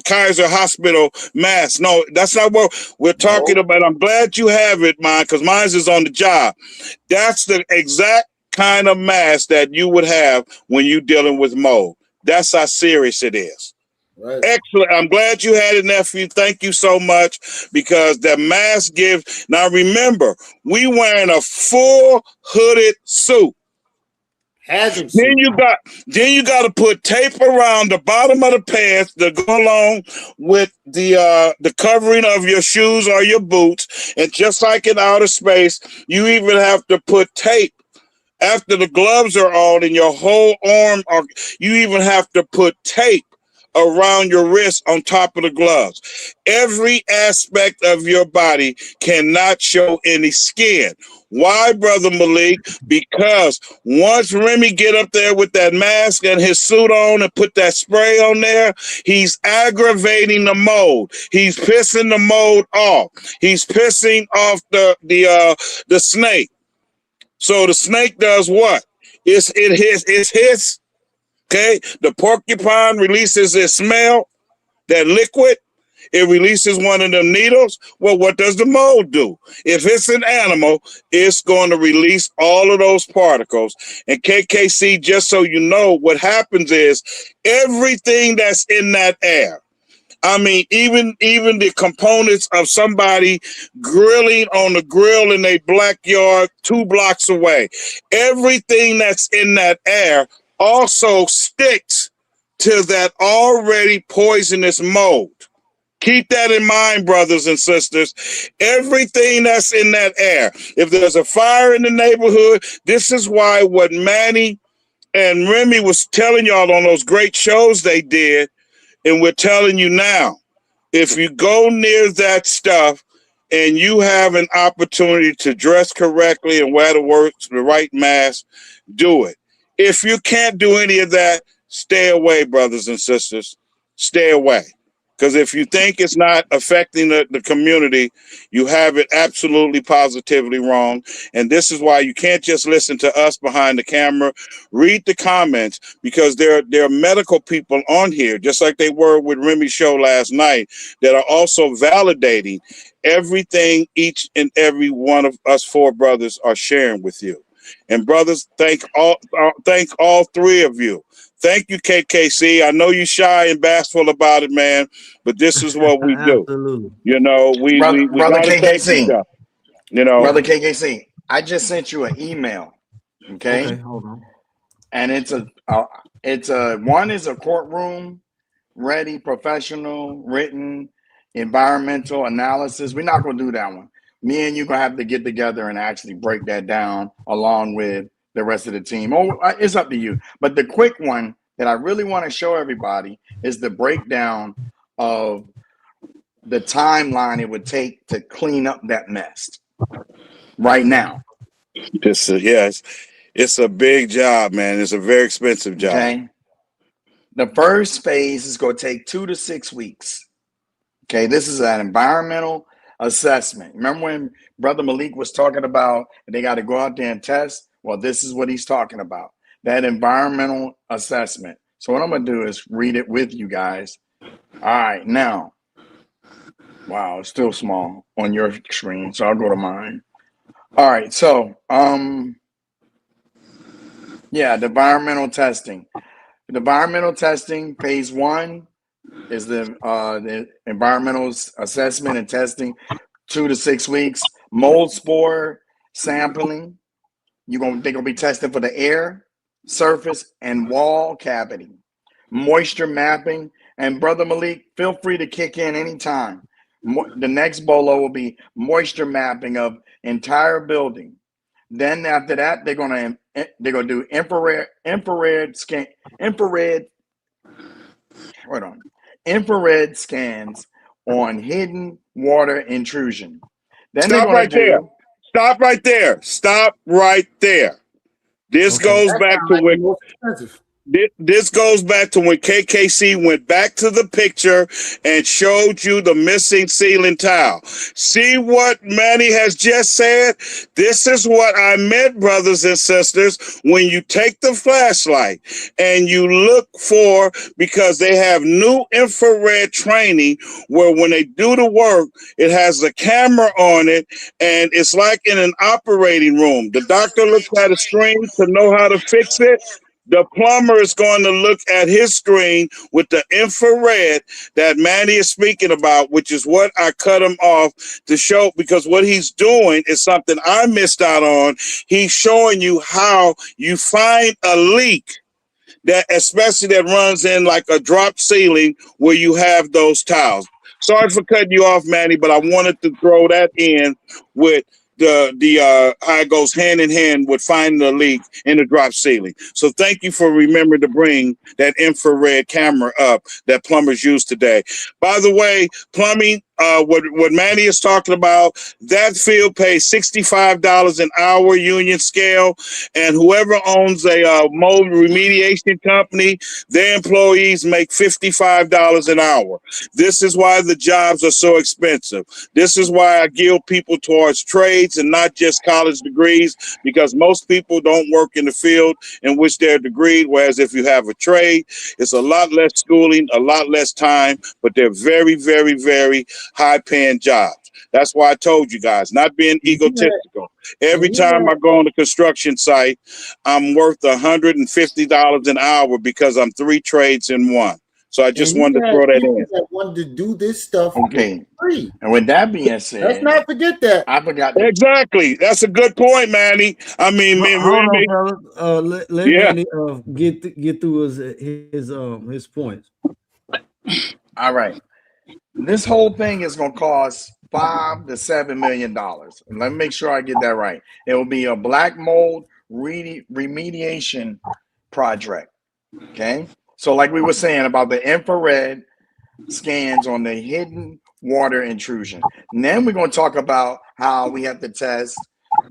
S12: Kaiser Hospital mask. No, that's not what we're talking about. I'm glad you have it, mine, because mine is on the job. That's the exact kind of mask that you would have when you're dealing with mold. That's how serious it is. Excellent. I'm glad you had it, nephew. Thank you so much, because the mask gives. Now remember, we wearing a full hooded suit. Then you got to put tape around the bottom of the pants to go along with the covering of your shoes or your boots. And just like in outer space, you even have to put tape after the gloves are on in your whole arm. Or you even have to put tape around your wrist on top of the gloves. Every aspect of your body cannot show any skin. Why, Brother Malik? Because once Remy get up there with that mask and his suit on and put that spray on there, he's aggravating the mold. He's pissing the mold off. He's pissing off the snake. So the snake does what? It's his. Okay, the porcupine releases its smell, that liquid. It releases one of them needles. Well, what does the mold do? If it's an animal, it's going to release all of those particles. And KKC, just so you know, what happens is everything that's in that air. I mean, even the components of somebody grilling on the grill in a backyard 2 blocks away, everything that's in that air also sticks to that already poisonous mold. Keep that in mind, brothers and sisters. Everything that's in that air. If there's a fire in the neighborhood, this is why what Manny and Remy was telling y'all on those great shows they did, and we're telling you now, if you go near that stuff and you have an opportunity to dress correctly and wear the right mask, do it. If you can't do any of that, stay away, brothers and sisters. Stay away. Because if you think it's not affecting the community, you have it absolutely positively wrong. And this is why you can't just listen to us behind the camera. Read the comments, because there are medical people on here, just like they were with Remy's show last night, that are also validating everything each and every one of us four brothers are sharing with you. And brothers, thank all three of you. Thank you, KKC. I know you're shy and bashful about it, man, but this is what we do.
S9: Absolutely.
S12: You know, we
S13: Brother
S12: gotta take
S13: KKC.
S12: stuff. You know,
S13: Brother KKC, I just sent you an email. Okay.
S9: Okay, hold on.
S13: And it's a one is a courtroom ready professional written environmental analysis. We're not gonna do that one. Me and you gonna have to get together and actually break that down along with the rest of the team. Oh, it's up to you. But the quick one that I really want to show everybody is the breakdown of the timeline it would take to clean up that mess right now.
S12: It's a big job, man. It's a very expensive job.
S13: Okay. The first phase is going to take 2 to 6 weeks. Okay. This is an environmental assessment. Remember when Brother Malik was talking about they got to go out there and test? Well, this is what he's talking about, that environmental assessment. So what I'm going to do is read it with you guys. All right. Now, wow, it's still small on your screen, so I'll go to mine. All right. So, yeah, the environmental testing. The environmental testing, phase 1 is the environmental assessment and testing, 2 to 6 weeks. Mold spore sampling. They're gonna be testing for the air, surface, and wall cavity. Moisture mapping. And Brother Malik, feel free to kick in anytime. The next bolo will be moisture mapping of entire building. Then after that, they're gonna do infrared scans on hidden water intrusion. Then
S12: Stop right there. Stop right there. This goes back to when This goes back to when KKC went back to the picture and showed you the missing ceiling tile. See what Manny has just said? This is what I meant, brothers and sisters, when you take the flashlight and you look for, because they have new infrared training where when they do the work, it has a camera on it and it's like in an operating room. The doctor looks at a screen to know how to fix it. The plumber is going to look at his screen with the infrared that Manny is speaking about, which is what I cut him off to show, because what he's doing is something I missed out on. He's showing you how you find a leak, that especially that runs in like a drop ceiling where you have those tiles. Sorry for cutting you off, Manny, but I wanted to throw that in with the how it goes hand in hand with finding the leak in the drop ceiling. So thank you for remembering to bring that infrared camera up that plumbers use today. By the way, plumbing, what Manny is talking about, that field pays $65 an hour union scale, and whoever owns a mold remediation company, their employees make $55 an hour. This is why the jobs are so expensive. This is why I gild people towards trades and not just college degrees, because most people don't work in the field in which they're degreed, whereas if you have a trade, it's a lot less schooling, a lot less time, but they're very, very, very high-paying jobs. That's why I told you guys, not being egotistical. Every time I go on a construction site, I'm worth $150 an hour because I'm 3 trades in one. So I just wanted to throw that in.
S15: That wanted to do this stuff free.
S13: And with that being said,
S15: let's not forget that.
S13: I forgot.
S12: Exactly. That's a good point, Manny. I mean,
S9: let Manny get through his points.
S13: All right. This whole thing is going to cost $5 to $7 million. Let me make sure I get that right. It will be a black mold remediation project. Okay. So like we were saying about the infrared scans on the hidden water intrusion. And then we're going to talk about how we have to test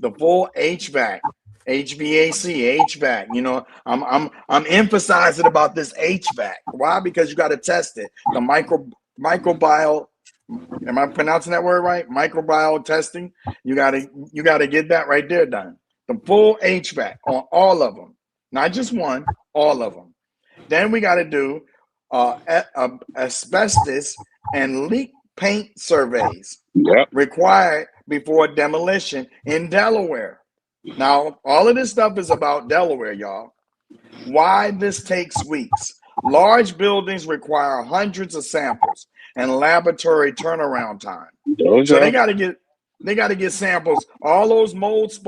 S13: the full HVAC, HVAC. You know, I'm emphasizing about this HVAC. Why? Because you got to test it. The microbial. Am I pronouncing that word right? Microbial testing. You gotta get that right there done. The full HVAC on all of them, not just one, all of them. Then we got to do asbestos and leak paint surveys required before demolition in Delaware. Now, all of this stuff is about Delaware, y'all. Why this takes weeks. Large buildings require hundreds of samples and laboratory turnaround time. So they got to get samples. All those mold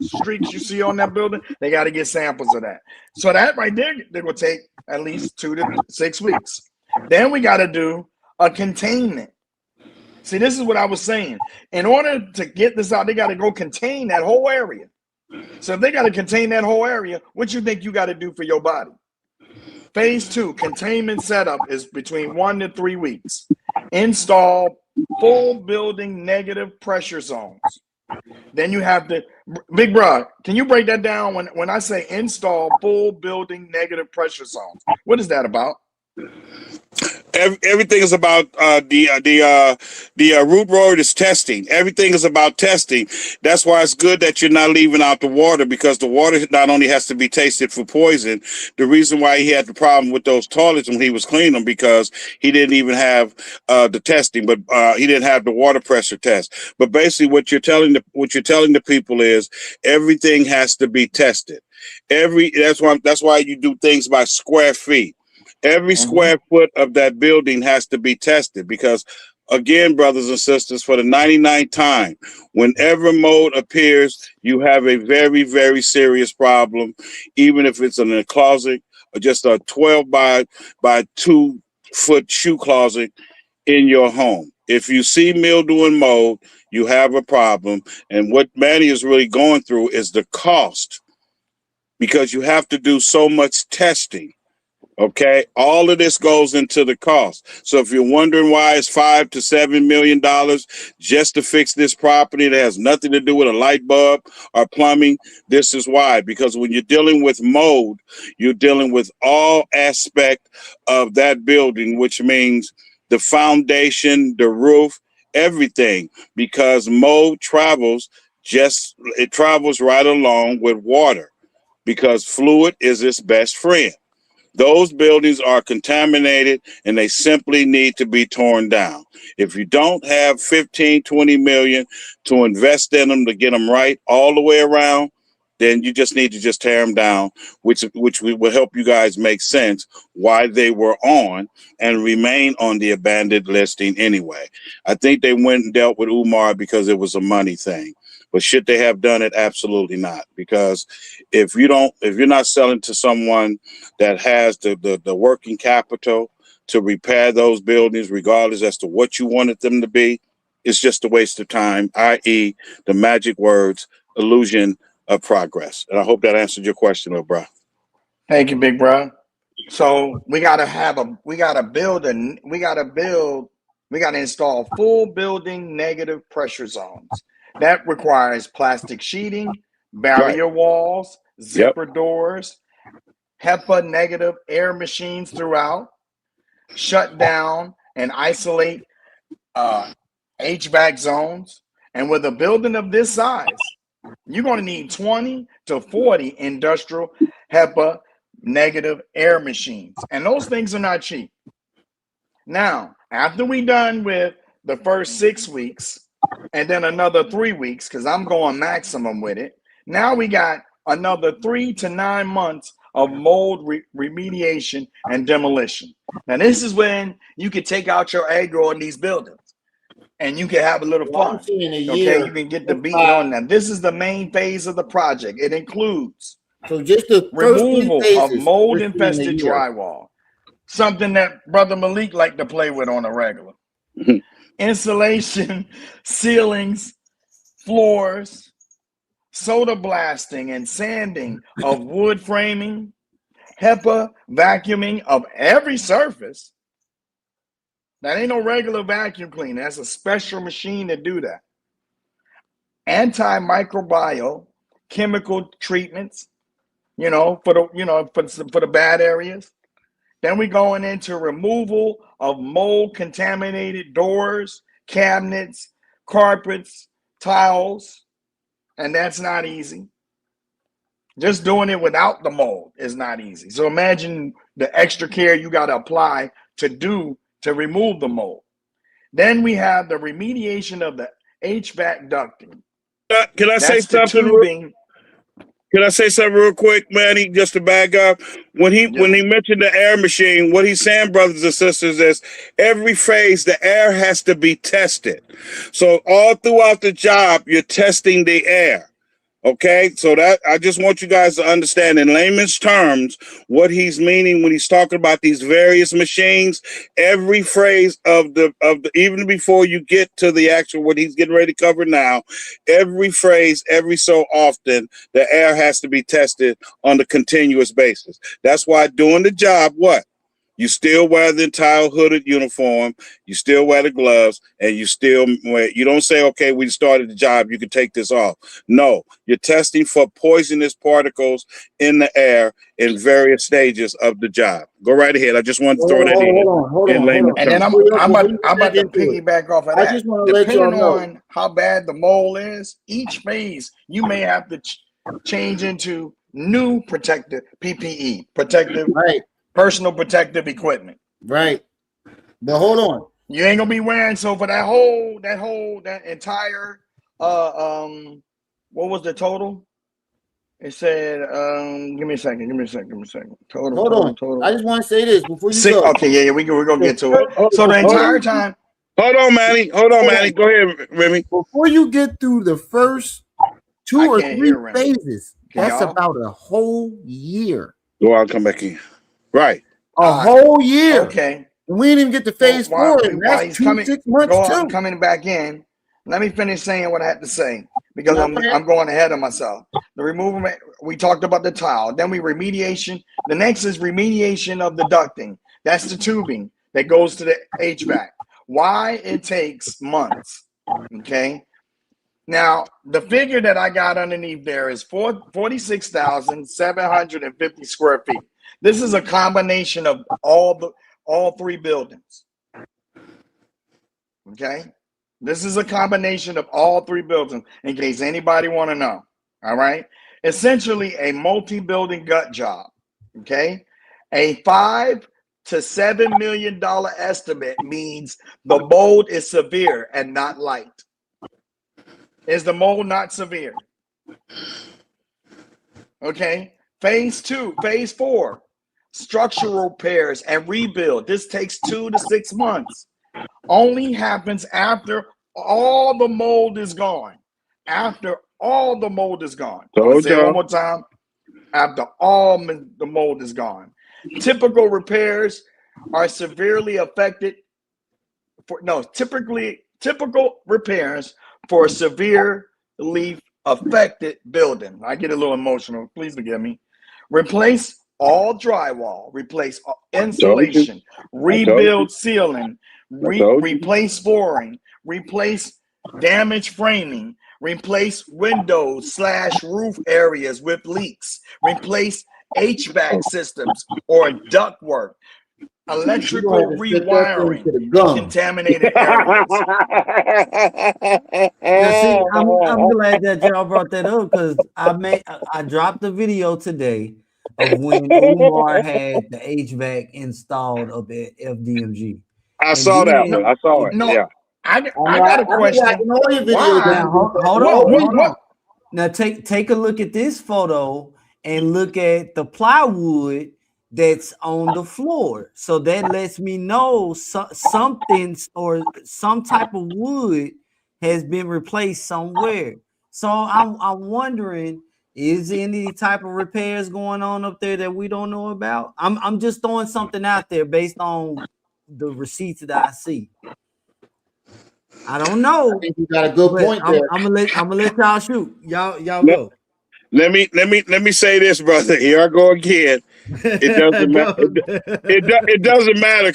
S13: streaks you see on that building, they got to get samples of that. So that right there, they will take at least 2 to 6 weeks. Then we got to do a containment. See, this is what I was saying. In order to get this out, they got to go contain that whole area. So if they got to contain that whole area, what you think you got to do for your body? Phase 2, containment setup, is between 1 to 3 weeks. Install full building negative pressure zones. Then you have to, Big Bro, can you break that down when I say install full building negative pressure zones? What is that about?
S12: Everything is about the root road is testing. Everything is about testing. That's why it's good that you're not leaving out the water, because the water not only has to be tasted for poison. The reason why he had the problem with those toilets when he was cleaning them, because he didn't even have the testing, but he didn't have the water pressure test. But basically, what you're telling the people is everything has to be tested. That's why you do things by square feet. Every square foot of that building has to be tested, because, again, brothers and sisters, for the 99th time, whenever mold appears, you have a very, very serious problem, even if it's in a closet or just a 12 by 2 foot shoe closet in your home. If you see mildew and mold, you have a problem. And what Manny is really going through is the cost, because you have to do so much testing. Okay, all of this goes into the cost. So if you're wondering why it's $5 to $7 million just to fix this property that has nothing to do with a light bulb or plumbing, this is why. Because when you're dealing with mold, you're dealing with all aspect of that building, which means the foundation, the roof, everything. Because mold travels right along with water, because fluid is its best friend. Those buildings are contaminated and they simply need to be torn down. If you don't have 15, 20 million to invest in them to get them right all the way around, then you just need to just tear them down, which will help you guys make sense why they were on and remain on the abandoned listing anyway. I think they went and dealt with Umar because it was a money thing. But should they have done it? Absolutely not. Because if you're not selling to someone that has the working capital to repair those buildings, regardless as to what you wanted them to be, it's just a waste of time, i.e. the magic words, illusion of progress. And I hope that answered your question, little bro.
S13: Thank you, Big Bro. So we gotta install full building negative pressure zones. That requires plastic sheeting, barrier walls, zipper doors, HEPA negative air machines throughout, shut down and isolate HVAC zones. And with a building of this size, you're going to need 20 to 40 industrial HEPA negative air machines. And those things are not cheap. Now, after we're done with the first 6 weeks, and then another 3 weeks, because I'm going maximum with it. Now we got another 3 to 9 months of mold remediation and demolition. Now this is when you can take out your aggro in these buildings, and you can have a little fun. Okay, you can get the beat on them. This is the main phase of the project. It includes
S15: just the
S13: removal of mold-infested drywall, something that Brother Malik liked to play with on a regular. insulation, ceilings, floors, soda blasting and sanding of wood framing, HEPA vacuuming of every surface. That ain't no regular vacuum cleaner. That's a special machine to do that. Antimicrobial chemical treatments, for the bad areas. Then we going into removal of mold contaminated doors, cabinets, carpets, tiles, and that's not easy. Just doing it without the mold is not easy. So imagine the extra care you got to apply to remove the mold. Then we have the remediation of the HVAC ducting.
S12: Can I say something? Can I say something real quick, Manny, just to back up? When he mentioned the air machine, what he's saying, brothers and sisters, is every phase the air has to be tested. So all throughout the job, you're testing the air. Okay, so that I just want you guys to understand in layman's terms what he's meaning when he's talking about these various machines. Every phrase of the even before you get to the actual what he's getting ready to cover now, every phrase, every so often, the air has to be tested on a continuous basis. That's why doing the job, what? You still wear the entire hooded uniform, you still wear the gloves, and you don't say, okay, we started the job, you can take this off. No, you're testing for poisonous particles in the air in various stages of the job. Go right ahead. I just wanted to throw that in.
S15: Hold on.
S13: And then I'm about to piggyback off of that.
S15: I just want to let y'all
S13: Depending
S15: know
S13: on how bad the mold is, each phase you may have to change into new protective PPE, personal protective equipment.
S15: Right. But hold on.
S13: You ain't gonna be wearing so for that entire what was the total? It said give me a second. Total.
S15: I just want to say this before you go.
S13: Okay, yeah, we're gonna get to it. So the entire time.
S12: Hold on, Manny. Go ahead, Remy.
S15: Before you get through the first 2 or 3 phases, that's about a whole year.
S12: Go out, come back in. Right.
S15: A whole year.
S13: Okay.
S15: We didn't even get to phase 4. And that's 6 months too.
S13: I'm coming back in. Let me finish saying what I had to say because I'm going ahead of myself. The removal, we talked about the tile. Then remediation. The next is remediation of the ducting. That's the tubing that goes to the HVAC. Why it takes months. Okay. Now, the figure that I got underneath there is 46,750 square feet. This is a combination of all 3 buildings. Okay? This is a combination of all 3 buildings, in case anybody want to know. All right? Essentially a multi-building gut job. Okay? A $5 to $7 million estimate means the mold is severe and not light. Is the mold not severe? Okay. Phase 4, structural repairs and rebuild. This takes 2 to 6 months. Only happens after all the mold is gone. After all the mold is gone. I'll say it one more time. After all the mold is gone. Typical repairs are severely affected. Typical repairs for a severely affected building. I get a little emotional. Please forgive me. Replace all drywall. Replace insulation. Rebuild ceiling. Replace flooring. Replace damaged framing. Replace windows / roof areas with leaks. Replace HVAC systems or ductwork. Electrical rewiring contaminated areas.
S9: Now, see, I'm glad that y'all brought that up because I dropped a video today of when Umar had the HVAC installed up at FDMG.
S12: I saw that one. I saw it. Yeah.
S13: I got a question.
S9: Hold on. Now take a look at this photo and look at the plywood that's on the floor. So that lets me know something or some type of wood has been replaced somewhere. So I'm wondering, is there any type of repairs going on up there that we don't know about? I'm just throwing something out there based on the receipts that I see. I don't know.
S15: I think you got a good point
S9: I'm
S15: there.
S9: gonna let y'all shoot. Y'all
S12: Let,
S9: go.
S12: let me say this, brother. Here I go again. It doesn't matter. It doesn't matter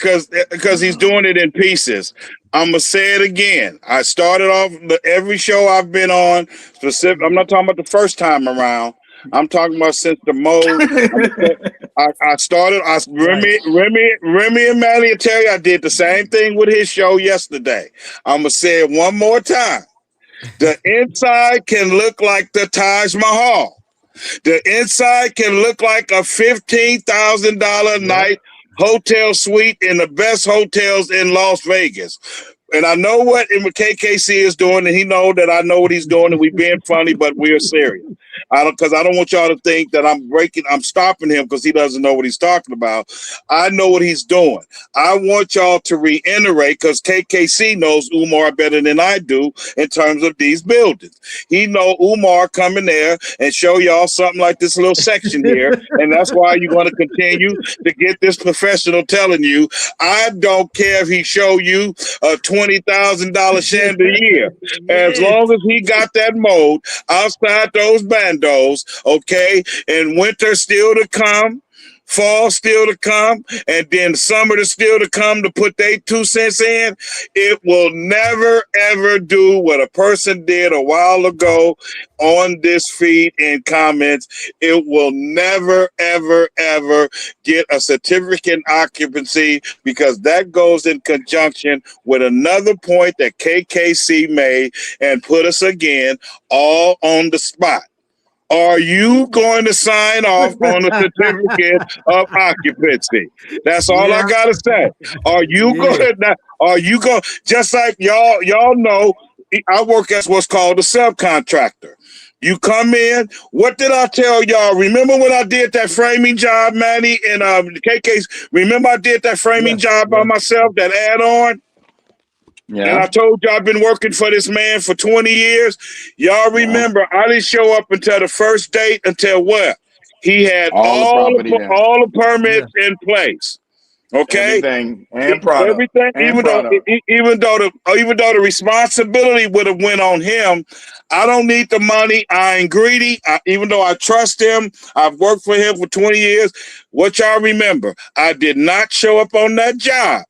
S12: because he's doing it in pieces. I'm gonna say it again. I started off every show I've been on. Specific. I'm not talking about the first time around. I'm talking about since the mode. I started. Remy and Manny will tell you I did the same thing with his show yesterday. I'm gonna say it one more time. The inside can look like the Taj Mahal. The inside can look like a $15,000 night hotel suite in the best hotels in Las Vegas. And I know what KKC is doing, and he know that I know what he's doing, and we being funny, but we're serious. I don't want y'all to think that I'm stopping him because he doesn't know what he's talking about. I know what he's doing. I want y'all to reiterate because KKC knows Umar better than I do in terms of these buildings. He know Umar coming there and show y'all something like this little section here, and that's why you're going to continue to get this professional telling you. I don't care if he show you a $20,000 chandelier. As long as he got that mode outside those bandos, okay, and winter still to come, fall still to come, and then summer to still to come to put their 2 cents in, it will never, ever do what a person did a while ago on this feed in comments. It will never, ever, ever get a certificate occupancy because that goes in conjunction with another point that KKC made and put us again all on the spot. Are you going to sign off on a certificate of occupancy? That's all I gotta say. Are you going? Are you going? Just like y'all know, I work as what's called a subcontractor. You come in. What did I tell y'all? Remember when I did that framing job, Manny, and KK's? Remember I did that framing job by myself, that add-on?
S13: Yeah.
S12: And I told you I've been working for this man for 20 years. Y'all remember, I didn't show up until the first date until what? He had all the permits in place. Okay,
S13: everything and product,
S12: everything.
S13: And
S12: even though the responsibility would have went on him, I don't need the money. I ain't greedy. Even though I trust him, I've worked for him for 20 years. What y'all remember? I did not show up on that job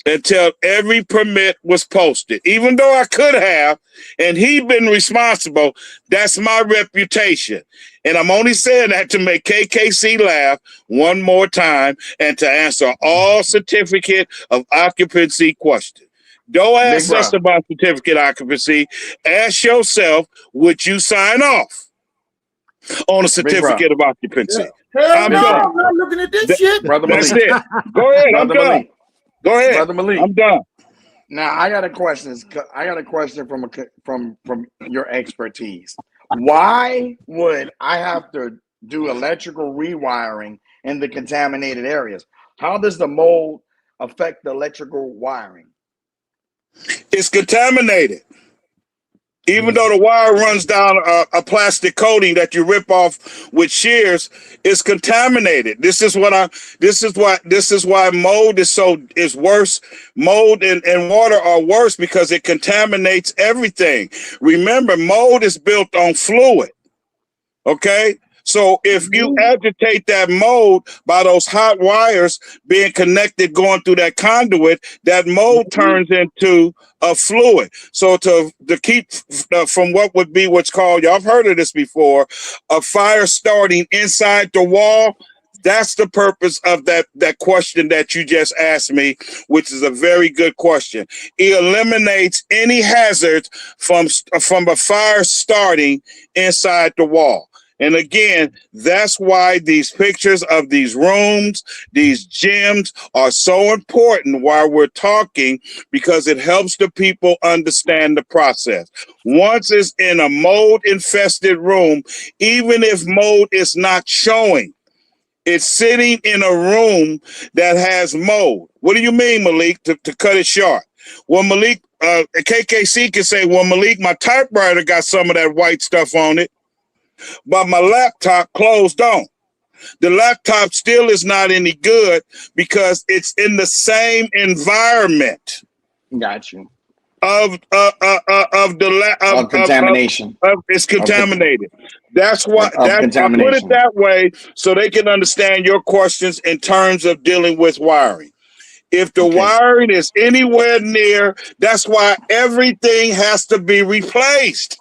S12: until every permit was posted. Even though I could have, and he'd been responsible, that's my reputation. And I'm only saying that to make KKC laugh one more time and to answer all certificate of occupancy questions. Don't ask us about certificate occupancy. Ask yourself, would you sign off on a certificate of occupancy?
S15: Hell no, I'm not looking at this shit.
S13: Brother
S12: That's
S13: Malik.
S12: it. Go ahead, I'm done.
S13: Malik.
S12: Go ahead,
S13: Brother Malik.
S12: I'm done.
S13: Now I got a question. From your expertise. Why would I have to do electrical rewiring in the contaminated areas? How does the mold affect the electrical wiring?
S12: It's contaminated. Even though the wire runs down a plastic coating that you rip off with shears, it's contaminated. This is why mold is worse. Mold and water are worse because it contaminates everything. Remember, mold is built on fluid. Okay? So if you agitate that mold by those hot wires being connected going through that conduit, that mold turns into a fluid. So to keep from what would be what's called, y'all have heard of this before, a fire starting inside the wall. That's the purpose of that question that you just asked me, which is a very good question. It eliminates any hazards from a fire starting inside the wall. And again, that's why these pictures of these rooms, these gyms are so important while we're talking, because it helps the people understand the process. Once it's in a mold-infested room, even if mold is not showing, it's sitting in a room that has mold. What do you mean, Malik, to cut it short? Well, Malik, KKC can say, well, Malik, my typewriter got some of that white stuff on it, but my laptop closed on. The laptop still is not any good because it's in the same environment.
S13: Got you. of contamination.
S12: It's contaminated. That's why
S13: Of
S12: I put it
S13: contamination.
S12: that way so they can understand your questions in terms of dealing with wiring. If the wiring is anywhere near, that's why everything has to be replaced.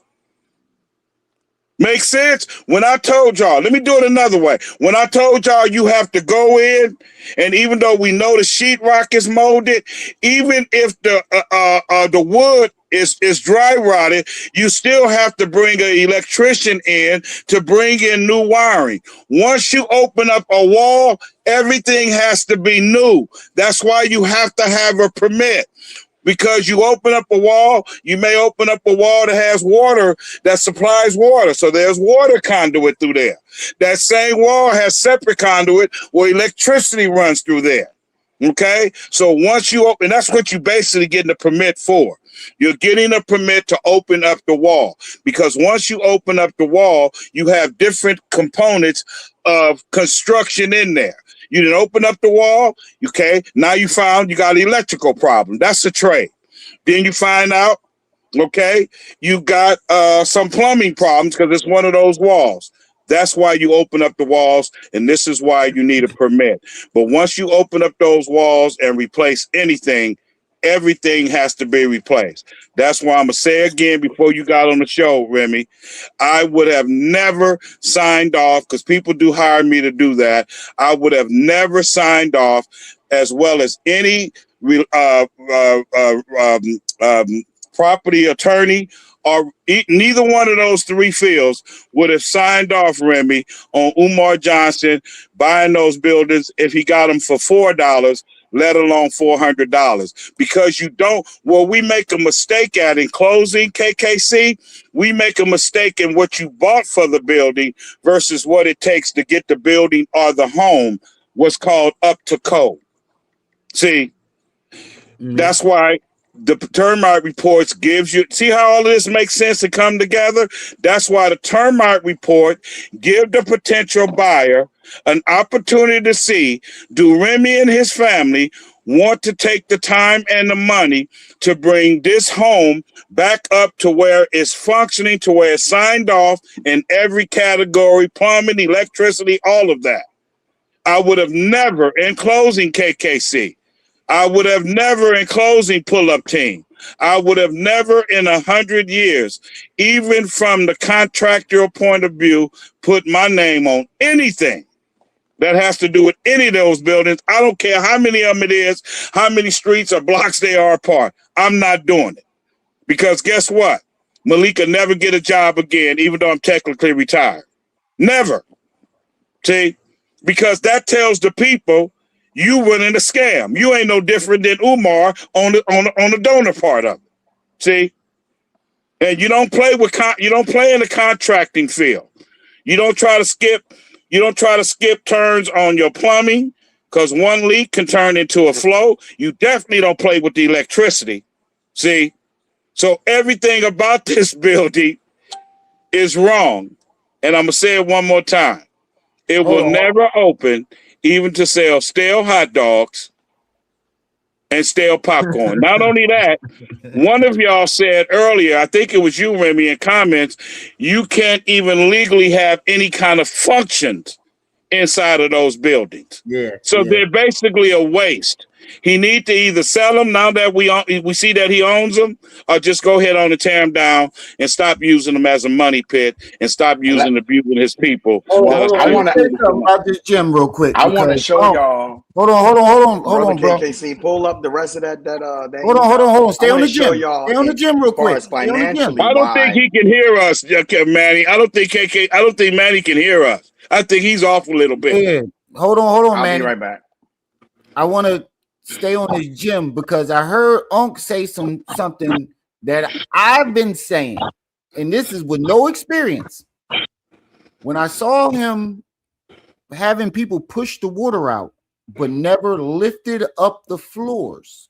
S12: Make sense? When I told y'all, let me do it another way. When I told y'all you have to go in, and even though we know the sheetrock is molded, even if the wood is dry rotted, you still have to bring an electrician in to bring in new wiring. Once you open up a wall, everything has to be new. That's why you have to have a permit. Because you open up a wall, you may open up a wall that has water, that supplies water. So there's water conduit through there. That same wall has separate conduit where electricity runs through there. Okay? So once you open, that's what you basically getting a permit for. You're getting a permit to open up the wall. Because once you open up the wall, you have different components of construction in there. You didn't open up the wall, okay? Now you found you got an electrical problem. That's a trade. Then you find out, okay, you got some plumbing problems because it's one of those walls. That's why you open up the walls, and this is why you need a permit. But once you open up those walls and replace anything, everything has to be replaced. That's why I'm going to say again before you got on the show, Remy, I would have never signed off, because people do hire me to do that. I would have never signed off, as well as any property attorney, or neither one of those three fields would have signed off, Remy, on Umar Johnson buying those buildings if he got them for $4, let alone $400. Because you don't, well, we make a mistake at in closing, KKC, we make a mistake in what you bought for the building versus what it takes to get the building or the home, what's called up to code. See, that's why the termite reports gives you, see how all of this makes sense and come together? That's why the termite report give the potential buyer an opportunity to see, do Remy and his family want to take the time and the money to bring this home back up to where it's functioning, to where it's signed off in every category, plumbing, electricity, all of that. I would have never, in closing, KKC, I would have never, in closing, pull-up team, I would have never in 100 years, even from the contractual point of view, put my name on anything that has to do with any of those buildings. I don't care how many of them it is, how many streets or blocks they are apart. I'm not doing it. Because guess what? Malika never get a job again, even though I'm technically retired. Never. See? Because that tells the people you running a scam. You ain't no different than Umar on the donor part of it. See? And you don't play with you don't play in the contracting field. You don't try to skip turns on your plumbing, because one leak can turn into a flow. You definitely don't play with the electricity. See? So everything about this building is wrong. And I'm going to say it one more time. It will never open even to sell stale hot dogs and stale popcorn. Not only that, one of y'all said earlier, I think it was you, Remy, in comments, you can't even legally have any kind of functions inside of those buildings. So they're basically a waste. He needs to either sell them now that we see that he owns them, or just go ahead on and tear them down and stop using them as a money pit and stop using abusing his people.
S15: I want to say something about this gym real quick.
S13: I want to show y'all.
S15: Hold on, bro.
S13: KKC, pull up the rest of that.
S15: Hold on. Stay on the gym. Stay on the gym real quick.
S12: I don't think he can hear us, Manny. I don't think Manny can hear us. I think he's off a little bit.
S15: Yeah. Hold on,
S13: I'll
S15: man.
S13: be right back.
S15: I want to stay on his gym because I heard Unc say something that I've been saying, and this is with no experience. When I saw him having people push the water out, but never lifted up the floors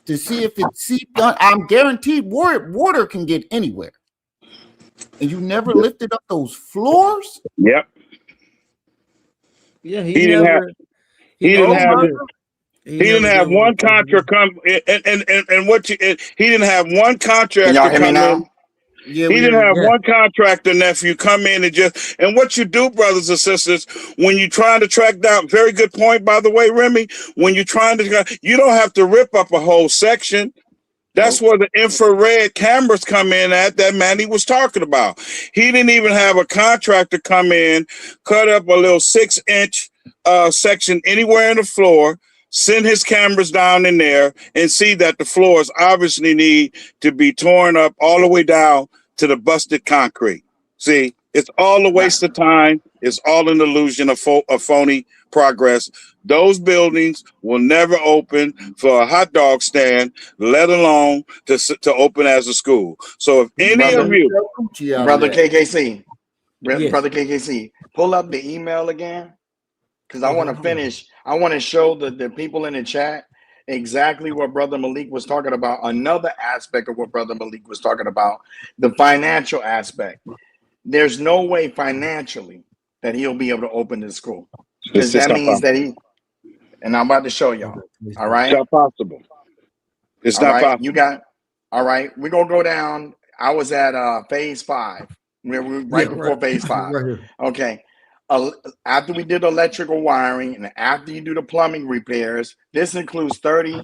S15: to see if it seeped on, I'm guaranteed water can get anywhere. And you never lifted up those floors?
S12: Yep.
S10: Yeah,
S12: he didn't have He didn't have one contract come and what you he didn't have one
S13: Can
S12: contractor
S13: y'all hear me
S12: come in.
S13: now?
S10: Yeah,
S12: He
S10: we
S12: didn't
S10: hear
S12: have
S10: you.
S12: one contractor, nephew, come in and just, and what you do, brothers and sisters, when you're trying to track down, very good point, by the way, Remy, when you're trying to, you don't have to rip up a whole section. That's where the infrared cameras come in at that Manny was talking about. He didn't even have a contractor come in, cut up a little 6-inch section anywhere in the floor, send his cameras down in there and see that the floors obviously need to be torn up all the way down to the busted concrete. See, it's all a waste of time. It's all an illusion of phony progress. Those buildings will never open for a hot dog stand, let alone to open as a school. So if any of you,
S13: Brother KKC,
S10: Yes.
S13: Brother KKC, pull up the email again, because I want to finish. I want to show the people in the chat exactly what Brother Malik was talking about. Another aspect of what Brother Malik was talking about, the financial aspect. There's no way financially that he'll be able to open this school, because that means that he, and I'm about to show y'all. All right.
S12: It's not possible. It's not possible.
S13: You got, all right. We're going to go down. I was at phase 5. We're right before phase 5.
S10: Right here.
S13: Okay. After we did electrical wiring and after you do the plumbing repairs, this includes 30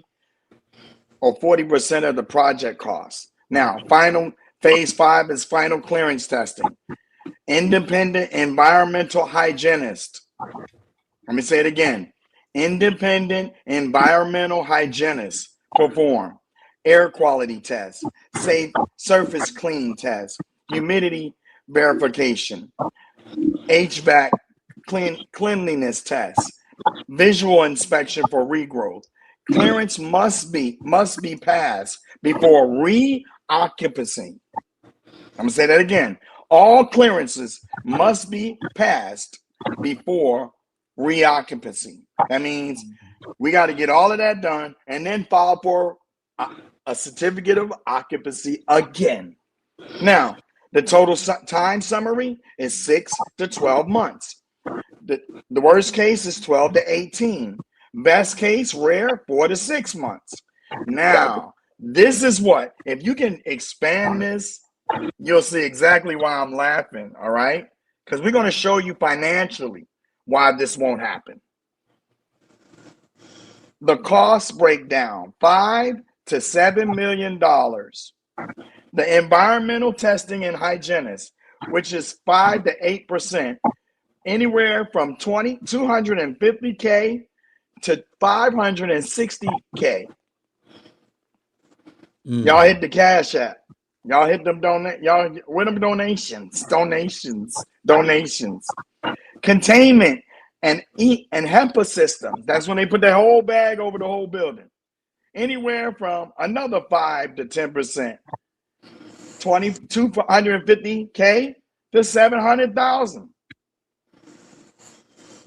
S13: or 40% of the project costs. Now, phase 5 is final clearance testing. Independent environmental hygienist. Let me say it again. Independent environmental hygienists perform air quality tests, safe surface clean tests, humidity verification, HVAC cleanliness tests, visual inspection for regrowth. Clearance must be passed before reoccupancy. I'm gonna say that again. All clearances must be passed before reoccupancy. That means we got to get all of that done and then file for a certificate of occupancy again. Now, the total time summary is 6 to 12 months. The worst case is 12 to 18. Best case, rare, 4 to 6 months. Now, this is what, if you can expand this, you'll see exactly why I'm laughing, all right? Because we're going to show you financially why this won't happen. The cost breakdown, $5 to $7 million. The environmental testing and hygienist, which is 5 to 8%, anywhere from $250K to $560K. Y'all hit the Cash App. Y'all hit them with them donations. Containment and HEPA systems. That's when they put that whole bag over the whole building. Anywhere from another 5 to 10%. $250K to $700,000.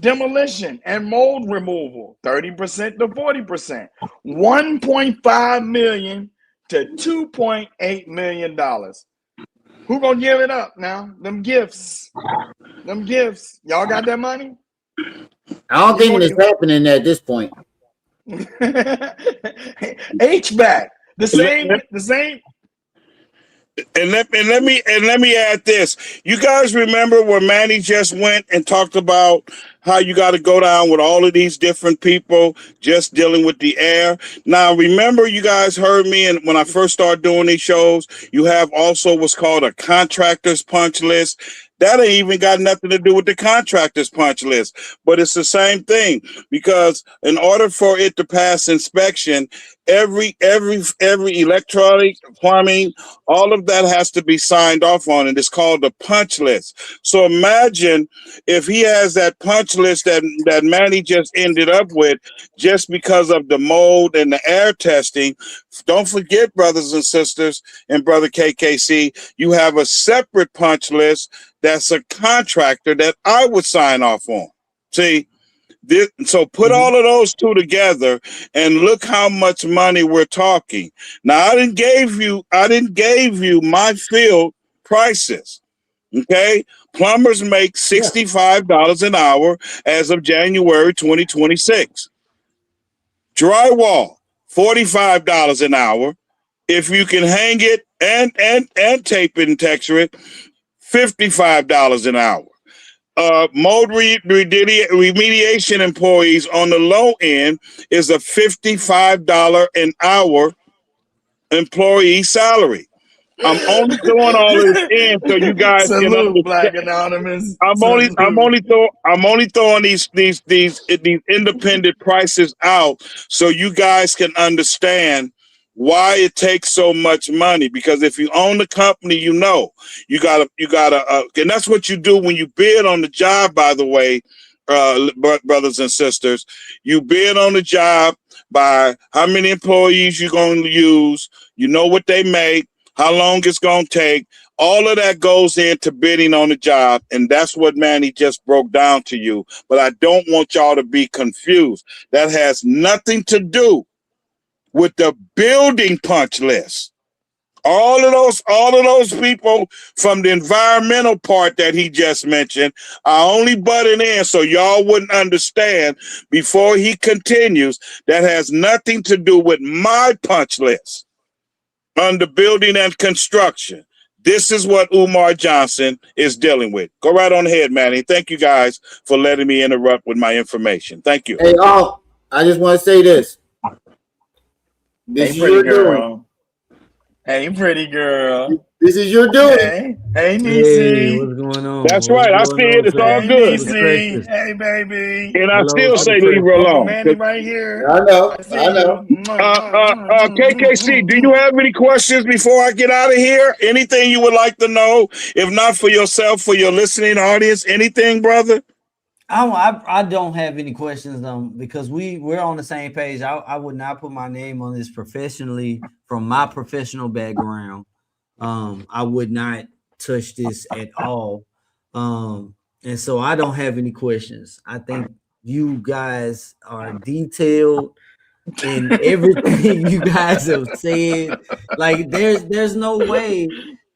S13: Demolition and mold removal, 30% to 40%. $1.5 million to $2.8 million. Who gonna give it up now? Them gifts. Y'all got that money?
S15: I don't think it's happening at this point.
S13: HVAC, the same.
S12: And let me add this. You guys remember where Manny just went and talked about how you got to go down with all of these different people just dealing with the air. Now, remember, you guys heard me, and when I first started doing these shows, you have also what's called a contractor's punch list. That ain't even got nothing to do with the contractor's punch list, but it's the same thing, because in order for it to pass inspection, every electronic, plumbing, all of that has to be signed off on, and it's called the punch list. So imagine if he has that punch list that Manny just ended up with just because of the mold and the air testing. Don't forget, brothers and sisters, and Brother KKC, you have a separate punch list that's a contractor that I would sign off on. See? So put all of those two together and look how much money we're talking. Now, I didn't give you my field prices. Okay, plumbers make $65 an hour as of January 2026. Drywall, $45 an hour. If you can hang it and tape it and texture it, $55 an hour. Mold remediation employees on the low end is a $55 an hour employee salary. I'm only throwing all of this in so you guys can
S13: Salute, Black
S12: understand.
S13: Anonymous.
S12: I'm only throwing these independent prices out so you guys can understand why it takes so much money. Because if you own the company, you gotta and that's what you do when you bid on the job. By the way, brothers and sisters, you bid on the job by how many employees you're going to use. You know what they make, how long it's going to take. All of that goes into bidding on the job, and that's what Manny just broke down to you. But I don't want y'all to be confused. That has nothing to do with the building punch list. All of those people from the environmental part that he just mentioned are only butting in so y'all wouldn't understand before he continues. That has nothing to do with my punch list under building and construction. This is what Umar Johnson is dealing with. Go right on ahead, Manny. Thank you guys for letting me interrupt with my information. Thank you.
S15: Hey, I just want to say this. This
S13: Hey,
S15: is
S13: pretty
S15: your
S13: girl.
S15: doing.
S13: Hey, pretty girl.
S15: This is your doing.
S13: Hey, Niecy.
S10: What's going on?
S12: That's right. I see it. It's all
S13: Hey,
S12: good.
S13: Niecy. Hey, baby.
S12: And I still say leave her
S13: Uncle
S12: alone.
S13: Manny right here.
S15: I know.
S13: I see you.
S12: KKC, do you have any questions before I get out of here? Anything you would like to know? If not for yourself, for your listening audience, anything, brother?
S10: I don't have any questions because we're on the same page. I would not put my name on this professionally from my professional background. I would not touch this at all. And so I don't have any questions. I think you guys are detailed in everything you guys have said. Like there's no way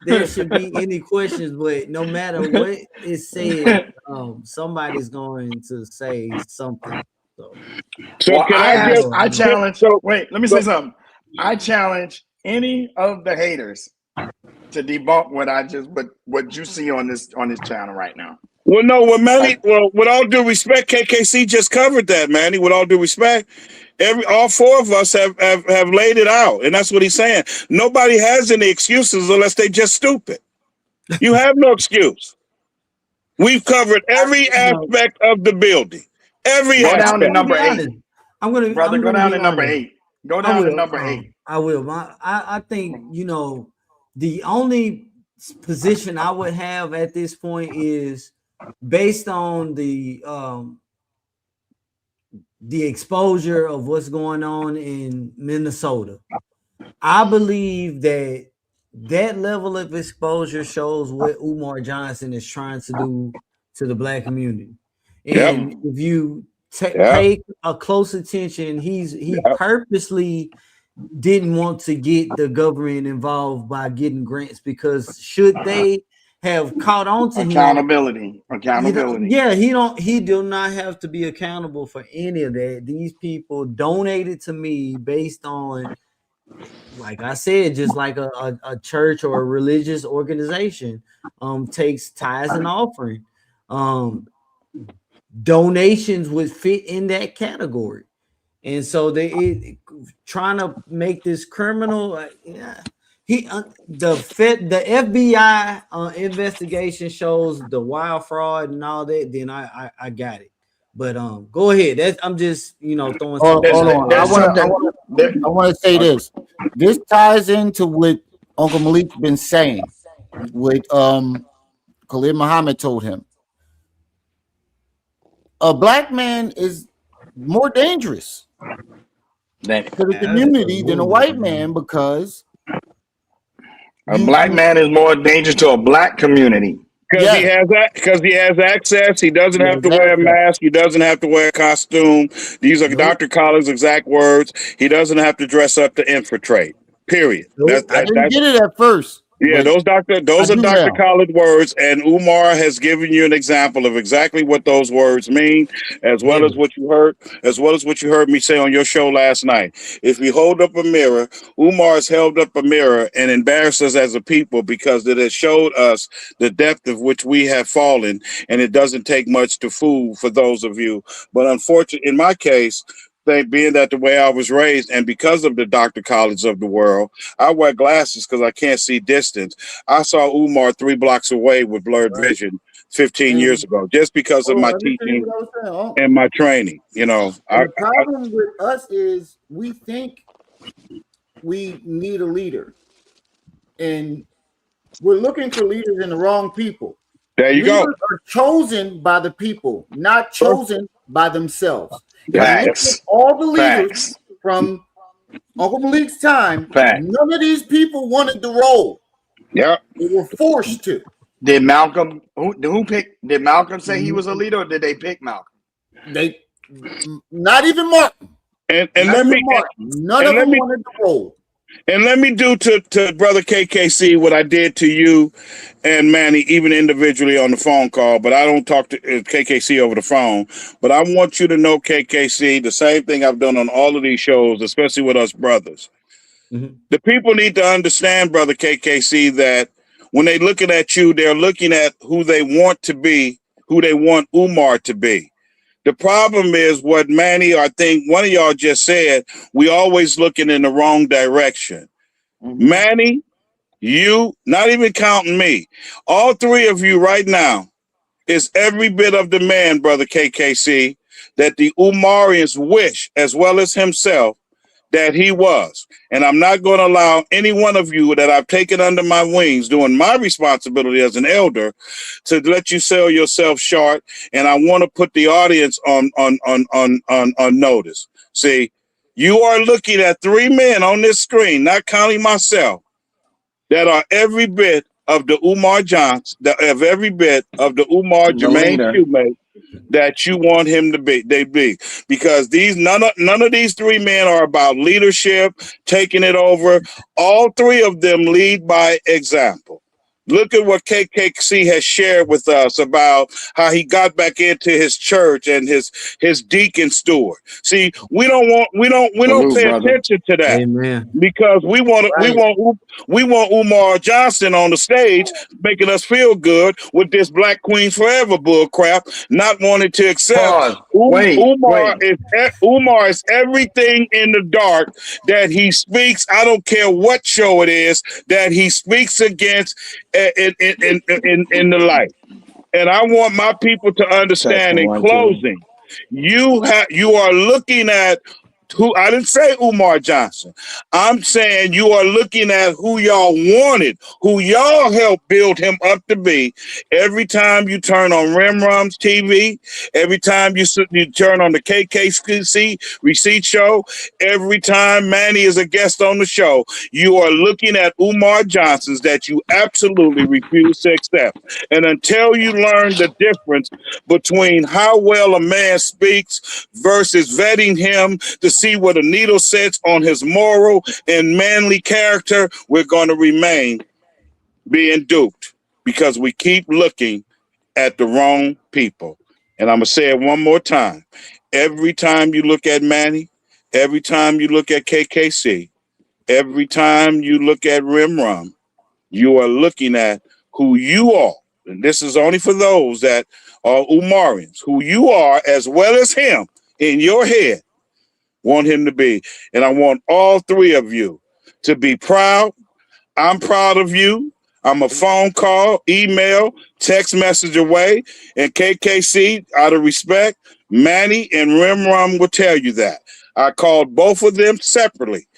S10: there should be any questions, but no matter what is said, somebody's going to say something.
S12: So
S13: well,
S12: can
S13: I challenge. Wait, let me say something. I challenge any of the haters to debunk what you see on this channel right now.
S12: Well, no, Manny. Well, with all due respect, KKC just covered that, Manny. With all due respect, all four of us have laid it out, and that's what he's saying. Nobody has any excuses unless they just stupid. You have no excuse. We've covered every aspect of the building. Every
S13: go
S12: aspect.
S13: Down to number 8.
S10: Go
S13: down to number 8. Go down to number 8.
S10: I will. I think the only position I would have at this point is based on the exposure of what's going on in Minnesota. I believe that level of exposure shows what Umar Johnson is trying to do to the black community. And if you take a close attention, he purposely didn't want to get the government involved by getting grants, because should they have caught on to
S13: accountability.
S10: He do not have to be accountable for any of that. These people donated to me based on, like I said, just like a church or a religious organization takes tithes and offering. Donations would fit in that category. And so they trying to make this criminal. The FBI investigation shows the wire fraud and all that. Then I got it. But go ahead. I'm just throwing.
S15: Hold on. I want to say this. This ties into what Uncle Malik's been saying. What Khalid Muhammad told him. A black man is more dangerous to the community than a white man, because
S13: a black man is more dangerous to a black community.
S12: Because he has access. He doesn't have to wear a mask. He doesn't have to wear a costume. These are Dr. Collins' exact words. He doesn't have to dress up to infiltrate. Period.
S15: I didn't get it at first.
S12: Yeah, those are
S15: do
S12: Dr.
S15: now.
S12: Khaled words, and Umar has given you an example of exactly what those words mean, as well as what you heard me say on your show last night. If we hold up a mirror, Umar has held up a mirror and embarrassed us as a people because it has showed us the depth of which we have fallen, and it doesn't take much to fool for those of you. But unfortunately, in my case, being that the way I was raised, and because of the Dr. College of the world, I wear glasses because I can't see distance. I saw Umar 3 blocks away with blurred vision 15 years ago, just because of my
S15: Let me tell you
S12: teaching
S15: what I was saying.
S12: and my training. You know,
S15: The problem with us is we think we need a leader, and we're looking for leaders in the wrong people.
S12: There you
S15: Leaders
S12: go.
S15: are chosen by the people, not chosen by themselves. If you look at
S13: Facts.
S15: all the leaders
S13: Facts.
S15: from Uncle Malik's time,
S13: Facts.
S15: none of these people wanted the role.
S12: Yeah.
S15: They were forced to.
S13: Did Malcolm did Malcolm say he was a leader, or did they pick Malcolm?
S15: They not even Martin.
S12: And
S15: Not
S12: let
S15: even
S12: me
S15: Martin. None of them wanted the role.
S12: And let me do to Brother KKC what I did to you and Manny, even individually on the phone call, but I don't talk to KKC over the phone. But I want you to know, KKC, the same thing I've done on all of these shows, especially with us brothers.
S10: Mm-hmm.
S12: The people need to understand, Brother KKC, that when they're looking at you, they're looking at who they want to be, who they want Umar to be. The problem is what Manny, I think one of y'all just said, we always looking in the wrong direction.
S13: Mm-hmm.
S12: Manny, you, not even counting me, all three of you right now is every bit of the man, Brother KKC, that the Umarians wish, as well as himself, that he was. And I'm not going to allow any one of you that I've taken under my wings, doing my responsibility as an elder, to let you sell yourself short. And I want to put the audience on notice. See, you are looking at 3 men on this screen, not counting myself, that are every bit of the Umar Johnson, of every bit of the Umar Jermaine Shoemate that you want him to be. They be, because these none of these 3 men are about leadership, taking it over. All 3 of them lead by example. Look at what KKC has shared with us about how he got back into his church and his deacon steward. See, we don't pay attention to that.
S10: Amen.
S12: Because we want Umar Johnson on the stage making us feel good with this Black Queens Forever bull crap, not wanting to accept Umar is everything in the dark that he speaks. I don't care what show it is that he speaks against in the light. And I want my people to understand in closing, you are looking at who, I didn't say Umar Johnson. I'm saying you are looking at who y'all wanted, who y'all helped build him up to be. Every time you turn on Rimrum's TV, every time you turn on the KKC Receipt Show, every time Manny is a guest on the show, you are looking at Umar Johnsons that you absolutely refuse to accept. And until you learn the difference between how well a man speaks versus vetting him to see where the needle sits on his moral and manly character, we're going to remain being duped because we keep looking at the wrong people. And I'm going to say it one more time. Every time you look at Manny, every time you look at KKC, every time you look at Rimrum, you are looking at who you are. And this is only for those that are Umarians, who you are, as well as him in your head. Want him to be. And I want all 3 of you to be proud. I'm proud of you. I'm a phone call, email, text message away. And KKC, out of respect, Manny and Rimrum will tell you that. I called both of them separately.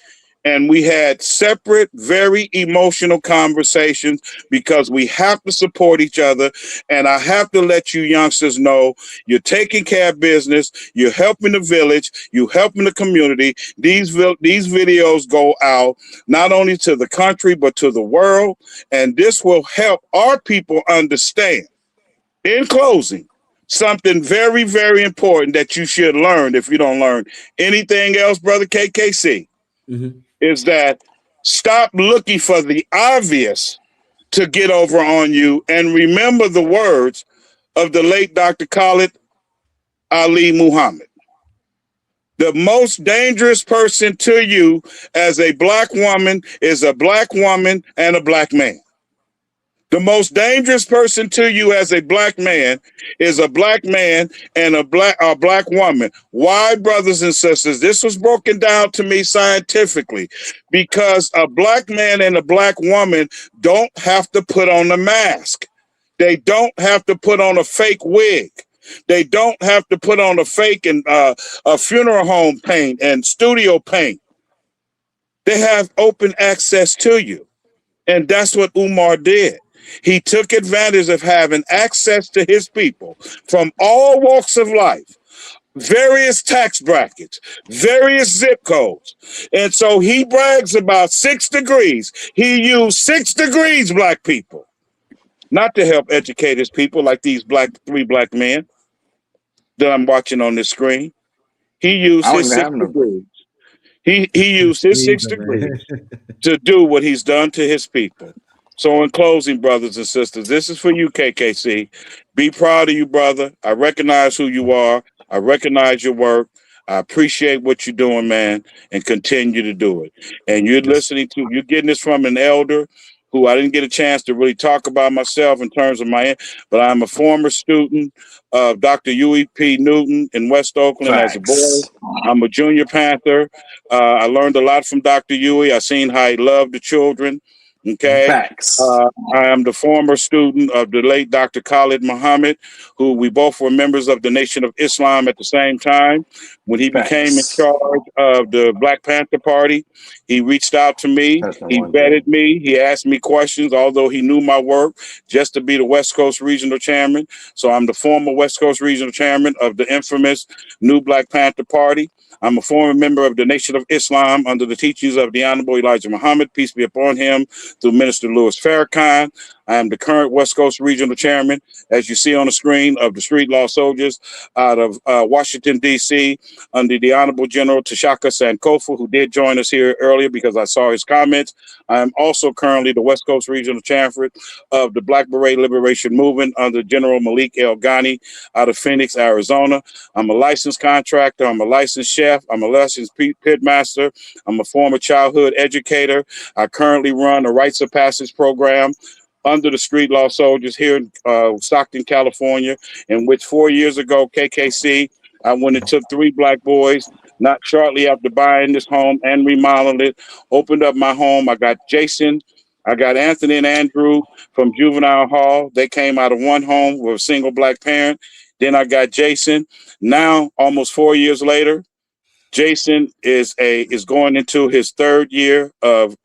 S12: And we had separate, very emotional conversations because we have to support each other. And I have to let you youngsters know you're taking care of business. You're helping the village. You're helping the community. These videos go out not only to the country, but to the world. And this will help our people understand. In closing, something very, very important that you should learn if you don't learn anything else, Brother KKC.
S10: Mm-hmm.
S12: Is that stop looking for the obvious to get over on you. And remember the words of the late Dr. Khalid Ali Muhammad. The most dangerous person to you as a black woman is a black woman and a black man. The most dangerous person to you as a black man is a black man and a black woman. Why, brothers and sisters? This was broken down to me scientifically because a black man and a black woman don't have to put on a mask. They don't have to put on a fake wig. They don't have to put on a fake and a funeral home paint and studio paint. They have open access to you. And that's what Umar did. He took advantage of having access to his people from all walks of life, various tax brackets, various zip codes. And so he brags about 6 degrees. He used 6 degrees, black people, not to help educate his people like these three black men that I'm watching on this screen. He used his 6 degrees. He used his 6 degrees to do what he's done to his people. So in closing, brothers and sisters, this is for you, KKC. Be proud of you, brother. I recognize who you are. I recognize your work. I appreciate what you're doing, man, and continue to do it. And you're getting this from an elder who I didn't get a chance to really talk about myself in terms of but I'm a former student of Dr. Huey P. Newton in West Oakland as a boy. I'm a junior Panther. I learned a lot from Dr. Huey. I seen how he loved the children. Okay. I am the former student of the late Dr. Khalid Muhammad, who we both were members of the Nation of Islam at the same time. When he became in charge of the Black Panther Party, he reached out to me. He vetted me. He asked me questions, although he knew my work, just to be the West Coast Regional Chairman. So I'm the former West Coast Regional Chairman of the infamous New Black Panther Party. I'm a former member of the Nation of Islam under the teachings of the Honorable Elijah Muhammad, peace be upon him, through Minister Louis Farrakhan. I am the current West Coast Regional Chairman, as you see on the screen, of the Street Law Soldiers out of Washington, D.C., under the Honorable General Tashaka Sankofa, who did join us here earlier because I saw his comments. I am also currently the West Coast Regional Chairman of the Black Beret Liberation Movement under General Malik El Ghani out of Phoenix, Arizona. I'm a licensed contractor. I'm a licensed chef. I'm a licensed pit master. I'm a former childhood educator. I currently run a Rites of Passage program under the Street Law Soldiers here in Stockton, California, in which 4 years ago, KKC, I went and took 3 black boys, not shortly after buying this home and remodeling it, opened up my home. I got Jason, I got Anthony and Andrew from Juvenile Hall. They came out of one home with a single black parent. Then I got Jason. Now, almost 4 years later, Jason is going into his 3rd year of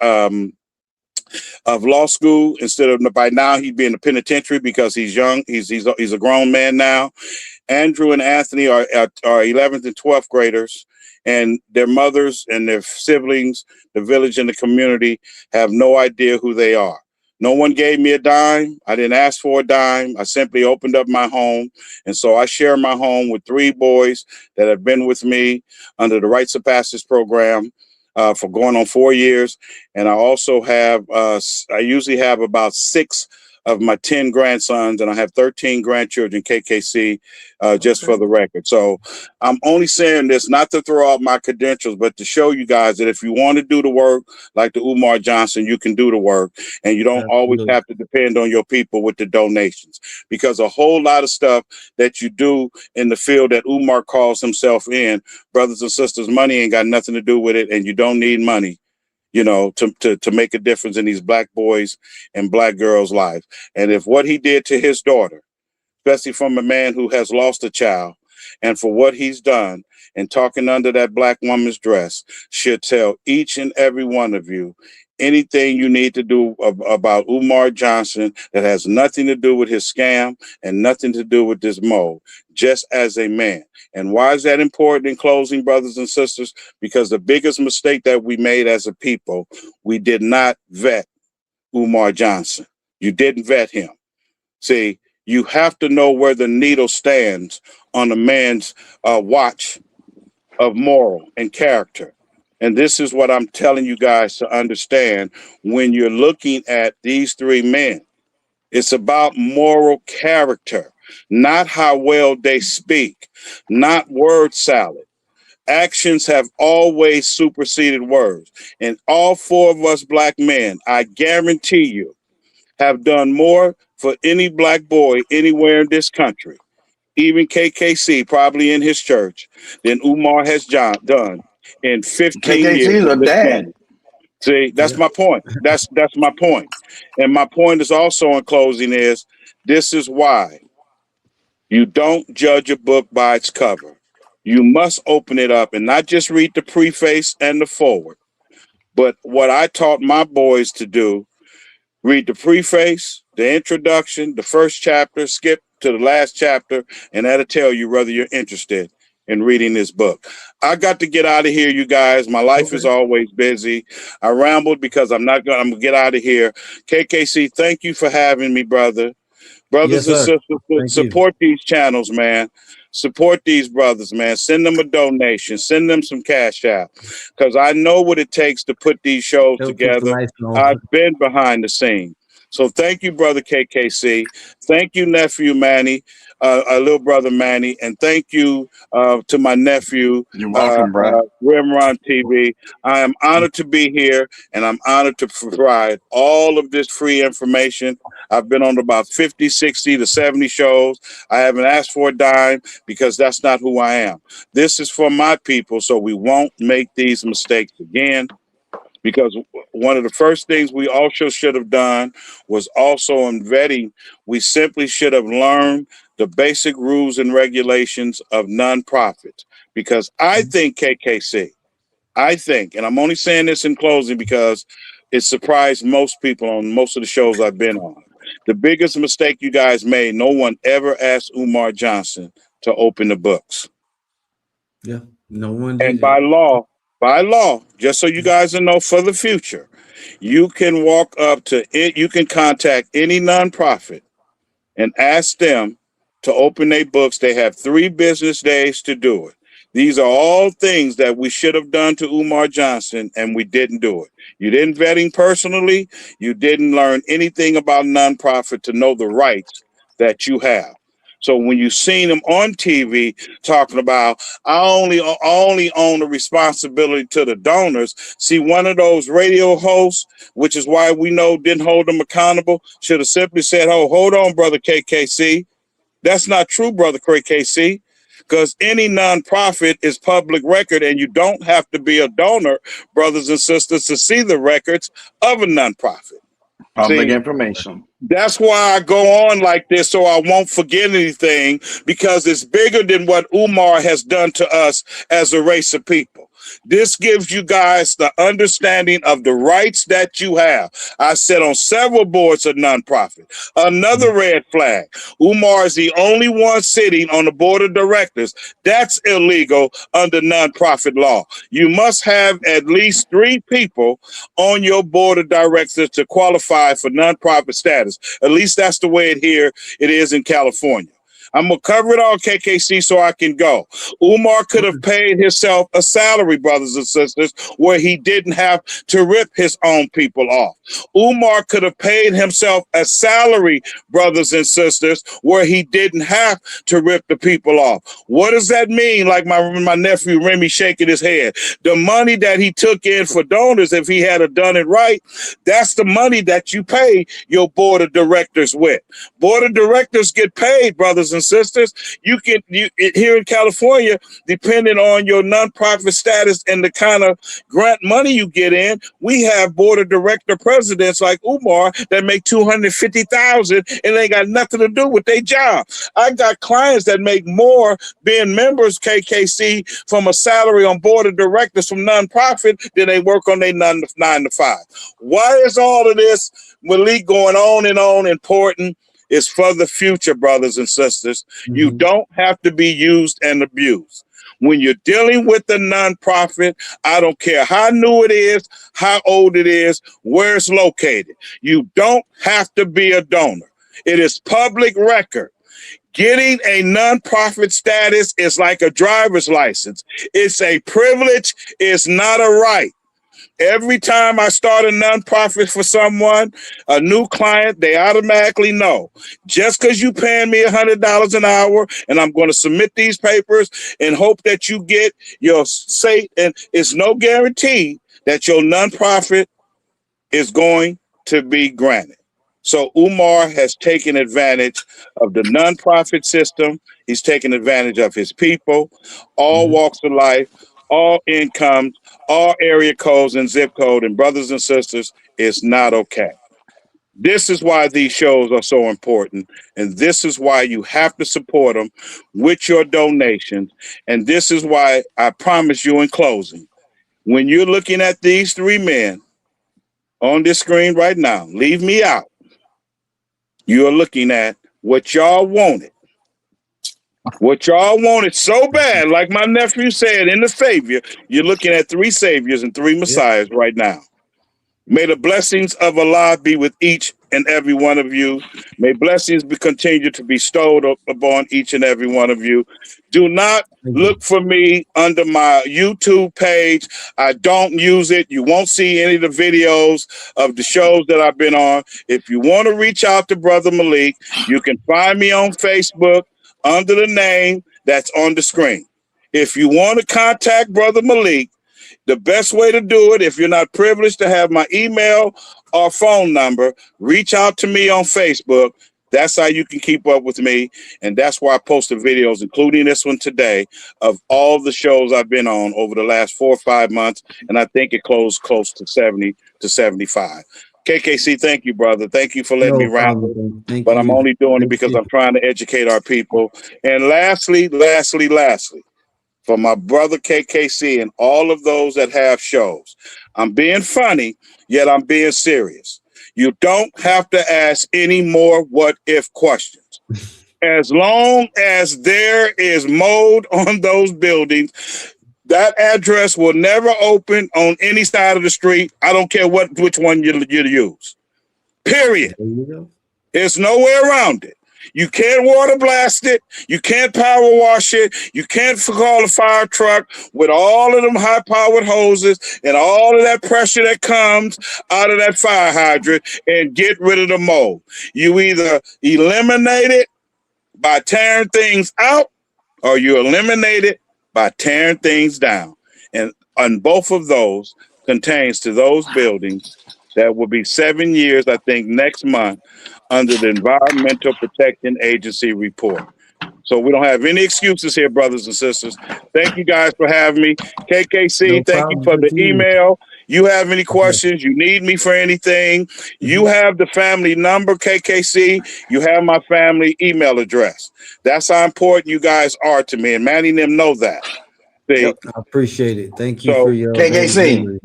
S12: law school. Instead of by now he'd be in the penitentiary because he's young. He's a grown man now. Andrew and Anthony are 11th and 12th graders, and their mothers and their siblings, the village and the community have no idea who they are. No one gave me a dime. I didn't ask for a dime. I simply opened up my home. And so I share my home with 3 boys that have been with me under the Rites of Passage program for going on 4 years. And I also have, I usually have about 6 of my 10 grandsons, and I have 13 grandchildren, KKC, just for the record. So I'm only saying this not to throw out my credentials, but to show you guys that if you want to do the work like the Umar Johnson, you can do the work, and you don't always have to depend on your people with the donations, because a whole lot of stuff that you do in the field that Umar calls himself in, brothers and sisters, money ain't got nothing to do with it, and you don't need money, you know, to make a difference in these black boys and black girls' lives. And if what he did to his daughter, especially from a man who has lost a child, and for what he's done and talking under that black woman's dress, should tell each and every one of you anything you need to do about Umar Johnson that has nothing to do with his scam and nothing to do with this mold, just as a man. And why is that important in closing, brothers and sisters? Because the biggest mistake that we made as a people, we did not vet Umar Johnson. You didn't vet him. See, you have to know where the needle stands on a man's watch of moral and character. And this is what I'm telling you guys to understand when you're looking at these three men. It's about moral character, not how well they speak, not word salad. Actions have always superseded words. And all four of us black men, I guarantee you, have done more for any black boy anywhere in this country, even KKC, probably in his church, than Umar has done in 15
S13: KKC
S12: years
S13: is
S12: of
S13: a
S12: this
S13: dad.
S12: ministry. See, that's my point. That's my point. And my point is also in closing is this is why you don't judge a book by its cover. You must open it up and not just read the preface and the forward, but what I taught my boys to do, read the preface, the introduction, the first chapter, skip to the last chapter, and that'll tell you whether you're interested in reading this book. I got to get out of here, you guys. My life is always busy. I rambled because I'm gonna get out of here. KKC, thank you for having me, brother. Brothers and sisters, support these channels, man. Support these brothers, man. Send them a donation. Send them some cash out. Because I know what it takes to put these shows together. I've been behind the scene. So thank you, brother KKC. Thank you, nephew Manny, little brother Manny. And thank you to my nephew,
S13: You're welcome, bro.
S12: Rimron TV. I am honored to be here, and I'm honored to provide all of this free information. I've been on about 50, 60 to 70 shows. I haven't asked for a dime because that's not who I am. This is for my people, so we won't make these mistakes again. Because one of the first things we also should have done was also in vetting, we simply should have learned the basic rules and regulations of nonprofits. Because I think, KKC, and I'm only saying this in closing because it surprised most people on most of the shows I've been on. The biggest mistake you guys made, no one ever asked Umar Johnson to open the books.
S10: Yeah, no one did.
S12: And by law, just so you guys know for the future, you can walk up to it, you can contact any nonprofit and ask them to open their books. They have 3 business days to do it. These are all things that we should have done to Umar Johnson, and we didn't do it. You didn't vet him personally. You didn't learn anything about nonprofit to know the rights that you have. So when you seen him on TV talking about, I only own the responsibility to the donors. See, one of those radio hosts, which is why we know didn't hold them accountable, should have simply said, "Oh, hold on, brother KKC. That's not true, brother KKC." Because any nonprofit is public record, and you don't have to be a donor, brothers and sisters, to see the records of a nonprofit.
S13: Public information.
S12: That's why I go on like this, so I won't forget anything, because it's bigger than what Umar has done to us as a race of people. This gives you guys the understanding of the rights that you have. I sit on several boards of nonprofit. Another red flag. Umar is the only one sitting on the board of directors. That's illegal under nonprofit law. You must have at least 3 people on your board of directors to qualify for nonprofit status. At least that's the way it is in California. I'm going to cover it all, KKC, so I can go. Umar could have paid himself a salary, brothers and sisters, where he didn't have to rip his own people off. Umar could have paid himself a salary, brothers and sisters, where he didn't have to rip the people off. What does that mean? Like my nephew Remy shaking his head. The money that he took in for donors, if he had done it right, that's the money that you pay your board of directors with. Board of directors get paid, brothers and sisters. You here in California, depending on your nonprofit status and the kind of grant money you get in, we have board of director presidents like Umar that make $250,000 and they got nothing to do with their job. I got clients that make more being members, KKC, from a salary on board of directors from nonprofit than they work on their 9 to 5. Why is all of this, Malik, going on and on important? Is for the future, brothers and sisters. Mm-hmm. You don't have to be used and abused. When you're dealing with a nonprofit, I don't care how new it is, how old it is, where it's located. You don't have to be a donor. It is public record. Getting a nonprofit status is like a driver's license. It's a privilege. It's not a right. Every time I start a nonprofit for someone, a new client, they automatically know. Just because you paying me $100 an hour and I'm going to submit these papers and hope that you get your say, and it's no guarantee that your nonprofit is going to be granted. So Umar has taken advantage of the nonprofit system. He's taken advantage of his people, all walks of life, all incomes, all area codes and zip code. And brothers and sisters, it's not okay. This is why these shows are so important. And this is why you have to support them with your donations. And this is why I promise you in closing, when you're looking at these three men on this screen right now, leave me out. You are looking at what y'all wanted. What y'all wanted so bad, like my nephew said in the Savior, you're looking at three Saviors and three Messiahs right now. May the blessings of Allah be with each and every one of you. May blessings continue to be bestowed upon each and every one of you. Do not look for me under my YouTube page. I don't use it. You won't see any of the videos of the shows that I've been on. If you want to reach out to Brother Malik, you can find me on Facebook under the name that's on the screen. If you want to contact Brother Malik, the best way to do it, if you're not privileged to have my email or phone number, reach out to me on Facebook. That's how you can keep up with me. And that's why I post the videos, including this one today, of all the shows I've been on over the last 4 or 5 months. And I think it closed close to 70 to 75. KKC, thank you, brother. Thank you for letting me ramble. But I'm only doing it because I'm trying to educate our people. And lastly, for my brother KKC and all of those that have shows, I'm being funny, yet I'm being serious. You don't have to ask any more what-if questions. As long as there is mold on those buildings, that address will never open on any side of the street. I don't care which one you use. Period. There's no way around it. You can't water blast it. You can't power wash it. You can't call a fire truck with all of them high-powered hoses and all of that pressure that comes out of that fire hydrant and get rid of the mold. You either eliminate it by tearing things out or you eliminate it by tearing things down. And on both of those contains to those buildings that will be 7 years, I think, next month under the Environmental Protection Agency report. So we don't have any excuses here, brothers and sisters. Thank you guys for having me. KKC, thank you for the email. You have any questions, you need me for anything, you have the family number, KKC. You have my family email address. That's how important you guys are to me. And Manny and them know that. See?
S9: I appreciate it. Thank you for your
S13: KKC.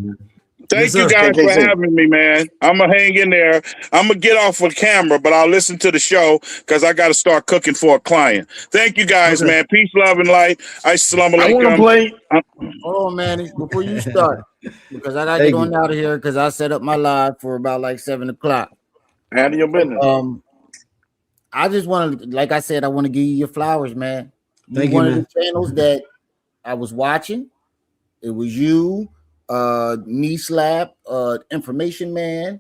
S12: Thank you guys for having me, man. I'm going to hang in there. I'm going to get off of camera, but I'll listen to the show because I got to start cooking for a client. Thank you guys, man. Peace, love, and light. Assalamu alaikum.
S15: I want to play. Hold on, Manny, before you start, because I got to get on out of here because I set up my live for about like 7 o'clock.
S13: Handle your business.
S15: I just want to, like I said, I want to give you your flowers, man. You're one of the channels that I was watching. It was you, Knee Slap, Information Man,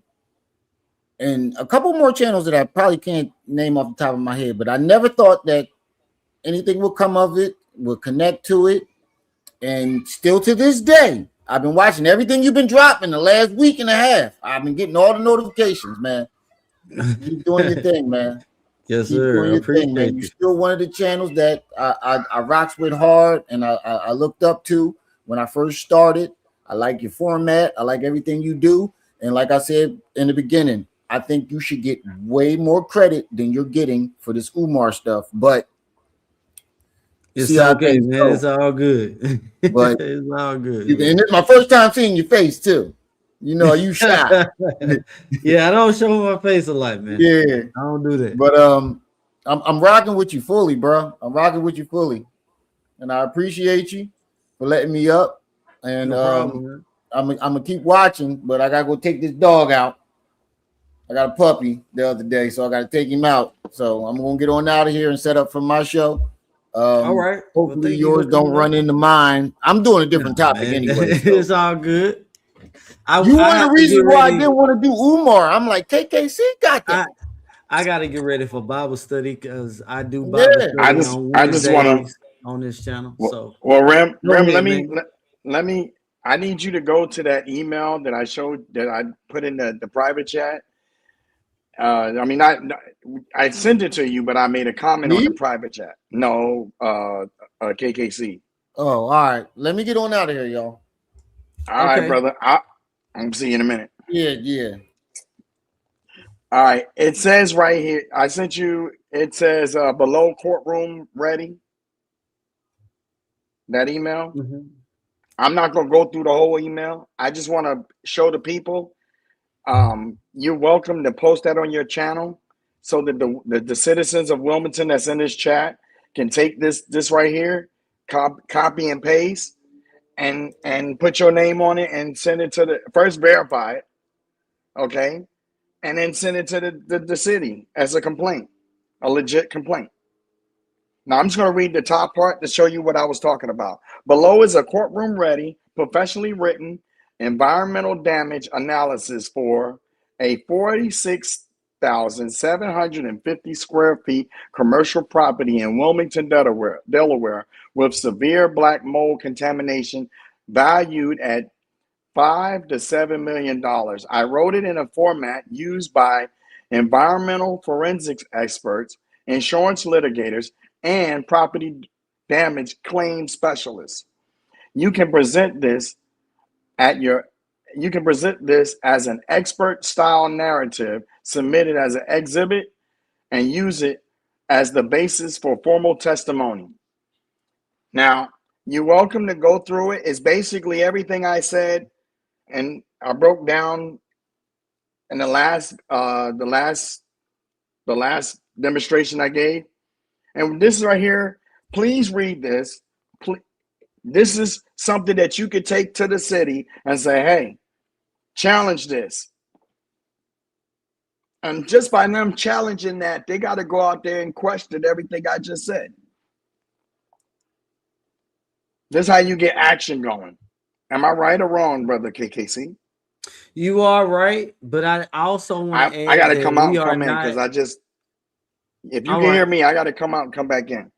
S15: and a couple more channels that I probably can't name off the top of my head, but I never thought that anything would come of it, would connect to it. And still to this day, I've been watching everything you've been dropping the last week and a half. I've been getting all the notifications, man. Keep doing your thing, man.
S9: Yes, sir. I appreciate
S15: man. You're still one of the channels that I rocks with hard and I looked up to when I first started. I like your format. I like everything you do. And like I said in the beginning, I think you should get way more credit than you're getting for this Umar stuff. But
S9: it's okay, man. It's all good.
S15: But
S9: it's all good.
S15: And it's my first time seeing your face too. You know, you shy.
S9: Yeah, I don't show my face a lot, man.
S15: Yeah,
S9: I don't do that.
S15: But I'm rocking with you fully, bro. I'm rocking with you fully, and I appreciate you for letting me up. And
S9: no problem,
S15: I'm gonna keep watching, but I gotta go take this dog out. I got a puppy the other day, so I got to take him out. So I'm gonna get on out of here and set up for my show.
S10: All right.
S15: Hopefully yours don't run into mine. I'm doing a different topic
S10: man.
S15: anyway. So.
S10: It's all good.
S15: You one of the reasons why I didn't want to do Umar. I'm like, KKC got that.
S10: I got to get ready for Bible study because I do Bible study on Wednesdays on this channel.
S13: Rem,
S10: ahead,
S13: let me. I need you to go to that email that I showed that I put in the private chat. I mean, I sent it to you, but I made a comment on the private chat. No, KKC.
S15: Oh, all right. Let me get on out of here, y'all.
S13: All right, brother. I'm see you in a minute.
S15: Yeah.
S13: All right. It says right here. I sent you. It says below courtroom ready. That email.
S10: Mm-hmm.
S13: I'm not gonna go through the whole email. I just want to show the people. You're welcome to post that on your channel so that the citizens of Wilmington that's in this chat can take this right here, copy and paste, and put your name on it and send it to first verify it, okay, and then send it to the city as a complaint, a legit complaint. Now I'm just going to read the top part to show you what I was talking about. Below is a courtroom ready, professionally written environmental damage analysis for a 46,750 square feet commercial property in Wilmington, Delaware, with severe black mold contamination valued at $5 to $7 million. I wrote it in a format used by environmental forensics experts, insurance litigators, and property damage claim specialists. You can present this as an expert style narrative submitted as an exhibit and use it as the basis for formal testimony. Now, you're welcome to go through it. It's basically everything I said, and I broke down in the last demonstration I gave. And this right here, please read this. This is something that you could take to the city and say, hey, challenge this. And just by them challenging that, they got to go out there and question everything I just said. This is how you get action going. Am I right or wrong, brother KKC?
S10: You are right, but I also want to add
S13: I got to come out and
S10: come
S13: in because if you
S10: All
S13: can hear
S10: right.
S13: me, I got to come out and come back in.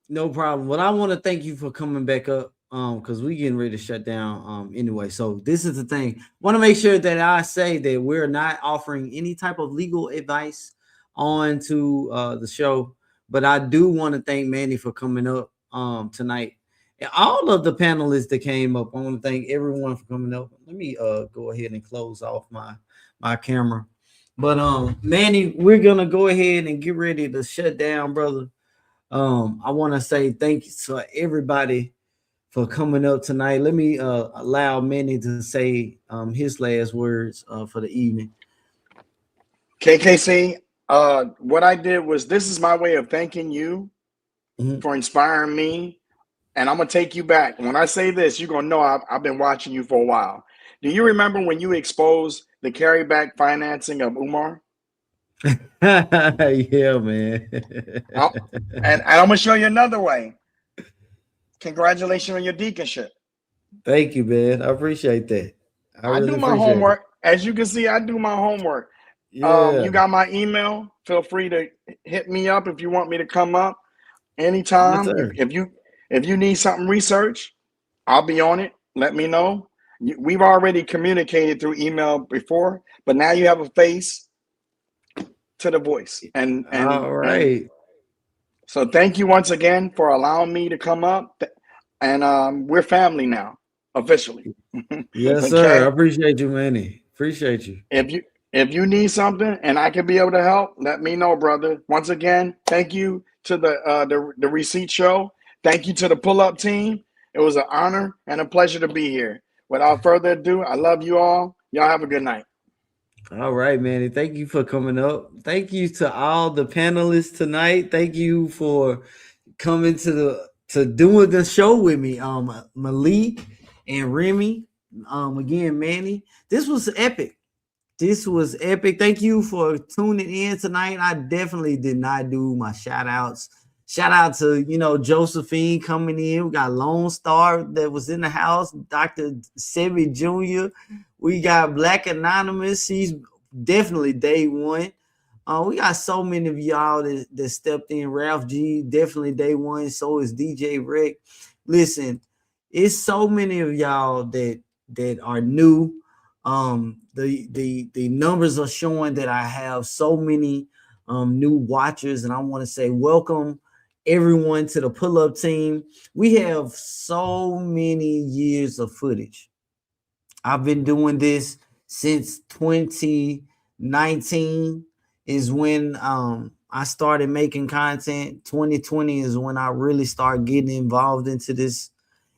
S10: No problem. Well, I want to thank you for coming back up because we getting ready to shut down anyway. So this is the thing. Want to make sure that I say that we're not offering any type of legal advice on to the show, but I do want to thank Manny for coming up tonight. And all of the panelists that came up, I want to thank everyone for coming up. Let me go ahead and close off my camera. But Manny, we're gonna go ahead and get ready to shut down, brother. I want to say thank you to everybody for coming up tonight. Let me allow Manny to say his last words for the evening.
S13: KKC, what I did was, this is my way of thanking you for inspiring me. And I'm going to take you back. When I say this, you're going to know I've been watching you for a while. Do you remember when you exposed the carryback financing of Umar?
S10: Yeah, man.
S13: And I'm going to show you another way. Congratulations on your deaconship.
S10: Thank you, man. I appreciate that.
S13: I do my homework. As you can see, I do my homework.
S10: Yeah.
S13: You got my email. Feel free to hit me up if you want me to come up anytime.
S10: Yes,
S13: if you need something researched, I'll be on it. Let me know. We've already communicated through email before, but now you have a face to the voice. And
S10: all right.
S13: And so thank you once again for allowing me to come up. And we're family now, officially.
S10: Yes, sir. I appreciate you, Manny. Appreciate you.
S13: If you need something and I can be able to help, let me know, brother. Once again, thank you to the Receipt Show. Thank you to the Pull-Up team. It was an honor and a pleasure to be here. Without further ado, I love you all. Y'all have a good night.
S10: All right, Manny. Thank you for coming up. Thank you to all the panelists tonight. Thank you for coming to doing the show with me. Malik and Remy. Again, Manny. This was epic.
S9: This was epic. Thank you for tuning in tonight. I definitely did not do my shout outs. Shout out to, Josephine coming in. We got Lone Star that was in the house, Dr. Sebi Jr. We got Black Anonymous. He's definitely day one. We got so many of y'all that stepped in. Ralph G, definitely day one. So is DJ Rick. Listen, it's so many of y'all that are new. The numbers are showing that I have so many new watchers, and I want to say welcome everyone to the pull-up team. We have so many years of footage. I've been doing this since 2019 is when I started making content. 2020 is when I really started getting involved into this.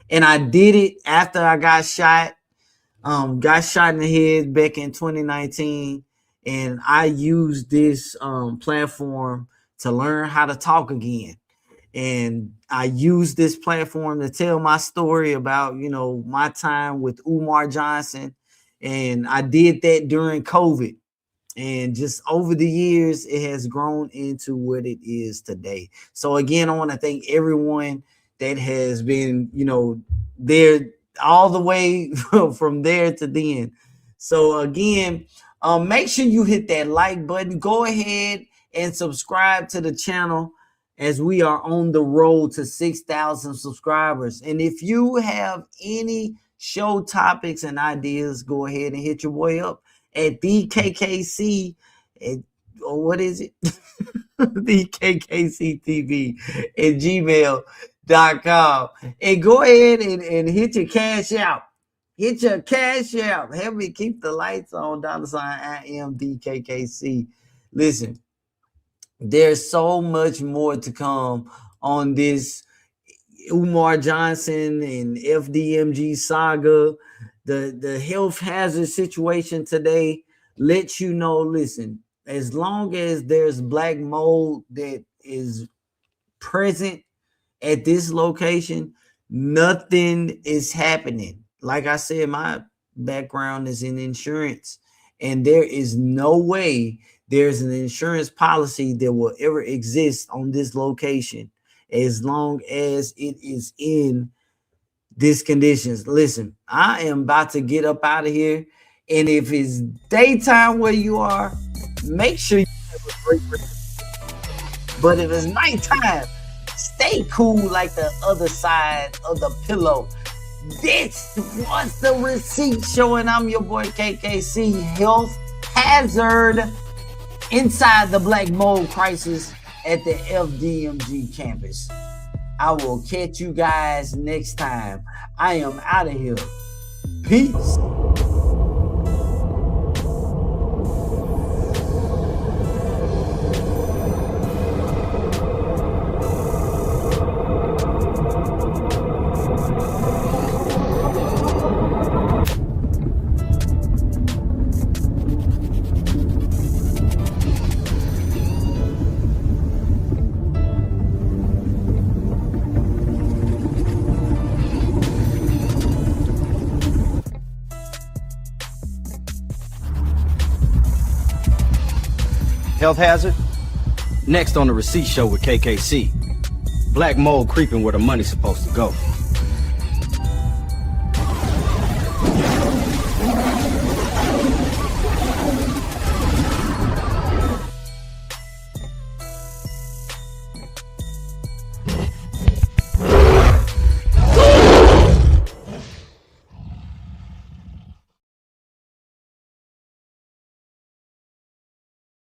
S9: And I did it after I got shot in the head back in 2019. And I used this platform to learn how to talk again. And I used this platform to tell my story about, my time with Umar Johnson. And I did that during COVID. And just over the years, it has grown into what it is today. So again, I want to thank everyone that has been, there all the way from there to then. So again, make sure you hit that like button. Go ahead and subscribe to the channel as we are on the road to 6,000 subscribers. And if you have any show topics and ideas, go ahead and hit your boy up at the KKC, or what is it? The KKC TV at gmail.com. And go ahead and hit your cash out. Hit your cash out. Help me keep the lights on. $ I am the KKC. Listen, there's so much more to come on this Umar Johnson and FDMG saga. The health hazard situation today lets you know, listen, as long as there's black mold that is present at this location, nothing is happening. Like I said, my background is in insurance, and there is no way there's an insurance policy that will ever exist on this location as long as it is in these conditions. Listen, I am about to get up out of here, and if it's daytime where you are, make sure you have a great rest. But if it's nighttime, stay cool like the other side of the pillow. This was the receipt showing I'm your boy KKC. Health hazard inside the black mold crisis at the FDMG campus. I will catch you guys next time. I am out of here. Peace.
S1: Health hazard? Next on the receipt show with KKC. Black mold creeping where the money's supposed to go.